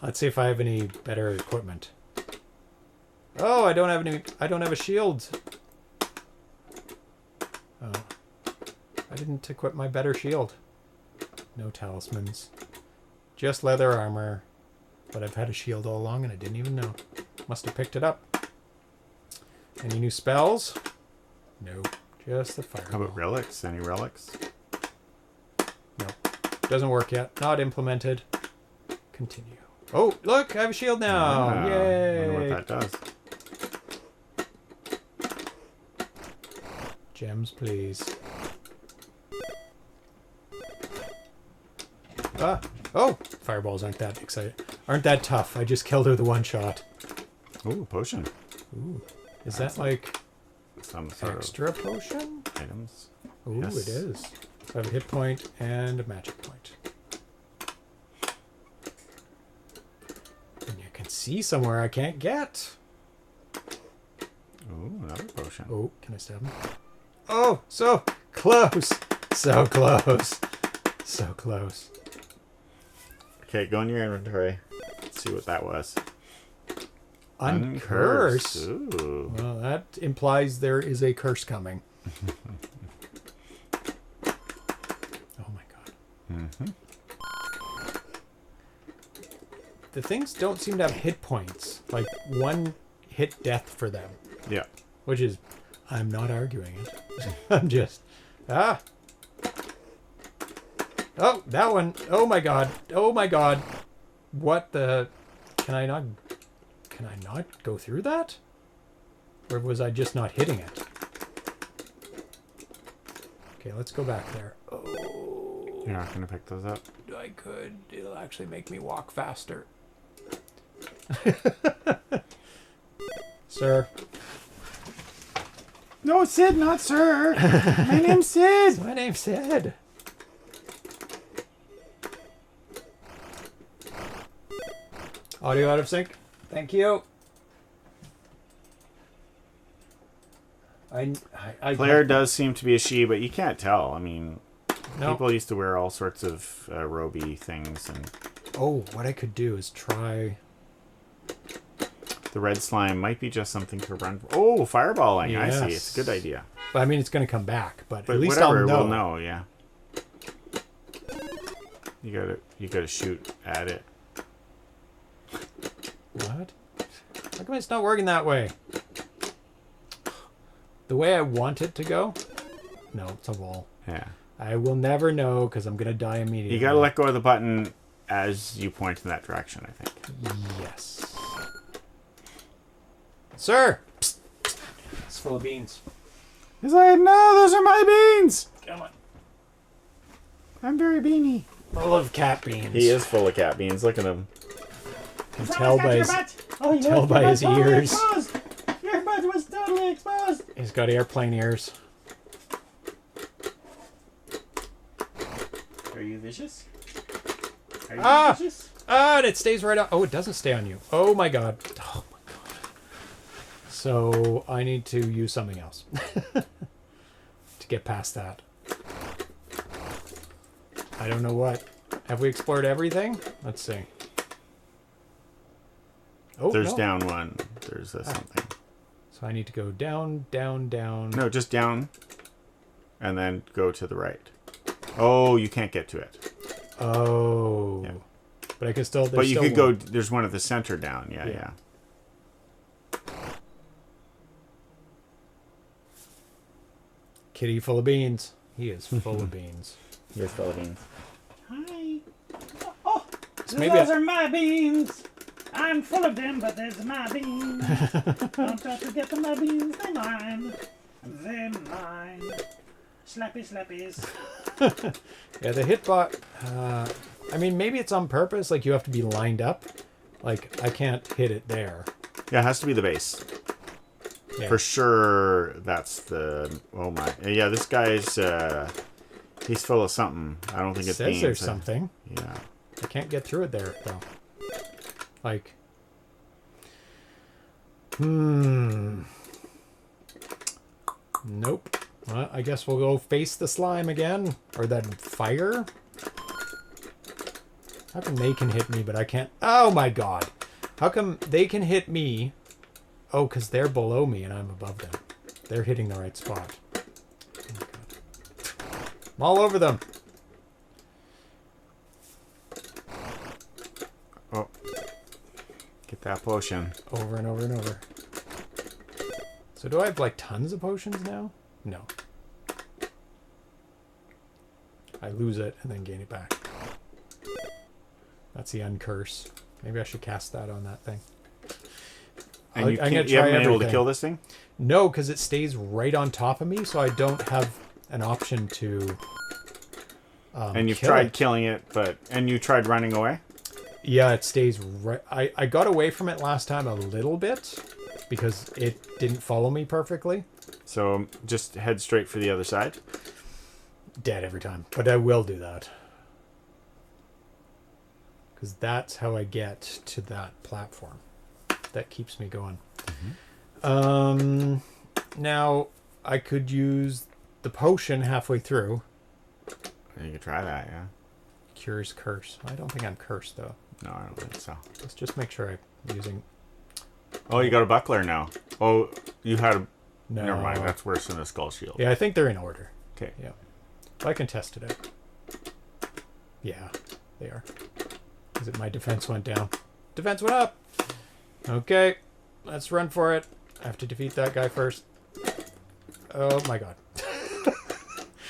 Let's see if I have any better equipment. Oh, I don't have any. I don't have a shield. Oh, I didn't equip my better shield. No talismans, just leather armor. But I've had a shield all along and I didn't even know. Must have picked it up. Any new spells? Nope. Just the fireball. How about relics? Any relics? Nope. Doesn't work yet. Not implemented. Continue. Oh, look! I have a shield now! Ah, Yay! wonder what that does. Gems, please. Ah! Oh! Fireballs aren't that exciting. Aren't that tough. I just killed her with one shot. Ooh, potion. Ooh. Is that like Some sort extra potion? of items. Ooh, Yes. it is. So I have a hit point and a magic point. And you can see somewhere I can't get. Ooh, another potion. Oh, can I stab him? Oh, so close. So close. So close. Okay, go in your inventory. Let's see what that was. Uncurse. Ooh. Well, that implies there is a curse coming. Oh my god. Mm-hmm. The things don't seem to have hit points. Like one hit death for them. Yeah. Which is, I'm not arguing it. I'm just, ah. Oh, that one. Oh my god. Oh my god. What the, can I not go through that? Or was I just not hitting it? Okay, let's go back there. Oh. You're not going to pick those up? I could. It'll actually make me walk faster. Sir. No, Sid, not sir. My name's Sid. My name's Sid. Audio out of sync. Thank you. I Claire does seem to be a she, but you can't tell. I mean, no. people used to wear all sorts of roby things, and Oh, what I could do is try. the red slime might be just something to run. Oh, fireballing! I see. Yes. It's a good idea. But I mean, it's going to come back. But But at least whatever, I'll know. we'll know. Yeah. You gotta shoot at it. What? How come it's not working that way? The way I want it to go? No, it's a wall. Yeah. I will never know because I'm going to die immediately. You gotta let go of the button as you point in that direction, I think. Yes. Sir! Psst, psst. It's full of beans. He's like, no, those are my beans! Come on. I'm very beany. Full of cat beans. He is full of cat beans. Look at him. Can tell by his, tell by his ears. Your butt was totally exposed. He's got airplane ears. you vicious? Are you vicious? Ah, and it stays right on. Oh, it doesn't stay on you. Oh my god. Oh my god. So I need to use something else to get past that. I don't know what. Have we explored everything? Let's see. Oh, There's no. down one. There's something. So I need to go down, down, down. No, just down. And then go to the right. Oh, you can't get to it. Oh. Yeah. But I can still... But you still could go... one. There's one at the center down. Yeah, Yeah. yeah. Kitty full of beans. He is full of beans. Here's full of beans. Hi. Oh, So maybe those are my beans. I'm full of them, but there's my beans. Don't try to get to my beans. They're mine. They're mine. Slappy slappies. Yeah, the hitbot... I mean, maybe it's on purpose. Like, you have to be lined up. Like, I can't hit it there. Yeah, it has to be the base. Yeah. For sure, that's the... Oh, my... Yeah, this guy's... he's full of something. I don't think It it's says beans. there's something. Yeah. I can't get through it there, though. Like... Nope. Well, I guess we'll go face the slime again. Or that fire. How come they can hit me, but I can't... Oh, my God. How come they can hit me... Oh, because they're below me and I'm above them. They're hitting the right spot. Oh, God. I'm all over them. Oh. Get that potion. Over and over and over. So do I have like tons of potions now? No. I lose it and then gain it back. That's the uncurse. Maybe I should cast that on that thing. And I'm gonna you haven't try been able to everything. kill this thing? No, because it stays right on top of me, so I don't have an option to. And you've kill tried it. killing it, but... And you tried running away? Yeah, it stays right. I got away from it last time a little bit because it didn't follow me perfectly. So just head straight for the other side? Dead every time, but I will do that because that's how I get to that platform that keeps me going. Now I could use the potion halfway through. You could try that, yeah. Cures curse. I don't think I'm cursed though. No, I don't think so. Let's just make sure I'm using. Oh, you got a buckler now. Oh, you had a... No. Never mind, that's worse than a skull shield. Yeah, I think they're in order. Okay. Yeah, I can test it out. Yeah, they are. Is it my defense went down? Defense went up. Okay, let's run for it. I have to defeat that guy first. Oh my God.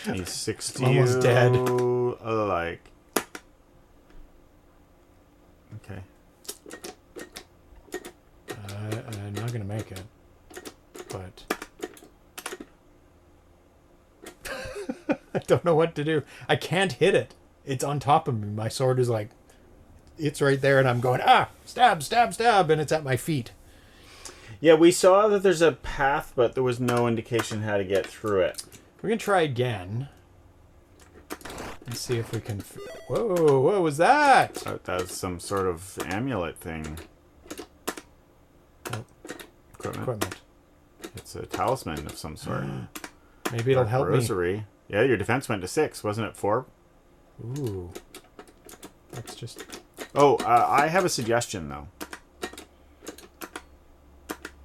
He's 60. Almost dead. Like... Okay. I'm not gonna make it, but I don't know what to do. I can't hit it. It's on top of me. My sword is like, it's right there, and I'm going stab, stab, stab, and it's at my feet. Yeah, we saw that there's a path, but there was no indication how to get through it. We're gonna try again and see if we can. Whoa! What was that? That's some sort of amulet thing. Nope. Equipment. It's a talisman of some sort. Maybe it'll Dark help me. rosary. Yeah, your defense went to 6, wasn't it 4? Ooh. Let's just. Oh, I have a suggestion though.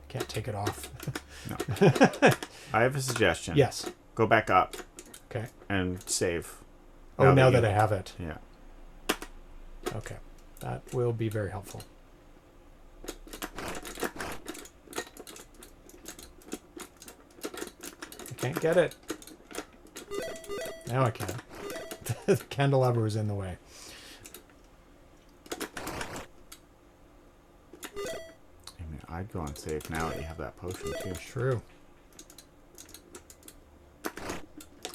Can't take it off. No. I have a suggestion. Yes. Go back up Okay. and save. Oh, now you- that I have it. Yeah. Okay. That will be very helpful. I can't get it. Now I can. The candelabra was in the way. I mean, I'd go on save now that you have that potion too. True.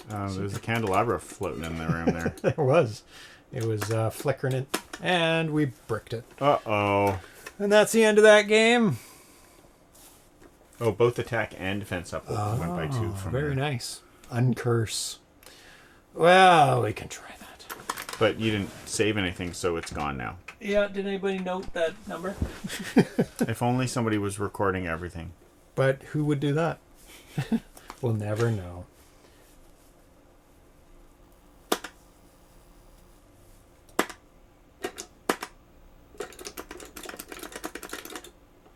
There's a candelabra floating in the room there. There was. It was flickering it. And we bricked it. Uh-oh. And that's the end of that game. Oh, both attack and defense up went by 2 from Very there. nice. Uncurse. Well, we can try that. But you didn't save anything, so it's gone now. Yeah, did anybody note that number? If only somebody was recording everything. But who would do that? We'll never know.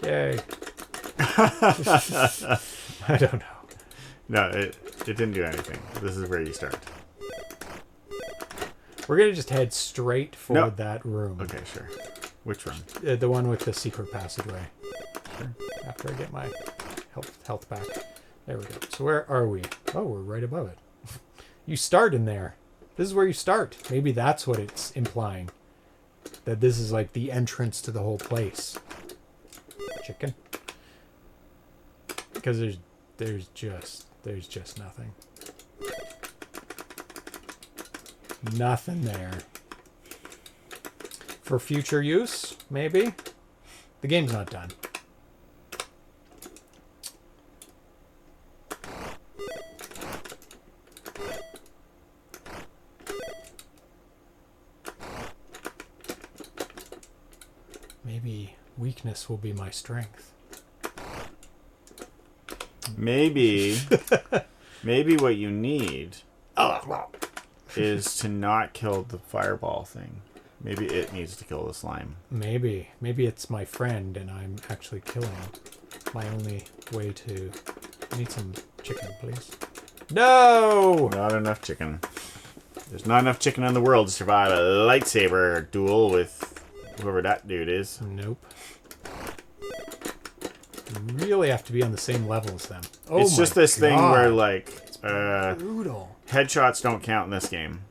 Yay. I don't know. No, it didn't do anything. This is where you start. We're going to just head straight for No. that room. Okay, sure. Which room? The one with the secret passageway. Sure. After I get my health back. There we go. So where are we? Oh, we're right above it. You start in there. This is where you start. Maybe that's what it's implying. That this is like the entrance to the whole place. Chicken. Because there's just nothing. Nothing there. For future use, maybe? The game's not done. Maybe weakness will be my strength. Maybe what you need is to not kill the fireball thing. Maybe it needs to kill the slime. Maybe it's my friend and I'm actually killing my only way to... I need some chicken, please. No! Not enough chicken. There's not enough chicken in the world to survive a lightsaber duel with whoever that dude is. Nope. You really have to be on the same level as them. Oh, It's just this thing where, like, brutal. headshots don't count in this game.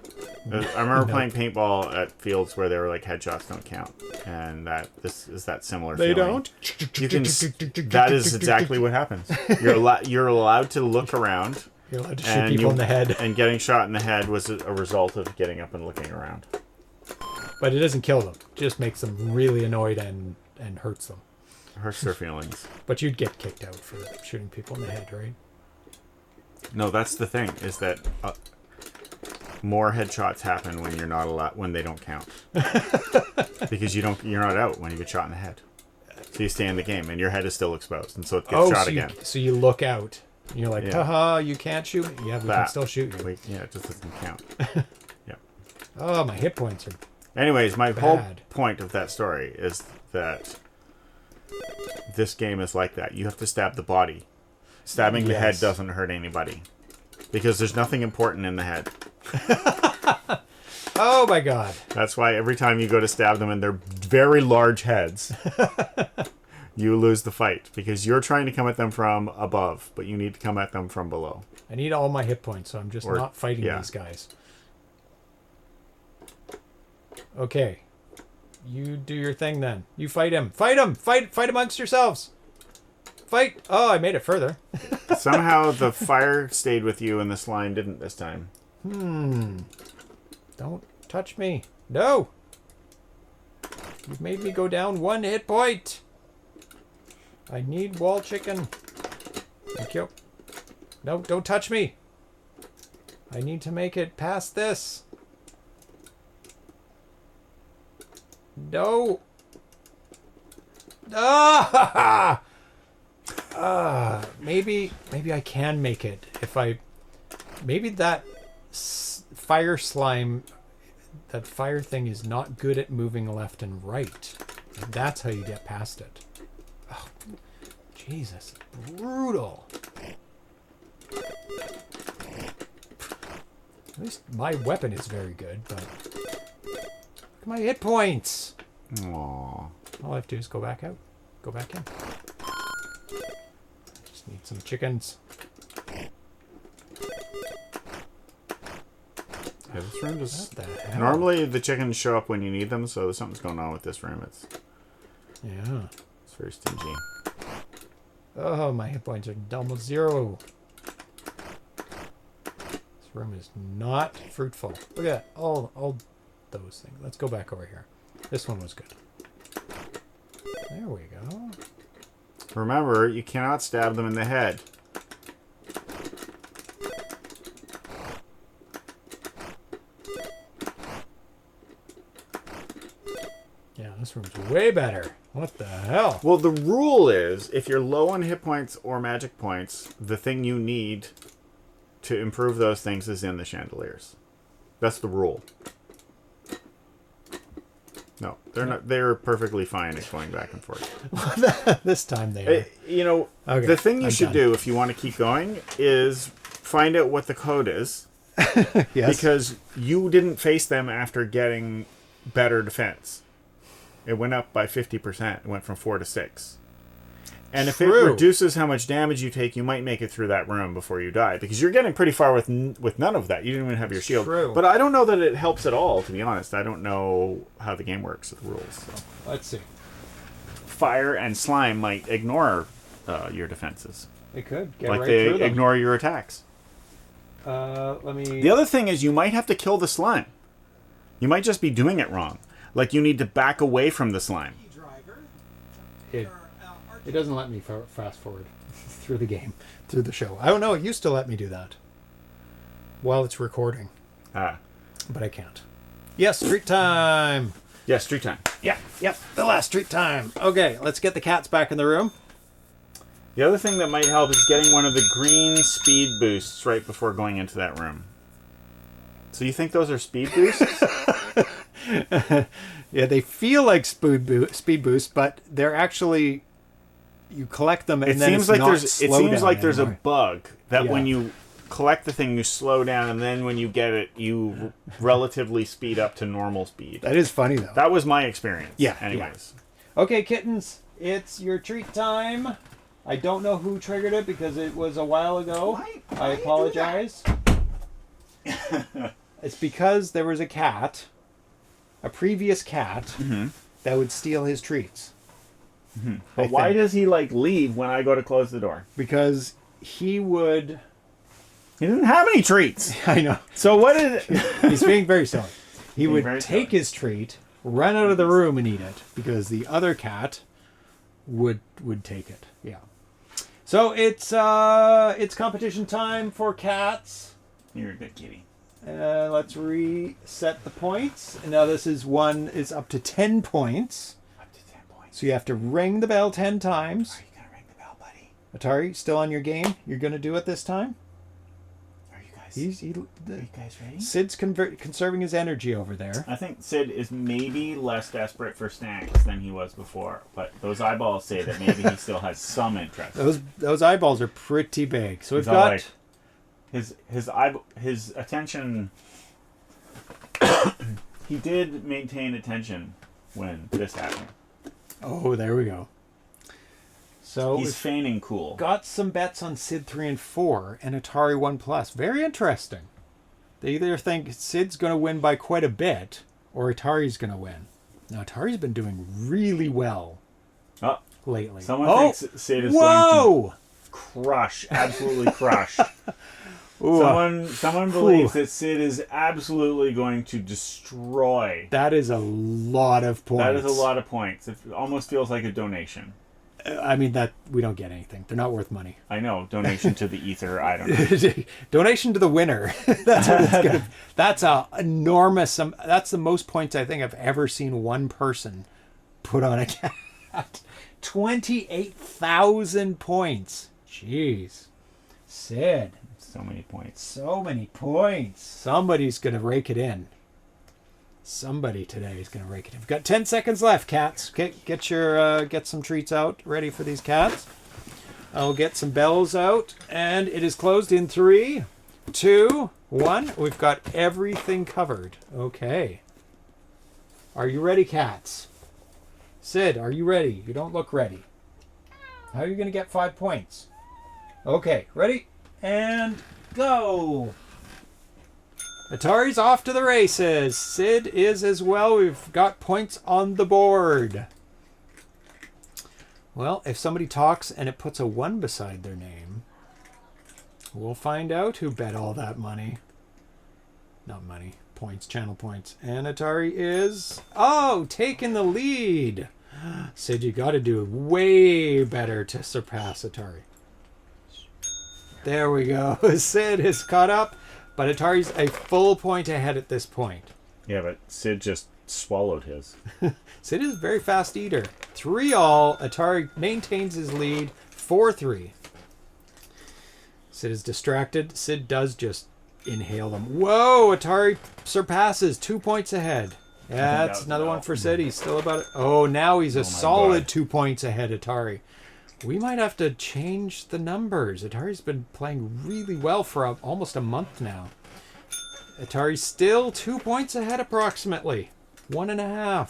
I remember playing paintball at fields where they were like, headshots don't count. And this is that similar They feeling. don't? You can. That is exactly what happens. You're allowed to look around. You're allowed to shoot people in the head. And getting shot in the head was a result of getting up and looking around. But it doesn't kill them. It just makes them really annoyed and hurts them. Hurts their feelings. But you'd get kicked out for shooting people in the head, right? No, that's the thing, is that more headshots happen when you're not allowed, when they don't count. Because you're not out when you get shot in the head. So you stay in the game and your head is still exposed, and so it gets shot again. So you look out and you're like, haha, you can't shoot me. Yeah, we can still shoot you. Yeah, it just doesn't count. Yeah. Oh, my hit points are Anyways, my bad. whole point of that story is that this game is like that. You have to stab the body. Stabbing the head doesn't hurt anybody. Because there's nothing important in the head. Oh my god. That's why every time you go to stab them in their very large heads, you lose the fight. Because you're trying to come at them from above, but you need to come at them from below. I need all my hit points, so I'm just not fighting these guys. Okay. You do your thing then. You fight him. Fight him! Fight amongst yourselves! Fight! Oh, I made it further. Somehow the fire stayed with you and the slime didn't this time. Don't touch me. No! You've made me go down 1 hit point. I need wall chicken. Thank you. No, don't touch me. I need to make it past this. No. Ah! Maybe I can make it if I. Maybe that fire slime, that fire thing is not good at moving left and right. And that's how you get past it. Oh, Jesus, brutal. At least my weapon is very good, but look at my hit points. Aww. All I have to do is go back out. Go back in. Just need some chickens. Yeah, this room just... What the hell? Normally the chickens show up when you need them, so something's going on with this room. It's very stingy. Oh, my hit points are almost 0. This room is not fruitful. Look at that. All those things. Let's go back over here. This one was good. There we go. Remember, you cannot stab them in the head. way better. What the hell? Well, the rule is if you're low on hit points or magic points, the thing you need to improve those things is in the chandeliers. That's the rule. No, they're not. They're perfectly fine at going back and forth. This time they are. You know, Okay, the thing you I'm should done. do if you want to keep going is find out what the code is. Yes. Because you didn't face them after getting better defense. It went up by 50%. It went from 4 to 6. And if it True. reduces how much damage you take, you might make it through that room before you die. Because you're getting pretty far with none of that. You didn't even have your shield. True. But I don't know that it helps at all, to be honest. I don't know how the game works, the rules. So. Let's see. Fire and slime might ignore your defenses. They could get Like right they through them. ignore your attacks. Let me. The other thing is you might have to kill the slime. You might just be doing it wrong. Like you need to back away from the slime. It doesn't let me fast forward through the game, through the show. I don't know. It used to let me do that while it's recording, Ah. but I can't. Yes, street time. Yeah, street time. Yep. The last street time. Okay, let's get the cats back in the room. The other thing that might help is getting one of the green speed boosts right before going into that room. So you think those are speed boosts? Yeah, they feel like speed boosts, but they're actually you collect them and It then seems it's like not there's. It slow seems down like there's a anymore. bug that Yeah. when you collect the thing, you slow down, and then when you get it, you relatively speed up to normal speed. That is funny though. That was my experience. Yeah, Anyways. Okay, kittens, it's your treat time. I don't know who triggered it because it was a while ago. I apologize. It's because there was a cat, a previous cat, that would steal his treats. But why does he like leave when I go to close the door? Because he would. He didn't have any treats. I know. So what is it? He's being very silly. He Being would very take silly. his treat, run out of the room, and eat it because the other cat would take it. Yeah. So it's competition time for cats. You're a good kitty. Let's reset the points. And now this is up to 10 points. Up to 10 points. So you have to ring the bell 10 times. Are you gonna ring the bell, buddy? Atari, still on your game? You're going to do it this time? Are you guys? Are you guys ready? Sid's conserving his energy over there. I think Sid is maybe less desperate for snacks than he was before, but those eyeballs say that maybe he still has some interest. Those eyeballs are pretty big. So we've He's all got... like- His attention. He did maintain attention when this happened. Oh, there we go. So He's we've feigning cool. got some bets on Sid 3 and 4 and Atari 1 Plus. Very interesting. They either think Sid's going to win by quite a bit or Atari's going to win. Now, Atari's been doing really well Oh, lately. someone thinks Sid is going Whoa! to crush, absolutely crush. Ooh, Someone believes that Sid is absolutely going to destroy. that is a lot of points. That is a lot of points. It almost feels like a donation. I mean, that we don't get anything. They're not worth money. I know, donation to the ether. I don't know. Donation to the winner. That's what it's gonna. That's a enormous. That's the most points I think I've ever seen one person put on a cat. 28,000 points. Jeez, Sid. So many points. So many points. Somebody's gonna rake it in. Somebody today is gonna rake it in. We've got 10 seconds left, cats. Okay, get some treats out ready for these cats. I'll get some bells out, and it is closed in 3, 2, 1. We've got everything covered. Okay. Are you ready, cats? Sid, are you ready? You don't look ready. How are you gonna get 5 points? Okay, ready? And go! Atari's off to the races. Sid is as well. We've got points on the board. Well, if somebody talks and it puts a 1 beside their name, we'll find out who bet all that money. Not money. Points. Channel points. And Atari is... Oh! Taking the lead! Sid, you got to do way better to surpass Atari. There we go. Sid is caught up, but Atari's a full point ahead at this point. Yeah, but Sid just swallowed his. Sid is a very fast eater. 3-all. Atari maintains his lead. 4-3. Sid is distracted. Sid does just inhale them. Whoa! Atari surpasses. 2 points ahead. Yeah, that's another one for Sid. He's still about it. Oh, now he's a solid God. 2 points ahead, Atari. We might have to change the numbers. Atari's been playing really well for almost a month now. Atari's still 2 points ahead approximately. 1.5.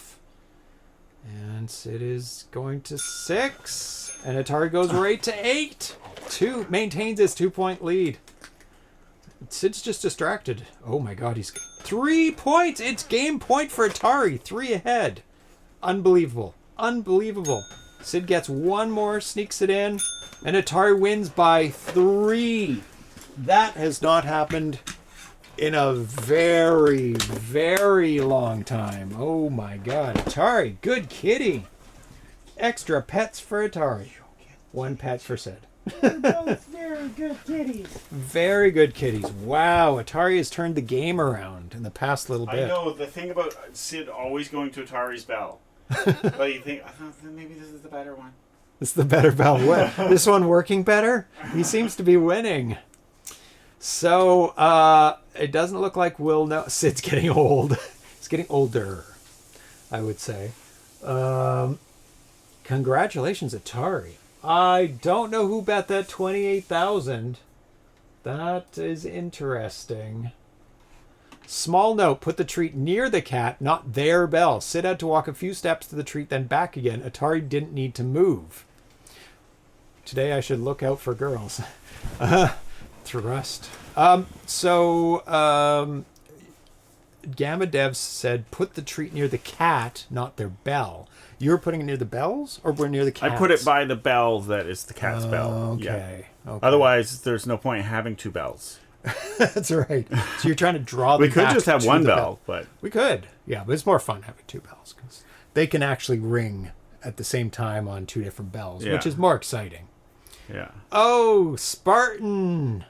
And Sid is going to 6. And Atari goes right to 8. Maintains his 2-point lead. Sid's just distracted. Oh my god, he's 3 points! It's game point for Atari. 3 ahead. Unbelievable. Unbelievable. Sid gets one more, sneaks it in, and Atari wins by 3. That has not happened in a very, very long time. Oh my god. Atari, good kitty. Extra pets for Atari. 1 pet for Sid. Both very good kitties. Very good kitties. Wow, Atari has turned the game around in the past little bit. I know the thing about Sid always going to Atari's bell. But you think, I thought maybe this is the better one. This is the better bell. This one working better? He seems to be winning. So, it doesn't look like we'll know. Sid's getting old. He's getting older, I would say. Congratulations, Atari. I don't know who bet that 28,000. That is interesting. Small note, put the treat near the cat, not their bell. Sid had to walk a few steps to the treat, then back again. Atari didn't need to move. Today I should look out for girls. Thrust. Gamma Devs said, put the treat near the cat, not their bell. You're putting it near the bells, or we're near the cats? I put it by the bell that is the cat's bell. Okay. Yeah. Otherwise, there's no point in having 2 bells. That's right. So you're trying to draw them We could back just have to one the bell, but we could. Yeah, but it's more fun having 2 bells because they can actually ring at the same time on 2 different bells, which is more exciting. yeah. Oh, Spartan!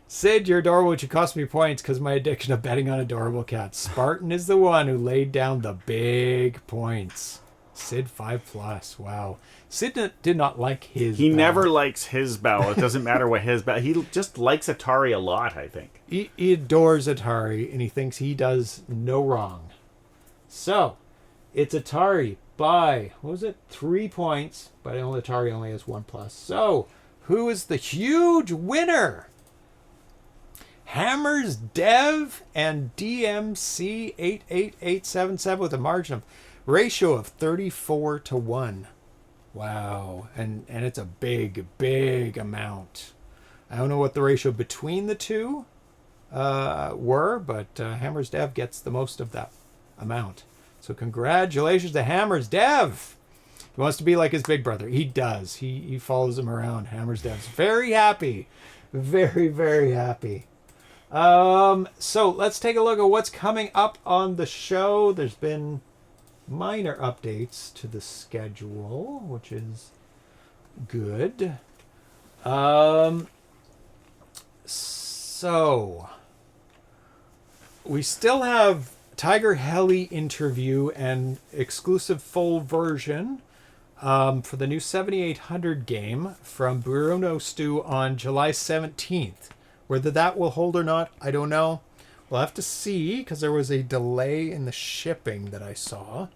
Sid, you're adorable, which cost me points because my addiction of betting on adorable cats. Spartan is the one who laid down the big points. Sid 5+. Wow. Sid did not like his He bell. never likes his bell. It doesn't matter what his bell. He just likes Atari a lot, I think. He adores Atari, and he thinks he does no wrong. So, it's Atari by, 3 points, but Atari only has 1+. So, who is the huge winner? Hammers Dev and DMC 88877 with a margin of ratio of 34-1. Wow. And it's a big, big amount. I don't know what the ratio between the two were, but Hammers Dev gets the most of that amount. So congratulations to Hammers Dev. He wants to be like his big brother. He does. He follows him around. Hammers Dev's very happy. Very, very happy. So let's take a look at what's coming up on the show. There's been minor updates to the schedule, which is good. So we still have Tiger Heli interview and exclusive full version for the new 7800 game from Bruno Stu on July 17th. Whether that will hold or not, I don't know. We'll have to see, because there was a delay in the shipping that I saw.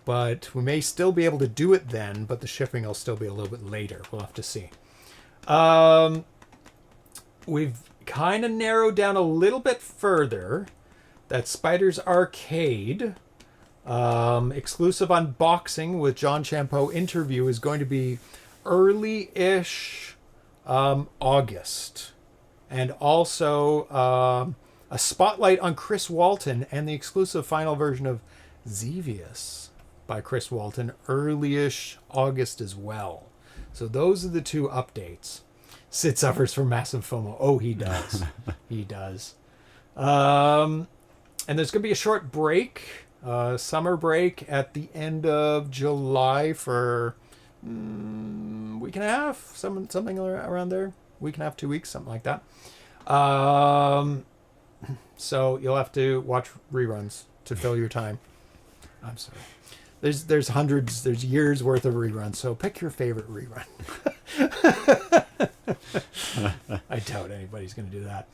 But we may still be able to do it then, but the shipping will still be a little bit later. We'll have to see. We've kind of narrowed down a little bit further that Spider's Arcade exclusive unboxing with John Champeau interview is going to be early-ish August. And also a spotlight on Chris Walton and the exclusive final version of Xevious by Chris Walton, early-ish August as well. So those are the 2 updates. Sid suffers from massive FOMO. Oh, he does. He does. And there's going to be a short break, summer break at the end of July for a week and a half, something around there. Week and a half, 2 weeks, something like that. So you'll have to watch reruns to fill your time. I'm sorry. There's hundreds, there's years worth of reruns, so pick your favorite rerun. I doubt anybody's going to do that.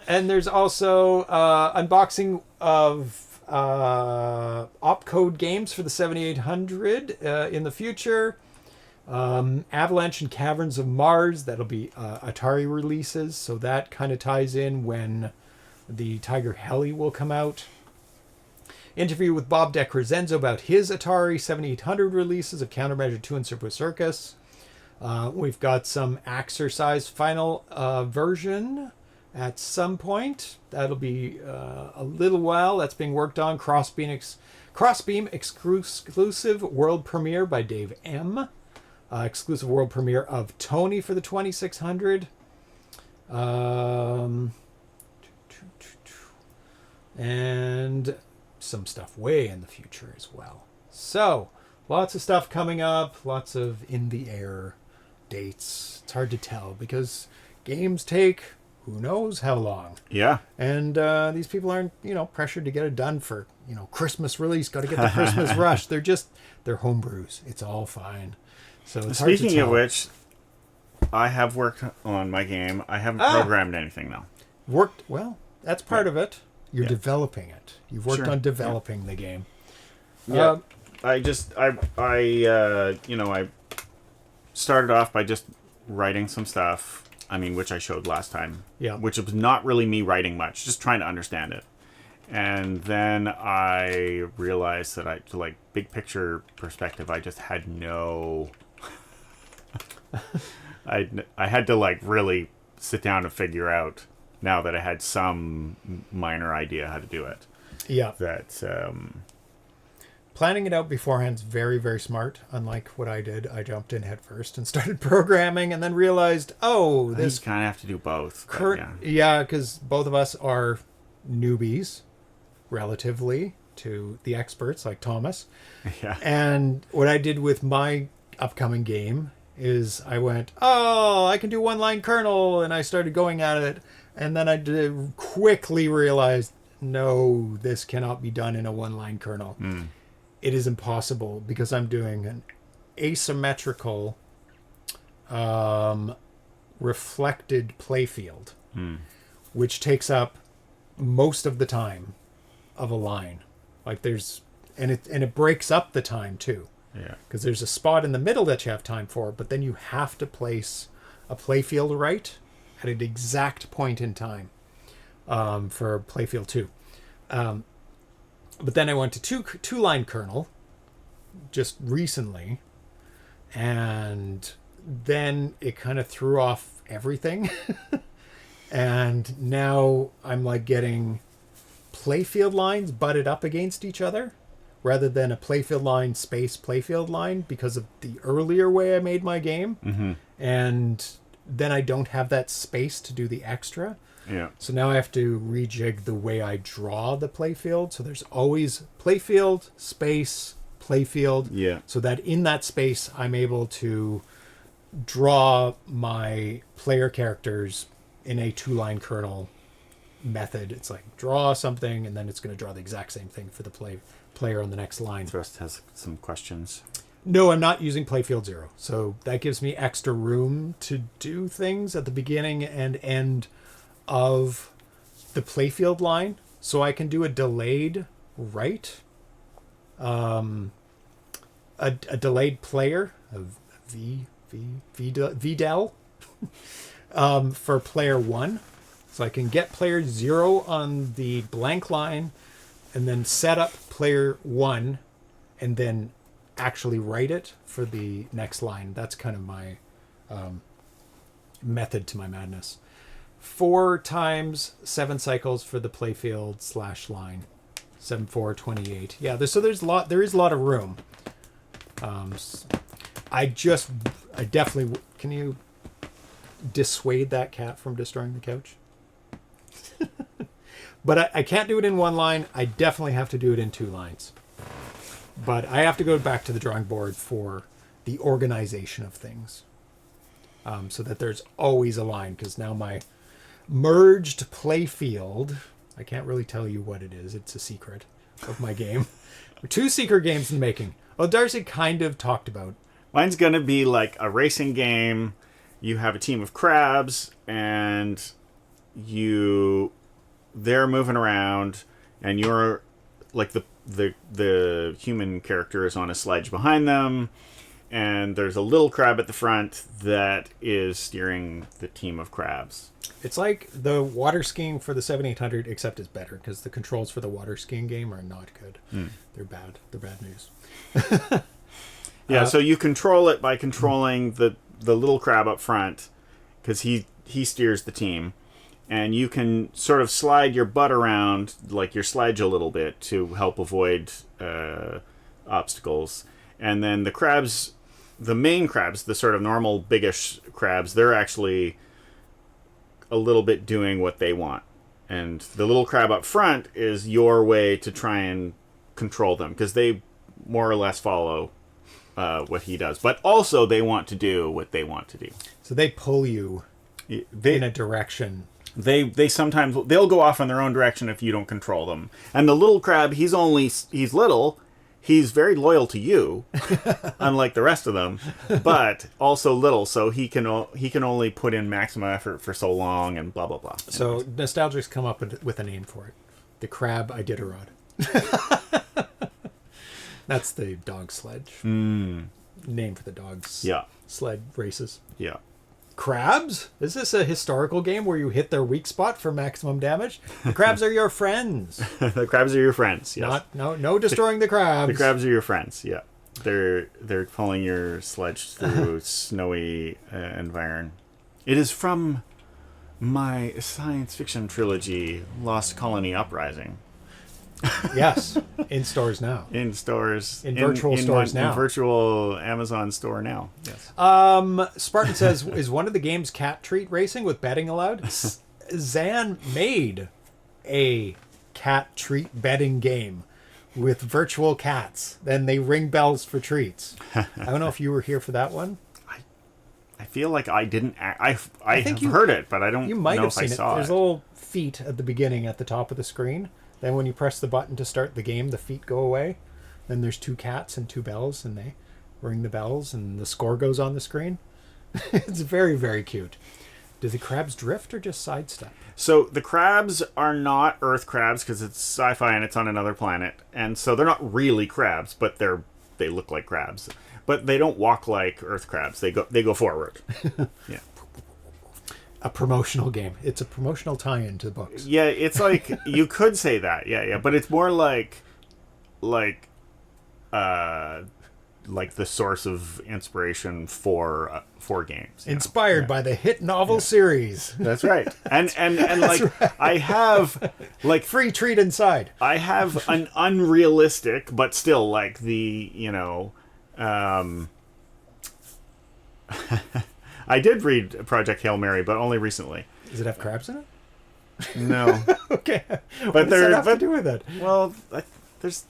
And there's also unboxing of opcode games for the 7800 in the future. Avalanche and Caverns of Mars, that'll be Atari releases, so that kind of ties in when the Tiger Heli will come out. Interview with Bob DeCrescenzo about his Atari 7800 releases of Countermeasure 2 and Circuit Circus. We've got some Axercise final version at some point. That'll be a little while. That's being worked on. Crossbeam exclusive world premiere by Dave M. Exclusive world premiere of Tony for the 2600. And some stuff way in the future as well. So, lots of stuff coming up, lots of in the air dates. It's hard to tell because games take who knows how long. Yeah. And these people aren't, pressured to get it done for, Christmas release, got to get the Christmas rush. They're homebrews. It's all fine. So it's hard to Speaking tell. of which, I have worked on my game. I haven't programmed anything though. Well, that's part of it. You're developing it. You've worked on developing the game. Yeah. I started off by just writing some stuff. I mean, which I showed last time. Yeah. Which was not really me writing much, just trying to understand it. And then I realized that big picture perspective, I just had no... I had to really sit down and figure out, now that I had some minor idea how to do it. Yeah. That planning it out beforehand is very, very smart. Unlike what I did, I jumped in head first and started programming, and then realized, this you kind of have to do both. Yeah, because both of us are newbies, relatively, to the experts like Thomas. Yeah. And what I did with my upcoming game is I went, I can do one-line kernel, and I started going at it, and then I quickly realized, no, this cannot be done in a one-line kernel. It is impossible because I'm doing an asymmetrical reflected playfield, which takes up most of the time of a line. And it breaks up the time too. Yeah. Because there's a spot in the middle that you have time for, but then you have to place a playfield right at an exact point in time for playfield 2. But then I went to two-line kernel just recently, and then it kind of threw off everything. And now I'm getting playfield lines butted up against each other rather than a playfield line space playfield line because of the earlier way I made my game. Mm-hmm. And then I don't have that space to do the extra. Yeah. So now I have to rejig the way I draw the playfield. So there's always playfield, space, playfield. Yeah. So that in that space, I'm able to draw my player characters in a two-line kernel method. It's draw something, and then it's going to draw the exact same thing for the player on the next line. Thrust has some questions. No, I'm not using playfield 0. So that gives me extra room to do things at the beginning and end of the playfield line. So I can do a delayed write, a delayed player, a VDEL, for player 1. So I can get player 0 on the blank line and then set up player 1 and then actually write it for the next line. That's kind of my method to my madness. 4 times 7 cycles for the playfield / line. 7, 4, 28. Yeah, there is a lot of room. I definitely, can you dissuade that cat from destroying the couch? But I can't do it in 1 line. I definitely have to do it in 2 lines. But I have to go back to the drawing board for the organization of things. So that there's always a line, because now my merged playfield, I can't really tell you what it is. It's a secret. of my game. 2 secret games in the making. Well, Darcy kind of talked about. Mine's going to be like a racing game. You have a team of crabs, and they're moving around, and you're like the human character is on a sledge behind them, and there's a little crab at the front that is steering the team of crabs. It's like the water skiing for the 7800, except it's better because the controls for the water skiing game are not good. They're bad. They're bad news. Yeah, so you control it by controlling the little crab up front, because he steers the team, and you can sort of slide your butt around like your sledge a little bit to help avoid obstacles. And then the crabs, the main crabs, the sort of normal biggish crabs, they're actually a little bit doing what they want. And the little crab up front is your way to try and control them, because they more or less follow what he does. But also they want to do what they want to do. So they pull you in a direction. They sometimes, they'll go off in their own direction if you don't control them. And the little crab, he's little. He's very loyal to you, unlike the rest of them, but also little, so he can only put in maximum effort for so long, and blah blah blah. So Nostalgic's come up with a name for it: the Crab Iditarod. That's the dog sledge name for the dogs. Yeah, sled races. Yeah. Crabs? Is this a historical game where you hit their weak spot for maximum damage? The crabs are your friends. The crabs are your friends. Yes. No destroying the crabs. The crabs are your friends. Yeah, they're pulling your sledge through snowy environ. It is from my science fiction trilogy, Lost Colony Uprising. Yes, in stores now. In stores. In virtual stores now. In virtual Amazon store now. Yes. Spartan says, is one of the games cat treat racing with betting allowed? Zan made a cat treat betting game with virtual cats. Then they ring bells for treats. I don't know if you were here for that one. I feel like I didn't. I think have heard it, but I don't you might know have if seen I it. saw There's it. little feet at the beginning at the top of the screen. Then when you press the button to start the game, the feet go away. Then there's 2 cats and 2 bells, and they ring the bells, and the score goes on the screen. It's very, very cute. Do the crabs drift or just sidestep? So the crabs are not Earth crabs, because it's sci-fi and it's on another planet, and so they're not really crabs, but they look like crabs. But they don't walk like Earth crabs. They go forward. Yeah. A promotional game. It's a promotional tie-in to the books. Yeah, it's like, you could say that. Yeah, but it's more like the source of inspiration for games. Inspired by the hit novel series. That's right. And like right. I have like free treat inside. I have an unrealistic but still like the, I did read Project Hail Mary, but only recently. Does it have crabs in it? No. Okay. But what does that have to do with it? Well, there's.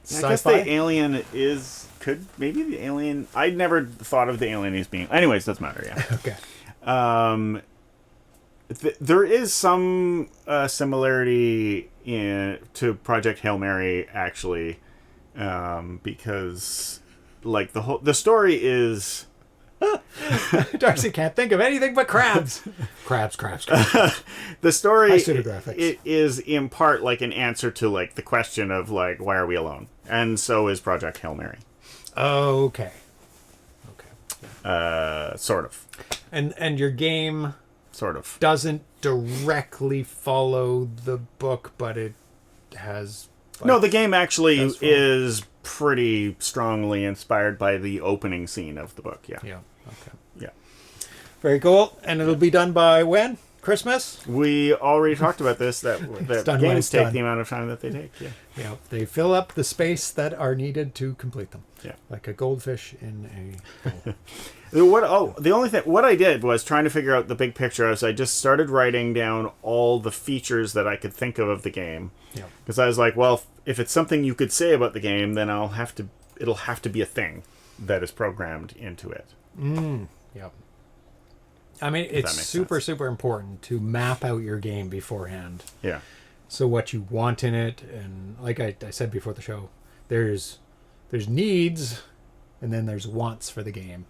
Sci-fi? I guess the alien maybe the alien. I never thought of the alien as being. Anyways, doesn't matter. Yeah. Okay. There is some similarity to Project Hail Mary actually, because like the story is. Darcy can't think of anything but crabs. crabs. The story it is in part like an answer to like the question of like, why are we alone? And so is Project Hail Mary. Okay. Sort of. And your game sort of doesn't directly follow the book, but it has. Like, no, the game actually is pretty strongly inspired by the opening scene of the book. Yeah. Yeah. Okay. Yeah. Very cool. And it'll be done by when? Christmas? We already talked about this. That games take the amount of time that they take. Yeah. Yeah. They fill up the space that are needed to complete them. Yeah. Like a goldfish in a bowl. What I did was trying to figure out the big picture. I just started writing down all the features that I could think of the game. Yeah. Because I was like, well, if it's something you could say about the game, then it'll have to be a thing that is programmed into it. Yeah. I mean, it's super important to map out your game beforehand. Yeah. So what you want in it, and like I said before the show, there's needs, and then there's wants for the game.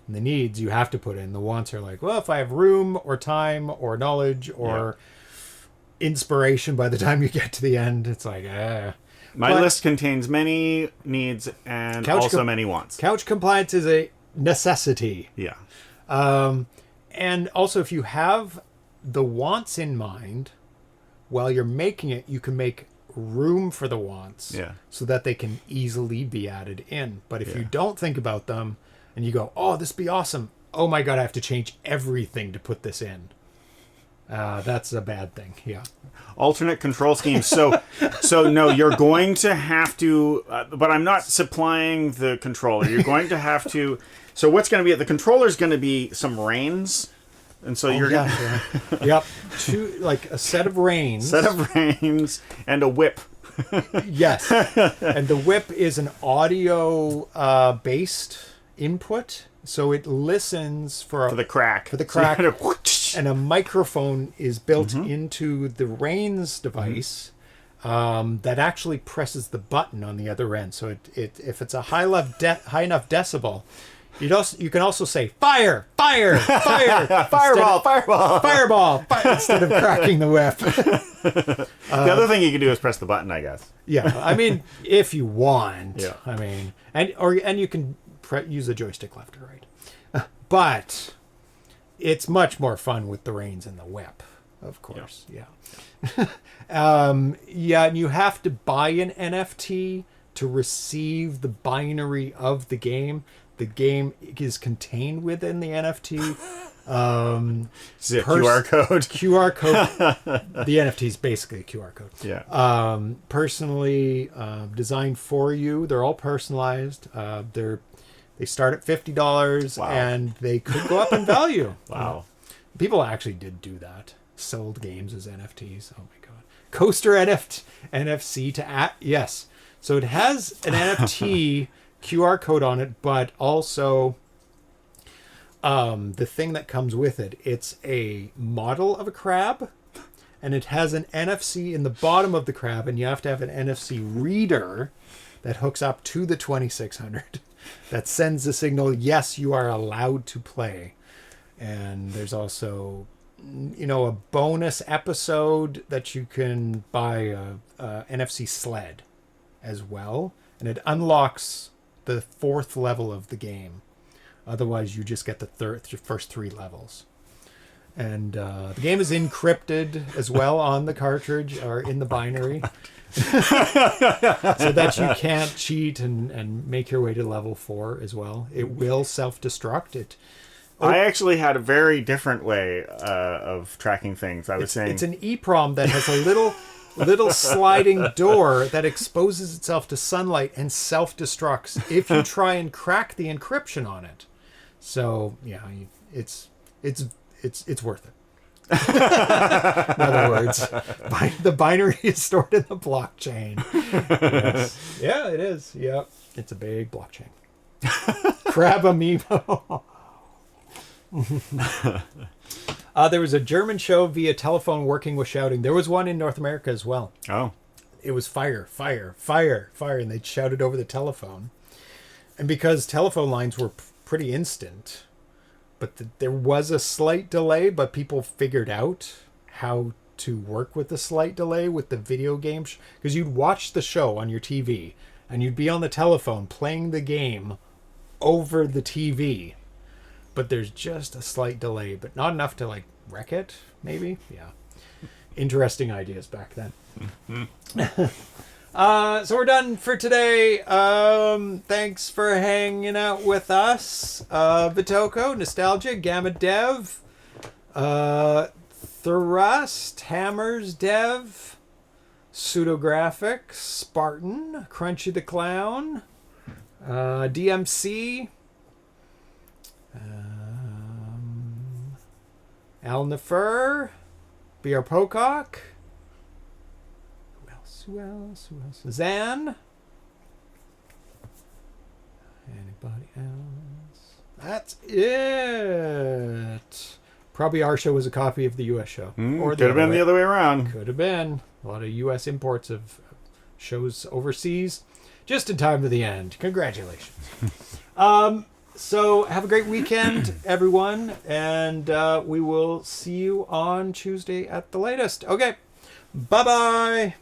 And the needs you have to put in. The wants are like, well, if I have room or time or knowledge or inspiration by the time you get to the end, it's like, My list contains many needs and also many wants. Couch compliance is a necessity. Yeah. And also, if you have the wants in mind, while you're making it, you can make room for the wants so that they can easily be added in. But if you don't think about them and you go, oh, this would be awesome. Oh my God, I have to change everything to put this in. That's a bad thing. Yeah. Alternate control schemes. So no, you're going to have to, but I'm not supplying the controller. You're going to have to, so what's going to be, the controller is going to be some reins. And so you're going to... Yep. Like a set of reins. And a whip. Yes. And the whip is an audio based input. So it listens for the crack. For the crack. And a microphone is built into the reins device that actually presses the button on the other end. So if it's a high enough decibel, you can also say fire, fireball, instead of cracking the whip. The other thing you can do is press the button, I guess. Yeah, I mean, if you want. Yeah. I mean, and you can use the joystick left or right, but it's much more fun with the reins and the whip, of course. Yeah. And you have to buy an NFT to receive the binary of the game. The game is contained within the NFT. Is it QR code? QR code. The NFT is basically a QR code. Yeah. Personally designed for you. They're all personalized. They start at $50, and they could go up in value. Wow. People actually did do that. Sold games as NFTs. Oh my God. Coaster NFC to yes. So it has an NFT QR code on it, but also the thing that comes with it, it's a model of a crab, and it has an NFC in the bottom of the crab, and you have to have an NFC reader that hooks up to the 2600 that sends the signal, yes, you are allowed to play. And there's also, a bonus episode that you can buy a NFC sled as well, and it unlocks the 4th level of the game. Otherwise, you just get the first 3 levels. And the game is encrypted as well on the cartridge or in the binary, so that you can't cheat and make your way to level 4 as well. It will self-destruct. I actually had a very different way of tracking things. I was saying it's an EEPROM that has a little sliding door that exposes itself to sunlight and self-destructs if you try and crack the encryption on it. So yeah, it's worth it. In other words, the binary is stored in the blockchain. Yes. Yeah, it is. Yep, it's a big blockchain. Crab amiibo. There was a German show via telephone working with shouting. There was one in North America as well. Oh. It was fire, fire, fire, fire, and they shouted over the telephone. And because telephone lines were pretty instant, but there was a slight delay, but people figured out how to work with the slight delay with the video game. Because you'd watch the show on your TV, and you'd be on the telephone playing the game over the TV. But there's just a slight delay, but not enough to wreck it, maybe. Yeah. Interesting ideas back then. So we're done for today. Thanks for hanging out with us. Vitoko, Nostalgia, Gamma Dev, Thrust, Hammers Dev, Pseudographic, Spartan, Crunchy the Clown, DMC, Al Nefer, B.R. Pocock. Who else? Zan. Anybody else? That's it. Probably our show was a copy of the U.S. show. Or could have been the other way around. Could have been. A lot of U.S. imports of shows overseas. Just in time to the end. Congratulations. So have a great weekend, everyone. And we will see you on Tuesday at the latest. Okay. Bye-bye.